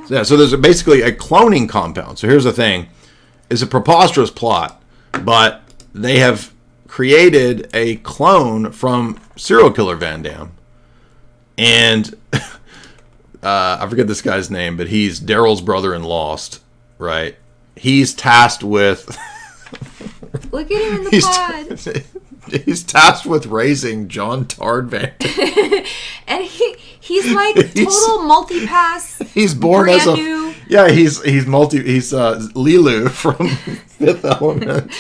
S2: Yeah, so there's basically a cloning compound. So here's the thing. It's a preposterous plot, but they have created a clone from serial killer Van Damme. And I forget this guy's name, but he's Daryl's brother in Lost, right? He's tasked with...
S4: Look at him in the pod.
S2: He's tasked with raising John-Claude Van Damme.
S4: And he's like total multi-pass.
S2: He's born
S4: brand
S2: as a
S4: new.
S2: yeah. He's Lilu from Fifth Element,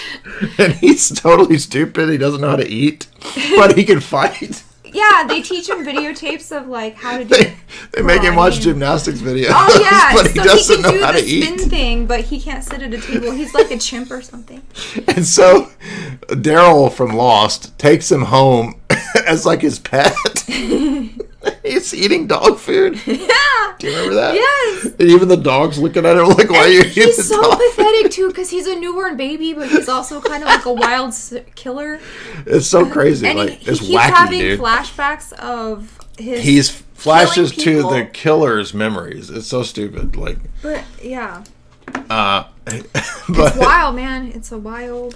S2: and he's totally stupid. He doesn't know how to eat, but he can fight.
S4: Yeah, they teach him videotapes of like how to do.
S2: They make him watch
S4: karate.
S2: gymnastics videos.
S4: Oh yeah,
S2: but he
S4: so
S2: doesn't
S4: he can
S2: know
S4: do
S2: how
S4: the
S2: to
S4: spin
S2: eat.
S4: thing, but he can't sit at a table. He's like a chimp or something.
S2: And so Daryl from Lost takes him home as like his pet. He's eating dog food.
S4: Yeah.
S2: Do you remember that?
S4: Yes.
S2: And even the dog's looking at him like, "Why are you eating
S4: He's
S2: the
S4: so
S2: dog?"
S4: pathetic too, because he's a newborn baby, but he's also kind of like a wild killer.
S2: It's so crazy.
S4: And
S2: Like
S4: he
S2: it's
S4: keeps
S2: wacky,
S4: having
S2: dude.
S4: flashbacks of his.
S2: He's flashes
S4: killing
S2: to
S4: people.
S2: the killer's memories. It's so stupid. Like,
S4: But yeah,
S2: but
S4: it's wild, man. It's a wild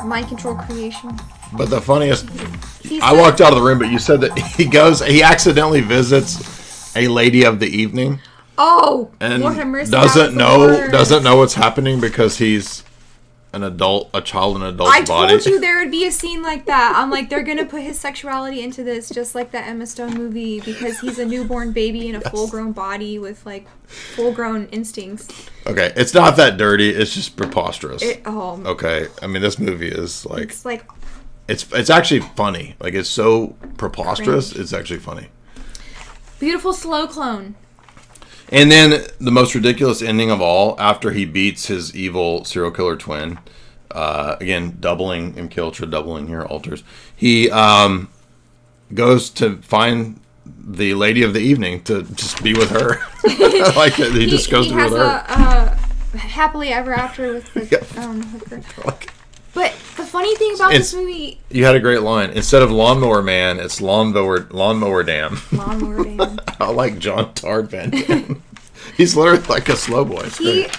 S4: mind control creation.
S2: but the funniest,
S4: He
S2: I
S4: said-
S2: walked out of the room, but you said that he accidentally visits a lady of the evening
S4: Oh,
S2: and
S4: Lord have mercy,
S2: doesn't
S4: that was the
S2: know
S4: worst.
S2: doesn't know what's happening because he's a child in an adult's
S4: I
S2: body.
S4: told you there would be a scene like that. I'm like, they're gonna put his sexuality into this, just like that Emma Stone movie, because he's a newborn baby in a full-grown body with like full-grown instincts.
S2: Okay, it's not that dirty. It's just preposterous.
S4: Oh,
S2: Okay, I mean this movie is like
S4: it's like
S2: it's actually funny. Like it's so preposterous.
S4: Cringe.
S2: It's actually funny.
S4: beautiful slow clone.
S2: And then the most ridiculous ending of all, after he beats his evil serial killer twin, again, doubling in Kiltra, doubling here, alters, he goes to find the lady of the evening to just be with her. Like, he just goes to be
S4: has
S2: with her.
S4: a happily ever after with the
S2: Yep.
S4: hooker.
S2: Like,
S4: But the funny thing about
S2: It's-
S4: this movie,
S2: you had a great line. Instead of Lawnmower Man, it's Lawnmower Dam.
S4: Lawnmower Dan,
S2: I like John-Claude Van Damme. He's literally like a slow boy. It's
S4: he.
S2: great.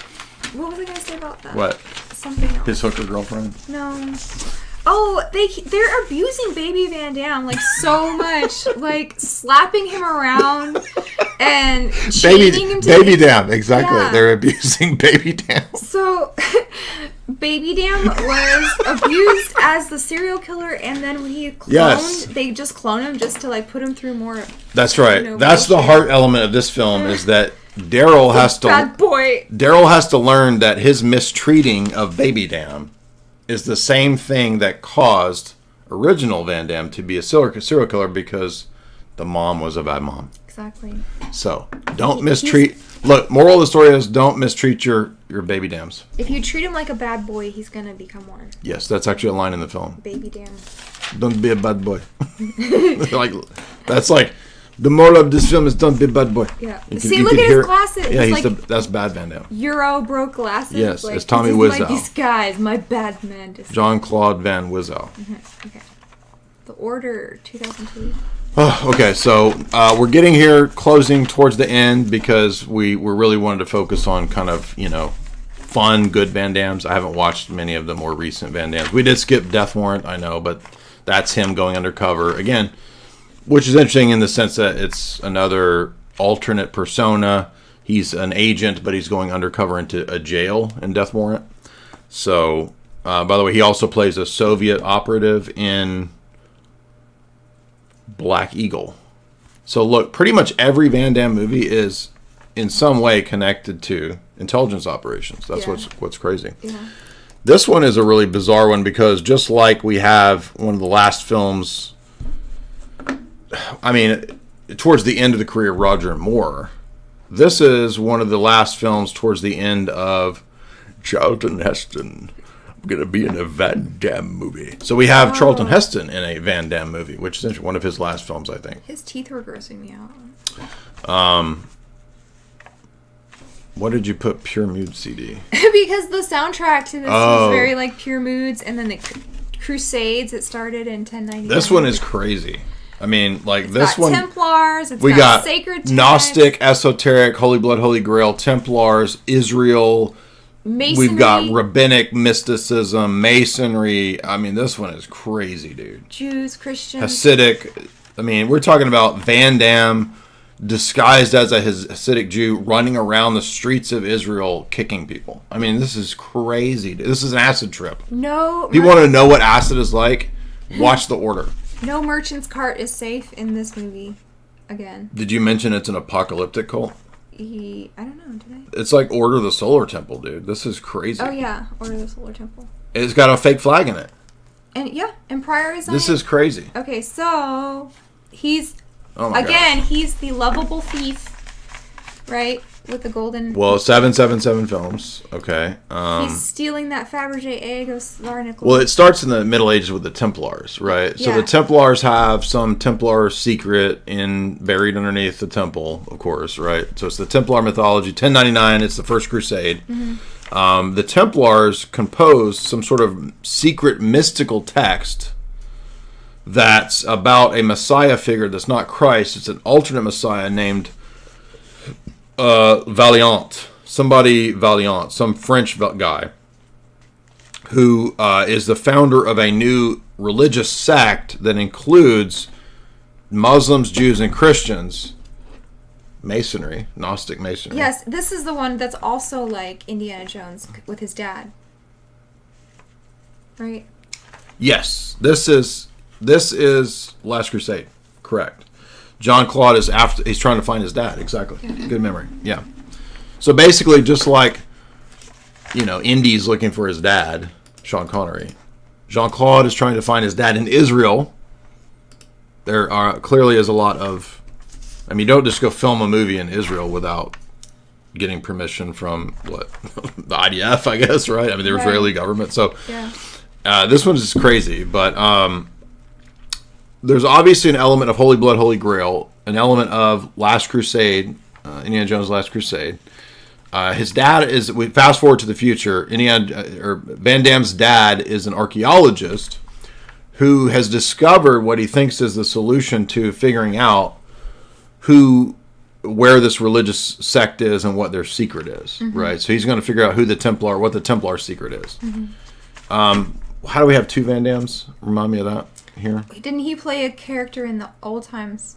S4: What was I gonna say about that?
S2: What?
S4: Something else.
S2: His hooker girlfriend?
S4: No. Oh, they're abusing Baby Van Damme like so much, like slapping him around and chaining him to
S2: Baby Dam, exactly.
S4: Yeah.
S2: They're abusing Baby Dam.
S4: So, Baby Dam was abused as the serial killer, and then when he cloned,
S2: Yes.
S4: they just clone him just to like put him through more.
S2: That's right.
S4: You know,
S2: That's the
S4: bullshit.
S2: heart element of this film is that Daryl has
S4: Bad
S2: to
S4: boy.
S2: learn that his mistreating of Baby Dam is the same thing that caused original Van Damme to be a serial killer because the mom was a bad mom.
S4: Exactly.
S2: So don't mistreat. Look, moral of the story is don't mistreat your baby dams.
S4: If you treat him like a bad boy, he's gonna become one.
S2: Yes, that's actually a line in the film.
S4: Baby Dam.
S2: Don't be a bad boy. Like that's like the moral of this film is don't be a bad boy.
S4: Yeah.
S2: You
S4: See,
S2: you
S4: look
S2: could
S4: at
S2: hear
S4: his
S2: it.
S4: glasses.
S2: Yeah,
S4: It's like
S2: that's bad Van Damme.
S4: Euro broke glasses.
S2: Yes,
S4: like,
S2: it's Tommy
S4: this is my
S2: Wiseau.
S4: disguise, my bad man disguise.
S2: Jean-Claude Van Wiseau.
S4: Okay. The Order 2002.
S2: Oh, okay, so we're getting here, closing towards the end because we're really wanted to focus on kind of, fun, good Van Dammes. I haven't watched many of the more recent Van Dammes. We did skip Death Warrant, I know, but that's him going undercover. Again, which is interesting in the sense that it's another alternate persona. He's an agent, but he's going undercover into a jail in Death Warrant. So, by the way, he also plays a Soviet operative in Black Eagle. So look, pretty much every Van Damme movie is in some way connected to intelligence operations. That's what's crazy. Yeah. This one is a really bizarre one because just like we have one of the last films, I mean, towards the end of the career of Roger Moore, this is one of the last films towards the end of Charlton Heston. Going to be in a Van Damme movie. So we have Charlton Heston in a Van Damme movie, which is one of his last films, I think.
S4: His teeth were grossing me out.
S2: What did you put Pure Mood CD?
S4: Because the soundtrack to this was very like Pure Moods, and then the Crusades. It started in 1099.
S2: This one is crazy. I mean, like
S4: It's
S2: this
S4: got
S2: one.
S4: Templars.
S2: We got
S4: Sacred Text,
S2: Gnostic, Esoteric, Holy Blood, Holy Grail, Templars, Israel.
S4: Masonry.
S2: We've got rabbinic mysticism, masonry. I mean, this one is crazy, dude.
S4: Jews, Christians.
S2: Hasidic. I mean, we're talking about Van Damme disguised as a Hasidic Jew running around the streets of Israel kicking people. I mean, this is crazy. This is an acid trip.
S4: No.
S2: If you want to know what acid is like, watch The Order.
S4: No merchant's cart is safe in this movie. Again.
S2: Did you mention it's an apocalyptic cult?
S4: I don't know, did
S2: It's like Order of the Solar Temple, dude. This is crazy.
S4: I? Oh, yeah. Order of the Solar Temple.
S2: It's got a fake flag in it.
S4: And Pryor is on
S2: This
S4: it?
S2: is crazy.
S4: Okay, so he's...
S2: Oh my
S4: Again,
S2: God.
S4: he's the lovable thief, right? With the golden...
S2: Well, 777 films. Okay.
S4: he's stealing that Fabergé egg of Tsar
S2: Well, it starts in the Middle Ages with the Templars, right? So
S4: Yeah.
S2: the Templars have some Templar secret buried underneath the temple, of course, right? So it's the Templar mythology. 1099, it's the First Crusade.
S4: Mm-hmm.
S2: The Templars composed some sort of secret mystical text that's about a Messiah figure that's not Christ. It's an alternate Messiah named Valiant. Somebody Valiant, some French guy who is the founder of a new religious sect that includes Muslims, Jews, and Christians. Masonry, Gnostic Masonry.
S4: Yes, this is the one that's also like Indiana Jones with his dad. Right?
S2: Yes, this is Last Crusade. Correct. John-Claude is he's trying to find his dad. Exactly.
S4: Yeah.
S2: Good memory. Yeah. So basically, just like Indy's looking for his dad, Sean Connery, Jean-Claude is trying to find his dad in Israel. There clearly is a lot of. I mean, don't just go film a movie in Israel without getting permission from the IDF, I guess, right? I mean, the Israeli government. So this one's just crazy, but there's obviously an element of Holy Blood, Holy Grail, an element of Last Crusade, Indiana Jones' Last Crusade. His dad is. We fast forward to the future. Van Damme's dad is an archaeologist who has discovered what he thinks is the solution to figuring out where this religious sect is and what their secret is, right? So he's going to figure out what the Templar secret is. How do we have two Van Dammes? Remind me of that here.
S4: Didn't he play a character in the old times?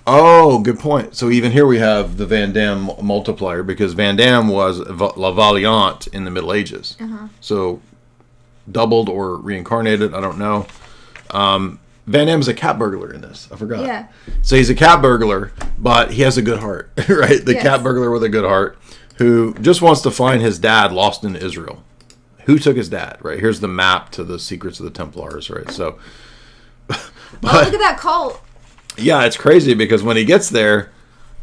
S2: Oh, good point. So even here we have the Van Damme multiplier because Van Damme was La Valiant in the Middle Ages. So doubled or reincarnated, I don't know. Van Damme's a cat burglar in this. I forgot.
S4: Yeah.
S2: So he's a cat burglar, but he has a good heart, right? The cat burglar with a good heart who just wants to find his dad lost in Israel. Who took his dad, right? Here's the map to the secrets of the Templars, right? So,
S4: Oh, look at that cult.
S2: yeah, it's crazy because when he gets there,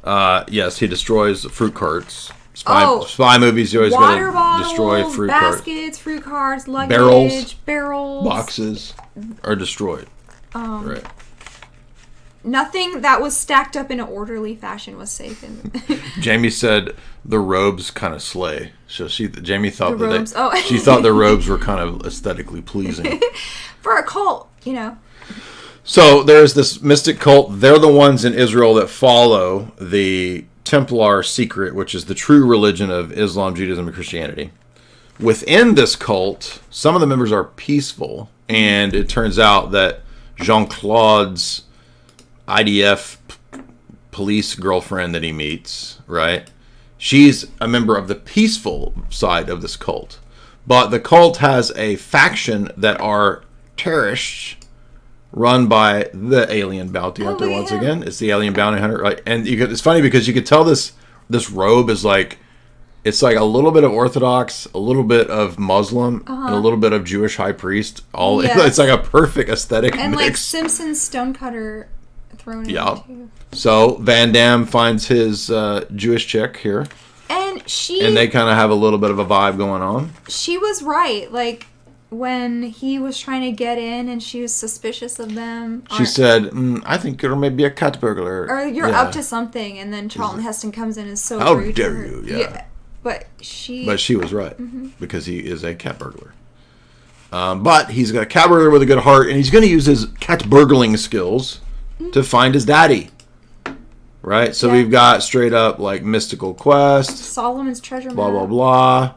S2: yes, he destroys fruit carts. Spy movies, you always
S4: Water
S2: got to destroy
S4: bottles,
S2: fruit carts.
S4: baskets, fruit carts, luggage, barrels,
S2: Boxes are destroyed. Right.
S4: Nothing that was stacked up in an orderly fashion was safe.
S2: Jamie said the robes kind of slay. So Jamie thought
S4: The robes, oh.
S2: she thought the robes were kind of aesthetically pleasing.
S4: For a cult, you know.
S2: So there's this mystic cult. They're the ones in Israel that follow the Templar secret, which is the true religion of Islam, Judaism, and Christianity. Within this cult, some of the members are peaceful, and it turns out that Jean-Claude's IDF police girlfriend that he meets, right? She's a member of the peaceful side of this cult. But the cult has a faction that are terrorists run by the alien bounty hunter once again. It's the alien bounty hunter, right? And it's funny because you could tell this robe is like, it's like a little bit of Orthodox, a little bit of Muslim, and a little bit of Jewish high priest. It's like a perfect aesthetic
S4: and
S2: mix.
S4: like Simpson's Stonecutter thrown in there too.
S2: So Van Damme finds his Jewish chick here,
S4: and
S2: they kind of have a little bit of a vibe going on.
S4: She was right, like when he was trying to get in and she was suspicious of them.
S2: She said, I think you're maybe a cat burglar.
S4: Or you're up to something, and then Charlton Heston comes in and is so
S2: How
S4: rude
S2: dare
S4: to her.
S2: you, yeah.
S4: But she
S2: was right, because he is a cat burglar. But he's got a cat burglar with a good heart, and he's going to use his cat burgling skills to find his daddy. Right? So we've got straight up like mystical quest.
S4: Solomon's treasure map.
S2: Blah, blah, blah.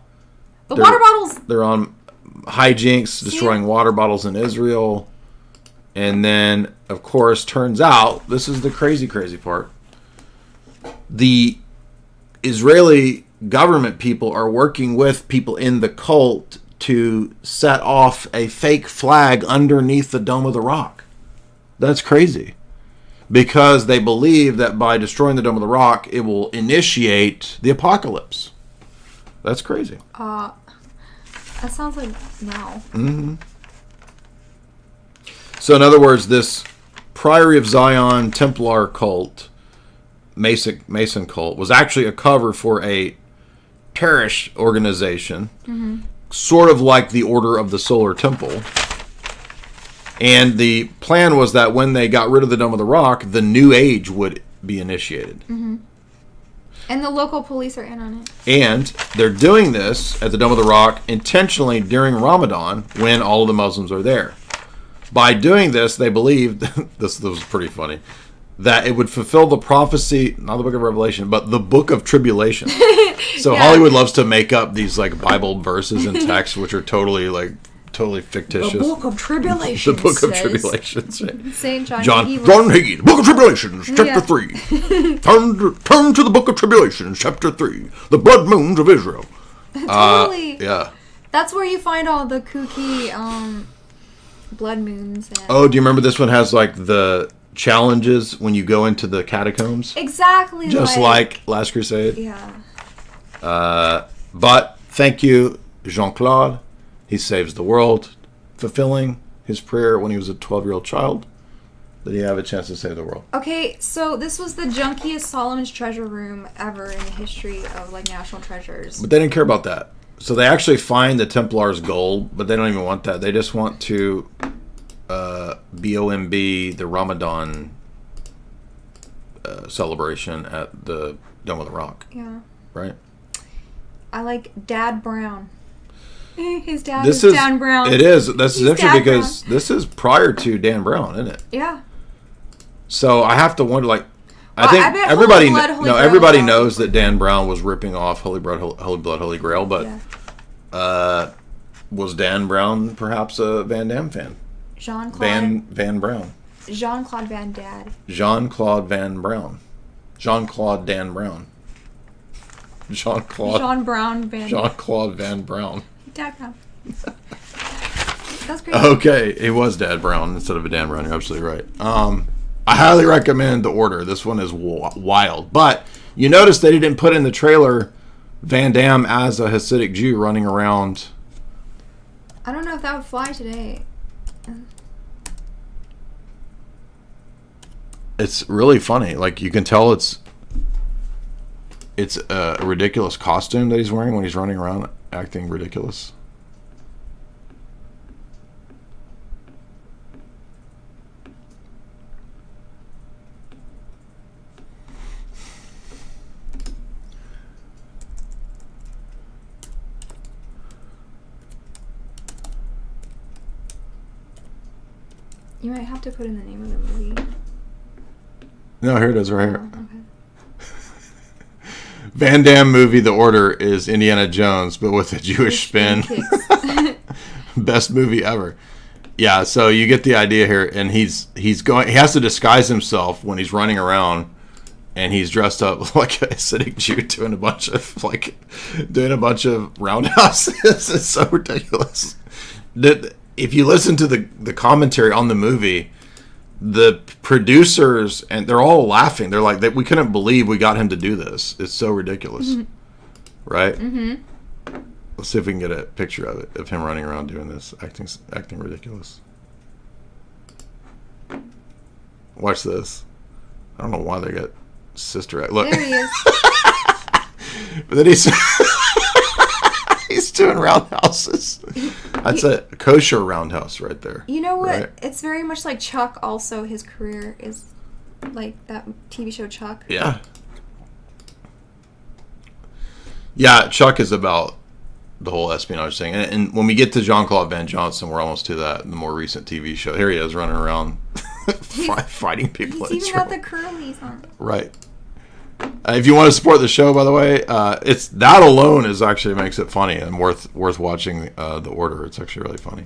S4: Water bottles.
S2: They're on hijinks, destroying water bottles in Israel. And then, of course, turns out, this is the crazy part. The Israeli government people are working with people in the cult to set off a fake flag underneath the Dome of the Rock. That's crazy. Because they believe that by destroying the Dome of the Rock, it will initiate the apocalypse. That's crazy.
S4: That sounds like no.
S2: Mm-hmm. So in other words, this Priory of Zion Templar cult, Mason cult, was actually a cover for a terrorist organization, sort of like the Order of the Solar Temple. And the plan was that when they got rid of the Dome of the Rock, the New Age would be initiated.
S4: And the local police are in on it. And
S2: they're doing this at the Dome of the Rock intentionally during Ramadan when all of the Muslims are there. By doing this, they believed, this was pretty funny, that it would fulfill the prophecy, not the Book of Revelation, but the Book of Tribulation. So Hollywood loves to make up these like Bible verses and texts which are totally fictitious.
S4: The Book of Tribulation.
S2: The Book of Tribulations. Right?
S4: Saint John
S2: Hagee, Book of Tribulations, Chapter 3. Turn to the Book of Tribulations, Chapter 3. The Blood Moons of Israel.
S4: Totally.
S2: Yeah.
S4: That's where you find all the kooky blood moons. And
S2: do you remember this one has like the challenges when you go into the catacombs?
S4: Exactly.
S2: Just like Last Crusade.
S4: Yeah.
S2: But thank you, Jean-Claude. He saves the world, fulfilling his prayer when he was a 12-year-old child, that he have a chance to save the world.
S4: Okay, so this was the junkiest Solomon's treasure room ever in the history of like national treasures.
S2: But they didn't care about that. So they actually find the Templars' gold, but they don't even want that. They just want to BOMB the Ramadan celebration at the Dome of the Rock.
S4: Yeah.
S2: Right?
S4: I like Dad Brown. His dad is Dan Brown.
S2: It is. This is interesting
S4: Dad
S2: because
S4: Brown.
S2: This is prior to Dan Brown, isn't it?
S4: Yeah.
S2: So I have to wonder, like,
S4: I
S2: think
S4: bet
S2: everybody
S4: Holy Blood
S2: knows that Dan Brown was ripping off Holy Blood, Holy Grail, but was Dan Brown perhaps a Van Damme fan?
S4: Jean-Claude
S2: Van Brown.
S4: Jean-Claude Van Dad.
S2: Jean-Claude Van Brown. Jean-Claude Dan Brown. Jean-Claude Van Brown.
S4: Dad Brown. That's great.
S2: Okay, it was Dad Brown instead of a Dan Brown. You're absolutely right. I highly recommend The Order. This one is wild. But you notice they didn't put in the trailer Van Damme as a Hasidic Jew running around
S4: I don't know if that would fly today.
S2: It's really funny. Like, you can tell it's a ridiculous costume that he's wearing when he's running around acting ridiculous.
S4: You might have to put in the name of the movie.
S2: No, here it is, right here.
S4: Oh, okay.
S2: Van Damme movie, The Order, is Indiana Jones, but with a Jewish spin. Best movie ever. Yeah, so you get the idea here, and he has to disguise himself when he's running around, and he's dressed up like a Hasidic Jew doing a bunch of roundhouses. It's so ridiculous. If you listen to the commentary on the movie, the producers, and they're all laughing. They're like, we couldn't believe we got him to do this. It's so ridiculous. Mm-hmm. Right? Mm-hmm. Let's see if we can get a picture of it, of him running around doing this, acting ridiculous. Watch this. I don't know why they got Sister Act. Look.
S4: There he is.
S2: But then he's doing roundhouses. That's a kosher roundhouse right there.
S4: You know what?
S2: Right?
S4: It's very much like Chuck. Also, his career is like that TV show Chuck.
S2: Yeah. Yeah, Chuck is about the whole espionage thing. And when we get to Jean-Claude Van Johnson, we're almost to that, the more recent TV show. Here he is running around fighting people.
S4: He's even got the curlies on.
S2: Right. If you want to support the show, by the way, it's that alone is actually makes it funny and worth watching. The Order, it's actually really funny.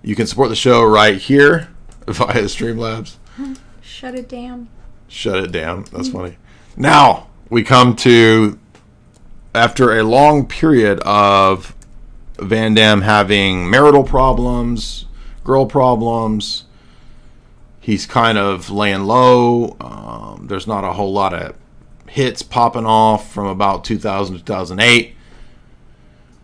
S2: You can support the show right here via Streamlabs.
S4: Shut it down.
S2: Shut it down. That's funny. Now we come to, after a long period of Van Damme having marital problems, girl problems. He's kind of laying low. There's not a whole lot of hits popping off from about 2000 to 2008.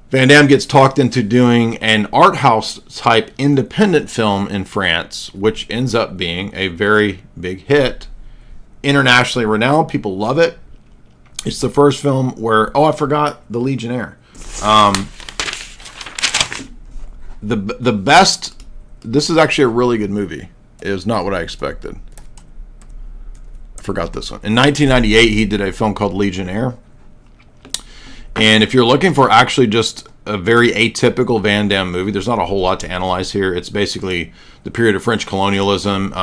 S2: Van Damme gets talked into doing an art house type independent film in France, which ends up being a very big hit. Internationally renowned. People love it. It's the first film where, I forgot The Legionnaire. The best, this is actually a really good movie. It was not what I expected. I forgot this one. In 1998, he did a film called Legionnaire. And if you're looking for actually just a very atypical Van Damme movie, there's not a whole lot to analyze here. It's basically the period of French colonialism.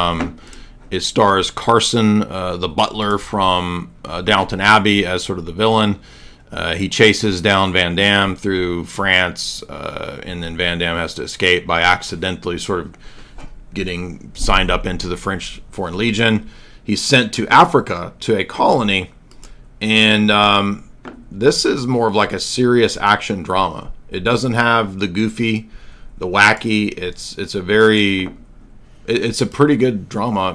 S2: It stars Carson, the butler from Downton Abbey, as sort of the villain. He chases down Van Damme through France, and then Van Damme has to escape by accidentally sort of getting signed up into the French Foreign Legion. He's sent to Africa to a colony, and this is more of like a serious action drama. It doesn't have the goofy, the wacky. It's a pretty good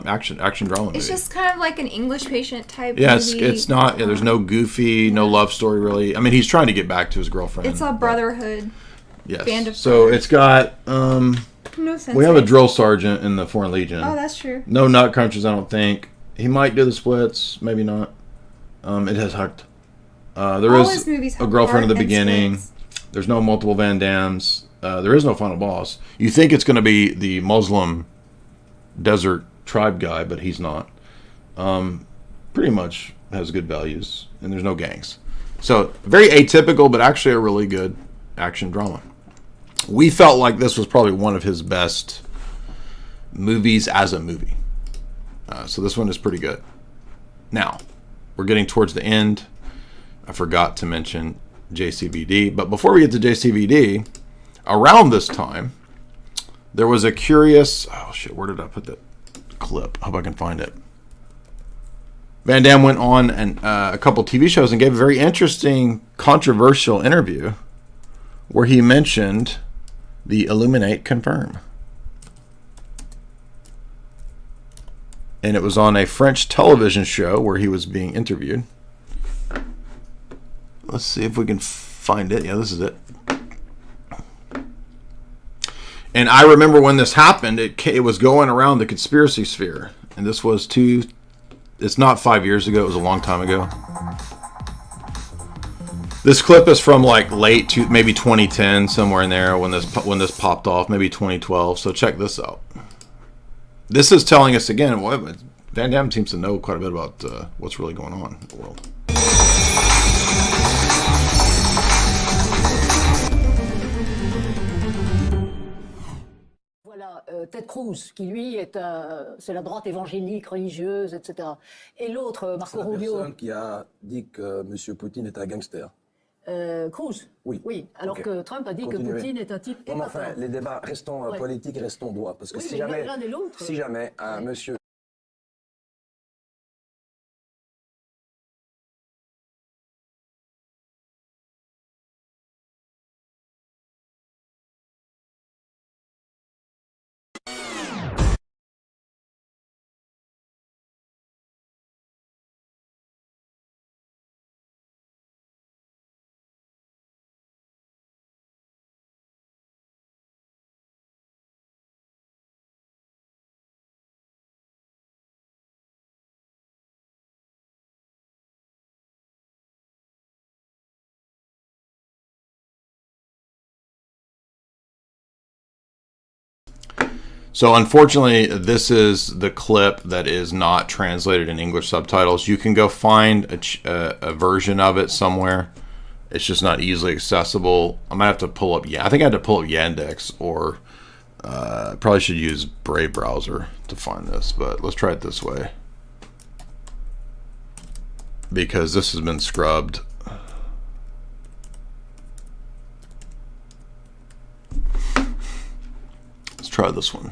S2: action drama movie.
S4: It's just kind of like an English Patient type
S2: movie. It's not. Yeah, there's no goofy, no love story really. I mean, he's trying to get back to his girlfriend.
S4: It's a brotherhood.
S2: Yes.
S4: Band of
S2: so
S4: brothers.
S2: It's got.
S4: No sense.
S2: We have a drill sergeant in the Foreign Legion.
S4: Oh, that's true.
S2: No nut crunchers, I don't think. He might do the splits, maybe not. It has heart. There is a girlfriend at the beginning. There's no multiple Van Dammes. There is no final boss. You think it's going to be the Muslim desert tribe guy, but he's not. Pretty much has good values, and there's no gangs. So very atypical, but actually a really good action drama. We felt like this was probably one of his best movies as a movie. So this one is pretty good. Now, we're getting towards the end. I forgot to mention JCVD. But before we get to JCVD, around this time, there was a curious... Oh, shit, where did I put that clip? I hope I can find it. Van Damme went on a couple TV shows and gave a very interesting, controversial interview where he mentioned the Illuminate Confirm. And it was on a French television show where he was being interviewed. Let's see if we can find it. Yeah, this is it. And I remember when this happened, it was going around the conspiracy sphere. And this was it's not 5 years ago, it was a long time ago. This clip is from like maybe 2010, somewhere in there when this popped off, maybe 2012. So check this out. This is telling us again, Van Damme seems to know quite a bit about what's really going on in the world.
S6: Voilà, Ted Cruz, qui lui c'est la droite évangélique, religieuse, etc. Et l'autre, Marco
S7: C'est la
S6: Rubio.
S7: personne qui a dit que M. Poutine est un gangster.
S6: Cruz.
S7: Oui.
S6: Oui, alors
S7: Ok.
S6: que Trump a dit
S7: Continuez.
S6: que Poutine est un type
S7: Non, mais
S6: épatant.
S7: enfin, les débats, restons
S6: Ouais.
S7: politiques et restons droits. Parce que
S6: Oui,
S7: si
S6: mais
S7: jamais,
S6: l'un et l'autre.
S7: si jamais un monsieur
S2: So unfortunately, this is the clip that is not translated in English subtitles. You can go find a version of it somewhere. It's just not easily accessible. I might have to pull up. Yeah, I think I had to pull up Yandex, or probably should use Brave browser to find this. But let's try it this way, because this has been scrubbed. Let's try this one.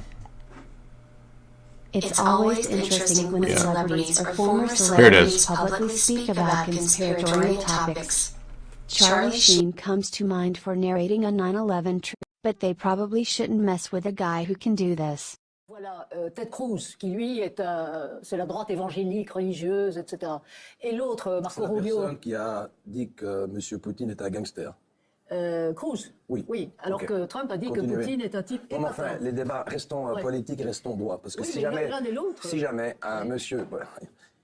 S8: It's always interesting when celebrities or former
S2: Here it
S8: celebrities
S2: is.
S8: publicly speak about conspiratorial topics. Charlie Sheen comes to mind for narrating a 9/11 trip, but they probably shouldn't mess with a guy who can do this.
S6: Voilà, Ted Cruz, qui lui c'est la droite évangélique, religieuse, etc. Et l'autre,
S7: c'est
S6: Marco
S7: la
S6: Rubio.
S7: personne qui a dit que M. Poutine est un gangster.
S6: Cruz.
S7: Oui.
S6: Oui, alors
S7: Ok.
S6: que Trump a dit
S7: Continuez.
S6: que Poutine est un type
S7: Non, mais
S6: épatant.
S7: enfin, les débats, restons
S6: Ouais.
S7: politiques et restons droits. Parce que
S6: Oui,
S7: si
S6: mais
S7: jamais,
S6: l'un et l'autre.
S7: si jamais un monsieur, il ne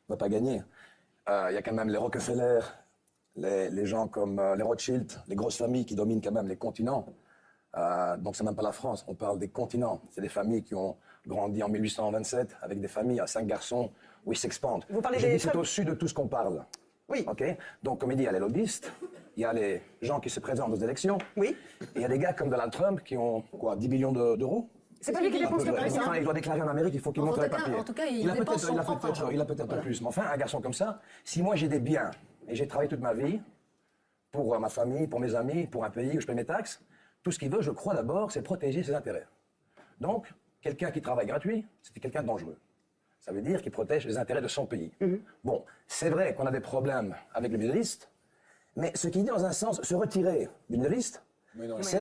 S7: va pas gagner, il y a quand même les Rockefeller, les gens comme les Rothschild, les grosses familles qui dominent quand même les continents. Donc c'est même pas la France, on parle des continents. C'est des familles qui ont grandi en 1827 avec des familles à 5 garçons où ils s'expandent.
S6: Vous parlez
S7: Je
S6: des
S7: dis c'est
S6: Trump.
S7: au-dessus de tout ce qu'on parle.
S6: Oui.
S7: Ok. Donc comme il dit, il y a les lobbyistes, il y a les gens qui se présentent aux élections.
S6: Oui.
S7: Et il y a des gars comme Donald Trump qui ont quoi, 10 millions d'euros.
S6: C'est pas lui qui dépense le plus.
S7: Enfin, il doit déclarer en Amérique, il faut qu'il montre les
S6: tout cas-
S7: papiers.
S6: en tout cas, il
S7: a
S6: dépense
S7: peut-être,
S6: son propre argent.
S7: il a peut-être
S6: Voilà.
S7: plus. Mais enfin, un garçon comme ça, si moi j'ai des biens et j'ai travaillé toute ma vie pour ma famille, pour mes amis, pour un pays où je paie mes taxes, tout ce qu'il veut, je crois d'abord, c'est protéger ses intérêts. Donc, quelqu'un qui travaille gratuit, c'est quelqu'un de dangereux. Ça veut dire qu'il protège les intérêts de son pays. Bon, c'est vrai qu'on a des problèmes avec le Middle East, mais ce qui dit dans un sens, se retirer du Middle East, c'est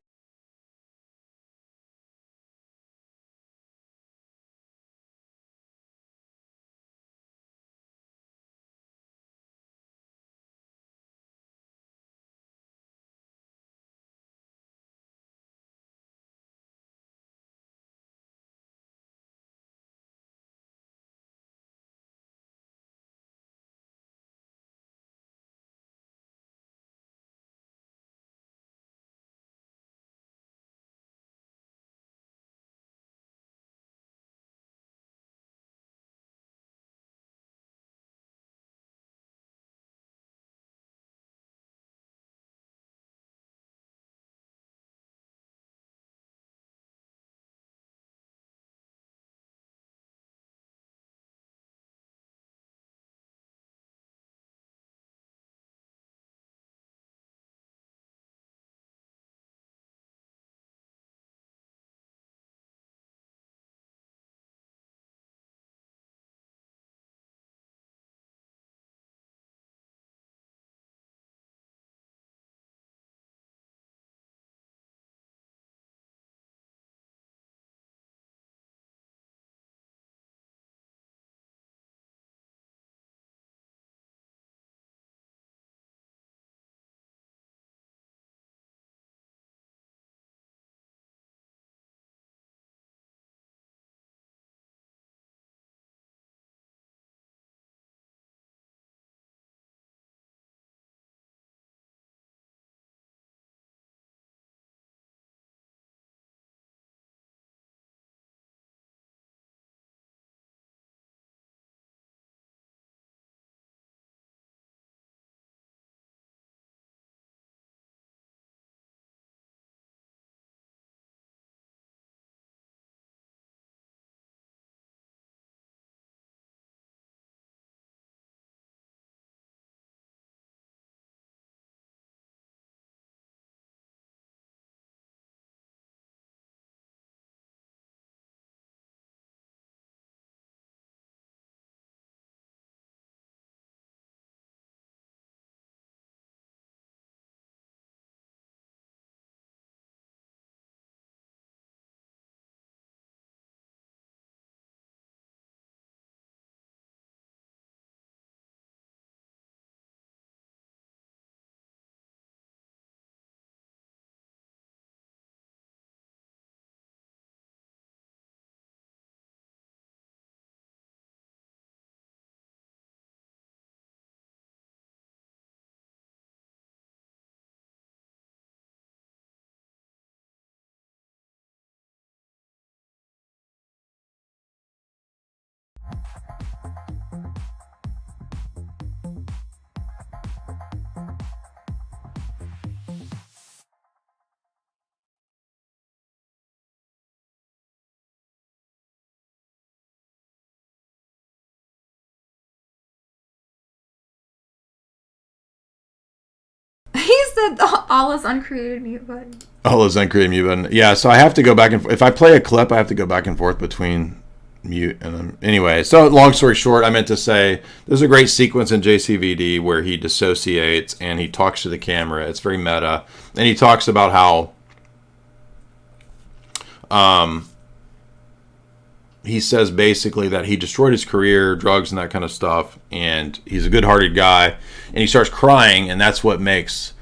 S4: He said all is uncreated mute button.
S2: All those uncreated mute button. Yeah, so I have to go back and if I play a clip, I have to go back and forth between mute and then anyway. So long story short, I meant to say there's a great sequence in JCVD where he dissociates and he talks to the camera. It's very meta, and he talks about how he says basically that he destroyed his career, drugs and that kind of stuff, and he's a good-hearted guy, and he starts crying, and that's what makes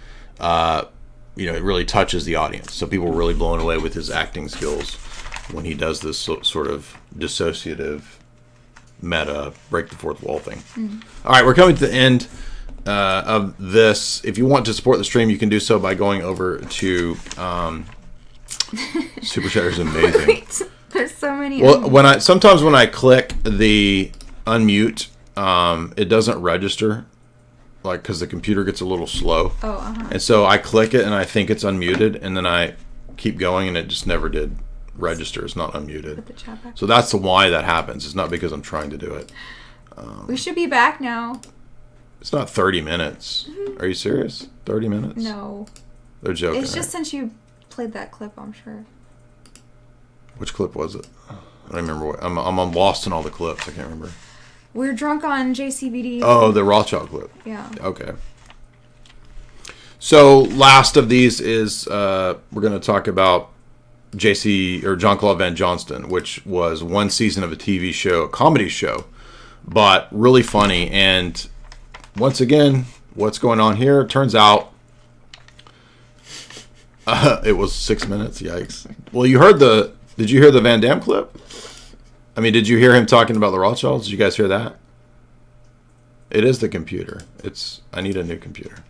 S2: it really touches the audience. So people were really blown away with his acting skills when he does this sort of dissociative meta break the fourth wall thing. All right, we're coming to the end of this. If you want to support the stream, you can do so by going over to Super Chat is amazing.
S4: Wait, there's so many.
S2: Well, sometimes when I click the unmute, it doesn't register, like because the computer gets a little slow. And so I click it and I think it's unmuted, and then I keep going and it just never did register. It's not unmuted.
S4: Put the chat back.
S2: So that's why that happens. It's not because I'm trying to do it.
S4: We should be back now.
S2: It's not 30 minutes. Are you serious? 30 minutes?
S4: No.
S2: They're joking.
S4: It's just
S2: right?
S4: since you played that clip, I'm sure.
S2: Which clip was it? I don't remember. I'm lost in all the clips. I can't remember.
S4: We're drunk on JCVD.
S2: Oh, the Rothschild clip.
S4: Yeah.
S2: Okay. So last of these is we're going to talk about Jean-Claude Van Johnson, which was one season of a TV show, a comedy show, but really funny. And once again, what's going on here? It turns out it was 6 minutes. Yikes. Well, did you hear the Van Damme clip? I mean, did you hear him talking about the Rothschilds? Did you guys hear that? It is the computer. I need a new computer.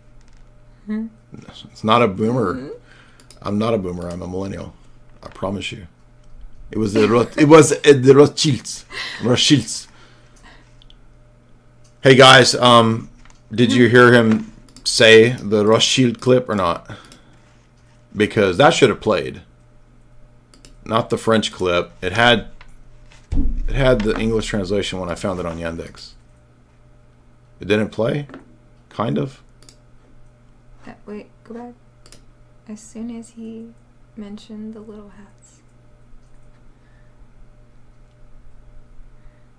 S2: It's not a boomer. I'm not a boomer. I'm a millennial. I promise you. It was the Rothschilds. Rothschilds. Hey guys, did you hear him say the Rothschild clip or not? Because that should have played. Not the French clip. It had the English translation when I found it on Yandex. It didn't play? Kind of.
S4: Wait, go back. As soon as he mentioned the little hats.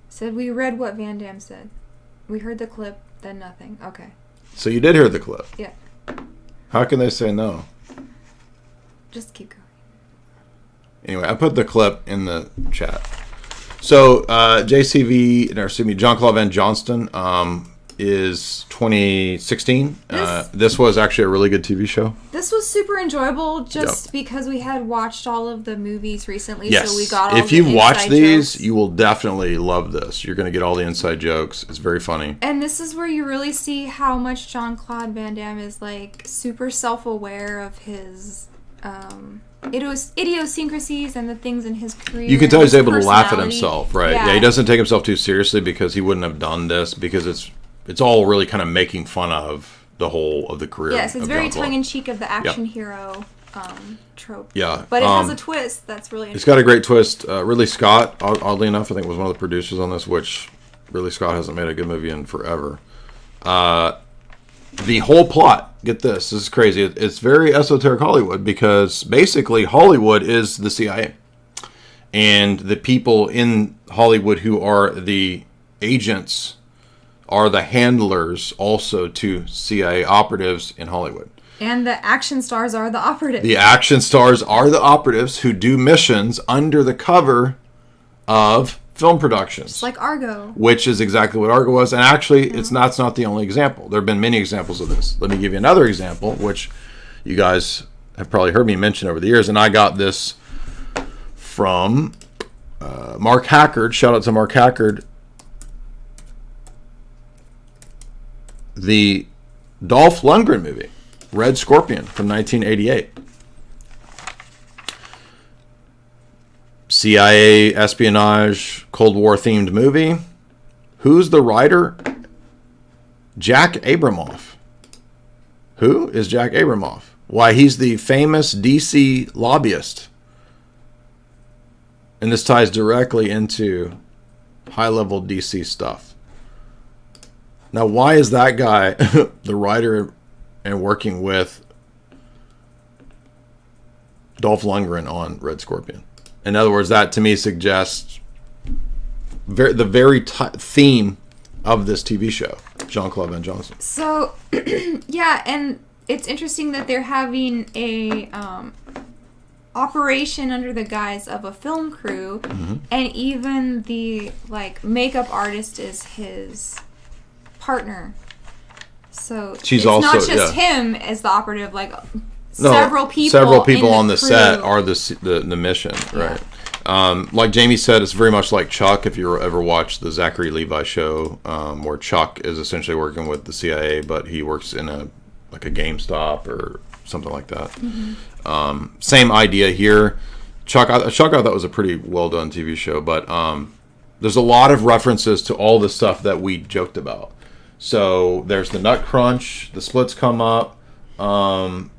S4: Said we read what Van Damme said. We heard the clip, then nothing. Okay.
S2: So you did hear the clip?
S4: Yeah.
S2: How can they say no?
S4: Just keep going.
S2: Anyway, I put the clip in the chat. So Jean-Claude Van Johnson is 2016. This was actually a really good TV show.
S4: This was super enjoyable just because we had watched all of the movies recently.
S2: Yes.
S4: So we got all
S2: if
S4: the
S2: you watch
S4: inside
S2: these,
S4: jokes.
S2: you will definitely love this. You're going to get all the inside jokes. It's very funny.
S4: And this is where you really see how much Jean-Claude Van Damme is like super self-aware of his idiosyncrasies and the things in his career.
S2: You can tell he's able to laugh at
S4: personality.
S2: himself, right? Yeah, he doesn't take himself too seriously because he wouldn't have done this because it's all really kind of making fun of the whole of the career.
S4: Yes, it's
S2: of
S4: very
S2: Jean-Claude.
S4: tongue-in-cheek of the action hero trope.
S2: Yeah.
S4: But it has a twist that's really
S2: It's
S4: interesting.
S2: got a great twist. Ridley Scott, oddly enough, I think was one of the producers on this, which Ridley Scott hasn't made a good movie in forever. The whole plot, get this is crazy. It's very esoteric Hollywood because basically Hollywood is the CIA. And the people in Hollywood who are the agents are the handlers also to CIA operatives in Hollywood.
S4: And the action stars are the operatives.
S2: The action stars are the operatives who do missions under the cover of film productions.
S4: Just like Argo.
S2: Which is exactly what Argo was. And actually, it's not the only example. There have been many examples of this. Let me give you another example, which you guys have probably heard me mention over the years. And I got this from Mark Hackard. Shout out to Mark Hackard. The Dolph Lundgren movie, Red Scorpion from 1988. CIA espionage, Cold War themed movie. Who's the writer? Jack Abramoff. Who is Jack Abramoff? Why, he's the famous DC lobbyist. And this ties directly into high-level DC stuff. Now, why is that guy the writer and working with Dolph Lundgren on Red Scorpion? In other words, that to me suggests the very theme of this TV show, Jean-Claude Van Johnson.
S4: So, yeah, and it's interesting that they're having a operation under the guise of a film crew, and even the makeup artist is his partner. So
S2: She's
S4: it's
S2: also,
S4: not just him as the operative. Several people
S2: on the
S4: crew.
S2: set are the mission, right? Like Jamie said, it's very much like Chuck. If you ever watched the Zachary Levi show, where Chuck is essentially working with the CIA, but he works in a GameStop or something like that. Same idea here. Chuck, I thought was a pretty well done TV show, but there's a lot of references to all the stuff that we joked about. So there's the Nut Crunch, the splits come up.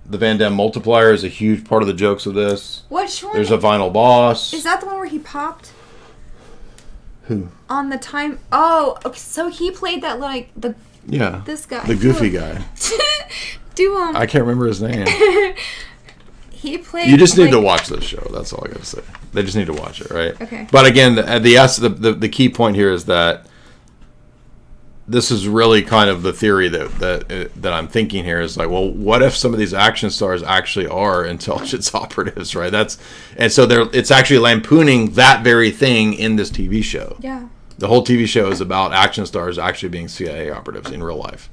S2: The Van Damme multiplier is a huge part of the jokes of this.
S4: Which one?
S2: There's a vinyl boss.
S4: Is that the one where he popped?
S2: Who?
S4: On the time. Oh, okay, so he played that this guy.
S2: The goofy guy. I can't remember his name.
S4: He played.
S2: You just need to watch this show. That's all I gotta say. They just need to watch it, right?
S4: Okay.
S2: But again, the key point here is that this is really kind of the theory that I'm thinking here is well, what if some of these action stars actually are intelligence operatives, right? It's actually lampooning that very thing in this TV show.
S4: Yeah.
S2: The whole TV show is about action stars actually being CIA operatives in real life.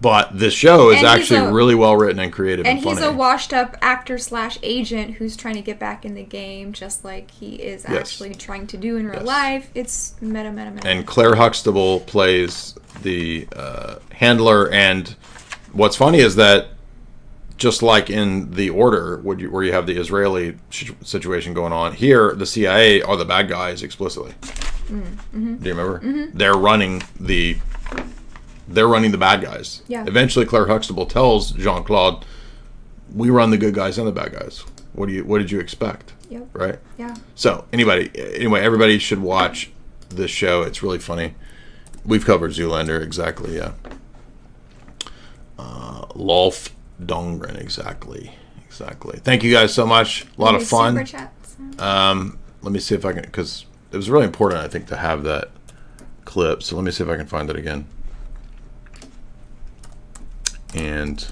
S2: But this show is actually really well written and creative and funny.
S4: And he's a washed-up actor/agent who's trying to get back in the game, just like he is actually trying to do in real life. It's meta.
S2: And Claire Huxtable plays the handler. And what's funny is that just like in The Order, where you have the Israeli situation going on, here the CIA are the bad guys explicitly. Do you remember? They're running the bad guys.
S4: Yeah.
S2: Eventually, Claire Huxtable tells Jean-Claude, "We run the good guys and the bad guys. What did you expect?"
S4: Yep.
S2: Right.
S4: Yeah.
S2: So anyway, everybody should watch this show. It's really funny. We've covered Zoolander, exactly. Yeah. Lolf Dongren, exactly. Thank you guys so much. A lot of fun.
S4: Super chats.
S2: Let me see if I can, because it was really important, I think, to have that clip. So let me see if I can find it again. And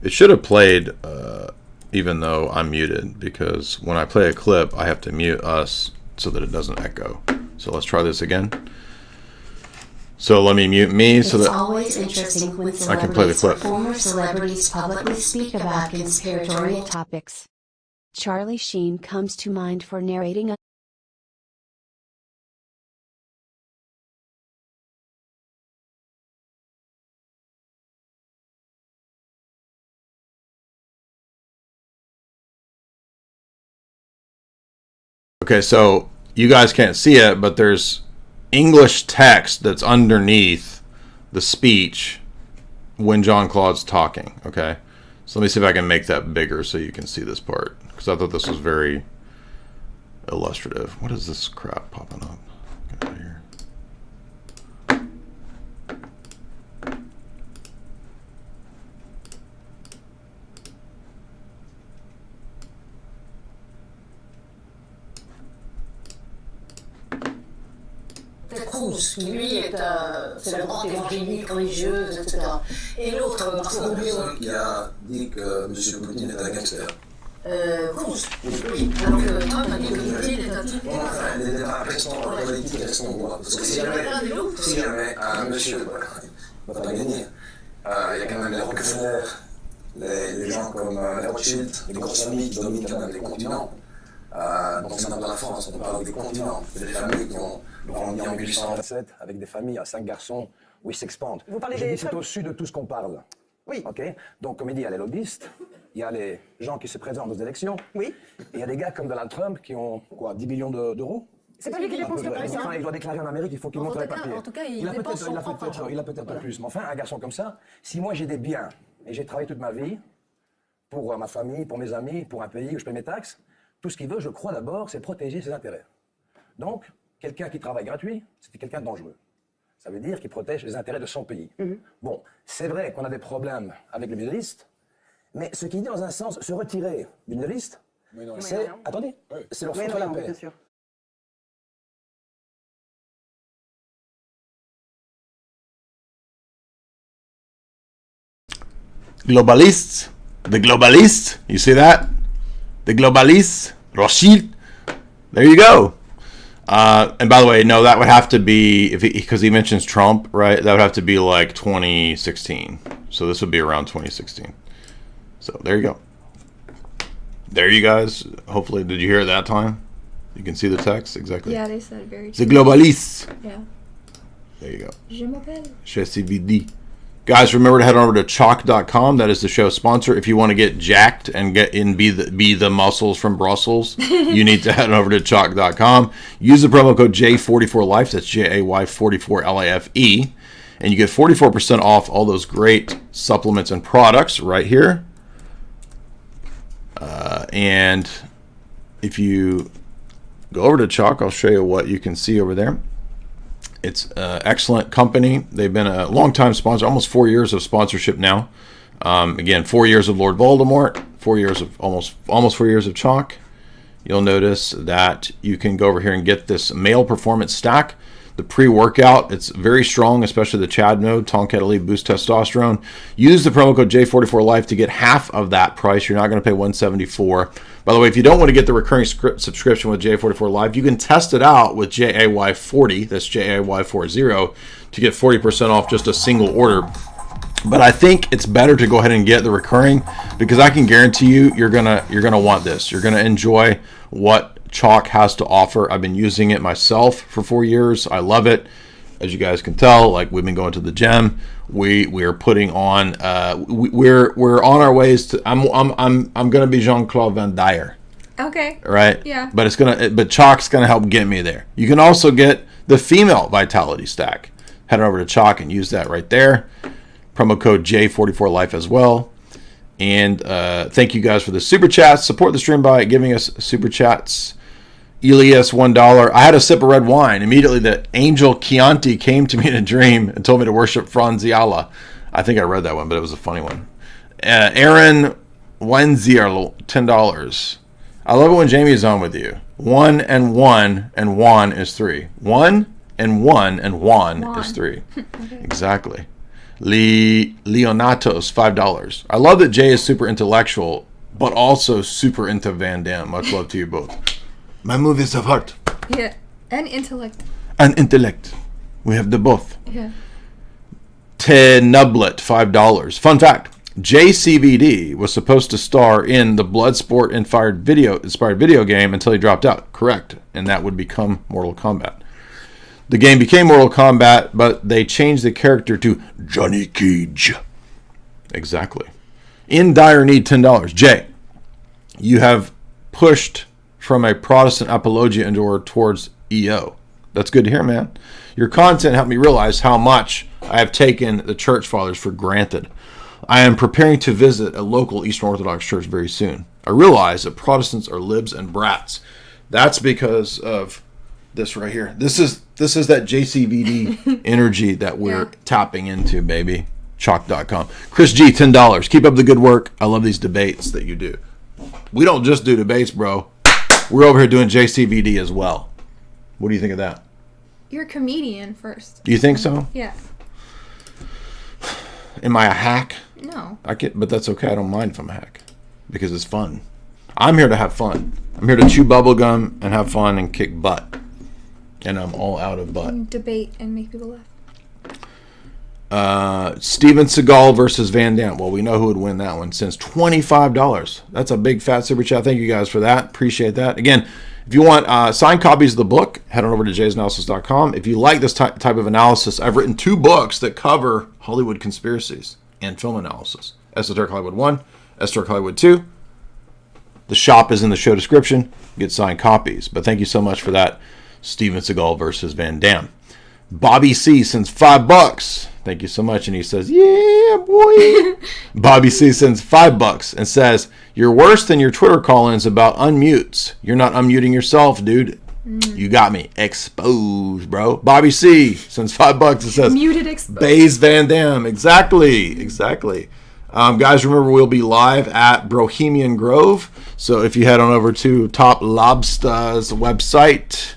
S2: it should have played even though I'm muted, because when I play a clip I have to mute us so that it doesn't echo. So let's try this again. So let me mute me so that
S8: it's always interesting when
S2: I can play the clip.
S8: Former celebrities publicly speak about conspiratorial topics. Charlie Sheen comes to mind for narrating a
S2: Okay, so you guys can't see it, but there's English text that's underneath the speech when Jean-Claude's talking, okay? So let me see if I can make that bigger so you can see this part, because I thought this was very illustrative. What is this crap popping up? Get out of here.
S6: Cruz, qui lui c'est la droite évangélique, religieuse, etc. Et l'autre,
S7: Qui a dit que M. Poutine est un gangster.
S6: Cruz, oui. Alors que Trump a dit que Poutine est un type.
S7: Enfin, les débats politiques restent en droit. Parce que si jamais un monsieur ne va pas gagner, il y a quand même les Rockefeller, les gens comme les Rothschild, les grosses familles qui dominent quand même les continents. Donc c'est dans la France, on parle des continents, des familles qui ont grandi en 1827 avec des familles à 5 garçons où ils s'expandent. Vous parlez des... C'est au-dessus de tout ce qu'on parle. Oui. Ok. Donc comme il dit, il y a les lobbyistes, il y a les gens qui se présentent aux élections. Oui. Et il y a des gars comme Donald Trump qui ont quoi, 10 millions d'euros.
S6: C'est pas lui qui dépense le prix,
S7: Enfin,
S6: hein.
S7: il doit déclarer en Amérique, il faut qu'il
S6: En
S7: montre
S6: tout
S7: les
S6: cas-
S7: papiers.
S6: en tout cas, il
S7: il a
S6: dépense
S7: peut-être
S6: son propre argent.
S7: il a peut-être un peu plus. Mais enfin, un garçon comme ça, si moi j'ai des biens et j'ai travaillé toute ma vie pour ma famille, pour mes amis, pour un pays où je paie mes taxes, tout ce qu'il veut, je crois d'abord, c'est protéger ses intérêts. Donc, quelqu'un qui travaille gratuit, c'est quelqu'un de dangereux. Ça veut dire qu'il protège les intérêts de son pays. Bon, c'est vrai qu'on a des problèmes avec le Middle East, mais ce qui dit dans un sens, se retirer du Middle East, c'est... Attendez, c'est leur foutre la paix.
S2: Globalists. The globalists. You see that? The globalists. Rothschild. There you go. And by the way, no, that would have to be, because he mentions Trump, right? That would have to be like 2016. So this would be around 2016. So there you go. There you guys. Hopefully, did you hear it that time? You can see the text exactly.
S4: Yeah, they said very
S2: The
S4: true.
S2: globalists.
S4: Yeah.
S2: There you go.
S4: Je m'appelle.
S2: JCVD. Guys, remember to head on over to chalk.com. That is the show sponsor. If you want to get jacked and be the muscles from Brussels, you need to head over to chalk.com. Use the promo code J44Life. That's JAY44LIFE. And you get 44% off all those great supplements and products right here. And if you go over to Chalk, I'll show you what you can see over there. It's an excellent company. They've been a long-time sponsor, almost 4 years of sponsorship now. Again, 4 years of Lord Voldemort, 4 years of almost 4 years of Chalk. You'll notice that you can go over here and get this male performance stack. The pre-workout, it's very strong, especially the Chad node, Tonkat Elite Boost Testosterone. Use the promo code J44Life to get half of that price. You're not going to pay $174. By the way, if you don't want to get the recurring subscription with J44 Live, you can test it out with JAY40, that's JAY40, to get 40% off just a single order. But I think it's better to go ahead and get the recurring, because I can guarantee you're gonna want this. You're gonna enjoy what Chalk has to offer. I've been using it myself for 4 years. I love it. As you guys can tell, like, we've been going to the gym. We are putting on. We're on our ways to. I'm gonna be Jean-Claude Van Damme.
S4: Okay.
S2: Right.
S4: Yeah.
S2: But Chalk's gonna help get me there. You can also get the female vitality stack. Head over to Chalk and use that right there. Promo code J44Life as well. And thank you guys for the super chats. Support the stream by giving us super chats. Elias, $1. I had a sip of red wine. Immediately, the angel Chianti came to me in a dream and told me to worship Franziala. I think I read that one, but it was a funny one. Aaron Wenzier, $10. I love it when Jamie is on with you. 1 and 1 and 1 is 3. 1 and 1 and 1 is 3. Okay. Exactly. Leonatos, $5. I love that Jay is super intellectual, but also super into Van Damme. Much love to you both. My movies of heart.
S4: Yeah, and intellect.
S2: And intellect. We have the both.
S4: Yeah.
S2: Tenublet, $5. Fun fact. JCVD was supposed to star in the Bloodsport inspired video game until he dropped out. Correct. And that would become Mortal Kombat. The game became Mortal Kombat, but they changed the character to Johnny Cage. Exactly. In dire need, $10. Jay, you have pushed from a Protestant apologia towards EO. That's good to hear, man. Your content helped me realize how much I have taken the church fathers for granted. I am preparing to visit a local Eastern Orthodox church very soon. I realize that Protestants are libs and brats. That's because of this right here. This is that JCVD energy that we're tapping into, baby. Chalk.com. Chris G, $10. Keep up the good work. I love these debates that you do. We don't just do debates, bro. We're over here doing JCVD as well. What do you think of that?
S4: You're a comedian first.
S2: Do you think so?
S4: Yeah.
S2: Am I a hack?
S4: No.
S2: But that's okay. I don't mind if I'm a hack, because it's fun. I'm here to have fun. I'm here to chew bubblegum and have fun and kick butt. And I'm all out of butt.
S4: And debate and make people laugh.
S2: Steven Seagal versus Van Damme. Well, we know who would win that one. Since $25. That's a big fat super chat. Thank you guys for that. Appreciate that. Again, if you want signed copies of the book, head on over to jaysanalysis.com. If you like this type of analysis, I've written 2 books that cover Hollywood conspiracies and film analysis. Esoteric Hollywood 1, Esoteric Hollywood 2. The shop is in the show description. Get signed copies. But thank you so much for that Steven Seagal versus Van Damme. Bobby C sends $5. Thank you so much. And he says, yeah, boy. Bobby C sends $5 and says, you're worse than your Twitter call-ins about unmutes. You're not unmuting yourself, dude. You got me exposed, bro. Bobby C sends $5 and says,
S4: Muted exposed.
S2: Baze Van Damme. Exactly. Guys, remember we'll be live at Bohemian Grove. So if you head on over to Top Lobster's website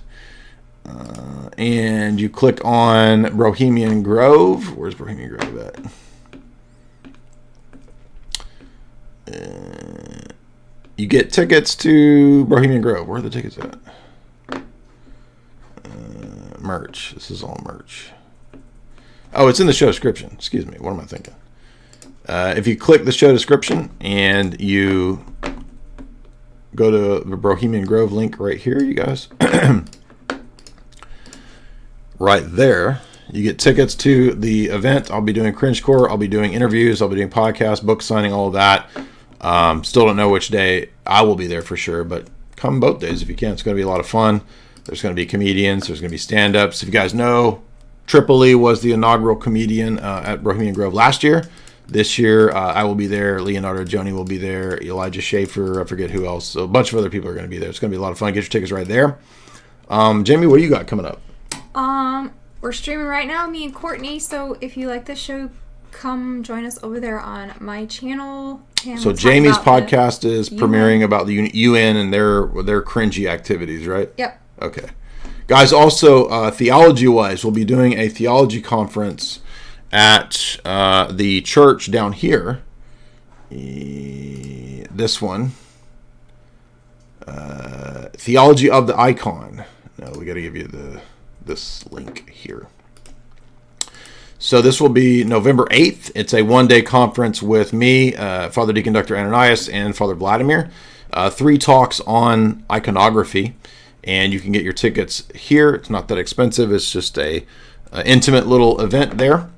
S2: and you click on Bohemian Grove. Where's Bohemian Grove at? You get tickets to Bohemian Grove. Where are the tickets at? Merch. This is all merch. Oh, it's in the show description. Excuse me. What am I thinking? If you click the show description and you go to the Bohemian Grove link right here, you guys, right there, you get tickets to the event. I'll be doing Cringecore. I'll be doing interviews. I'll be doing podcasts, book signing, all of that. Still don't know which day I will be there for sure, but come both days if you can. It's going to be a lot of fun. There's going to be comedians. There's going to be stand-ups. If you guys know, Tripoli was the inaugural comedian at Bohemian Grove last year. This year, I will be there. Leonardo Joni will be there. Elijah Schaefer. I forget who else. So a bunch of other people are going to be there. It's going to be a lot of fun. Get your tickets right there. Jamie, what do you got coming up?
S4: We're streaming right now, me and Courtney. So if you like this show, come join us over there on my channel. And
S2: So
S4: we'll talk
S2: Jamie's
S4: about
S2: podcast is premiering about the UN and their cringy activities, right?
S4: Yep.
S2: Okay. Guys, also, theology-wise, we'll be doing a theology conference at the church down here. This one. Theology of the Icon. No, we got to give you this link here. So this will be November 8th. It's a one-day conference with me, Father Deacon Dr. Ananias, and Father Vladimir. 3 talks on iconography. And you can get your tickets here. It's not that expensive. It's just a intimate little event there.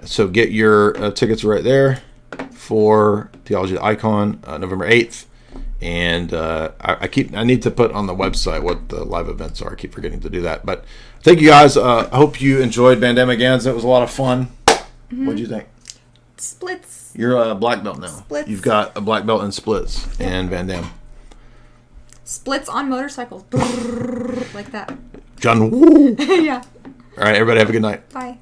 S2: So get your tickets right there for Theology of the Icon, November 8th. And I need to put on the website what the live events are. I keep forgetting to do that. But thank you guys. I hope you enjoyed Damme-a-Ganza. It was a lot of fun.
S4: Mm-hmm.
S2: What'd you think?
S4: Splits.
S2: You're a black belt now.
S4: Splits.
S2: You've got a black belt in splits and Van Damme.
S4: Splits on motorcycles. Like that.
S2: John Woo.
S4: Yeah.
S2: All right, everybody have a good night.
S4: Bye.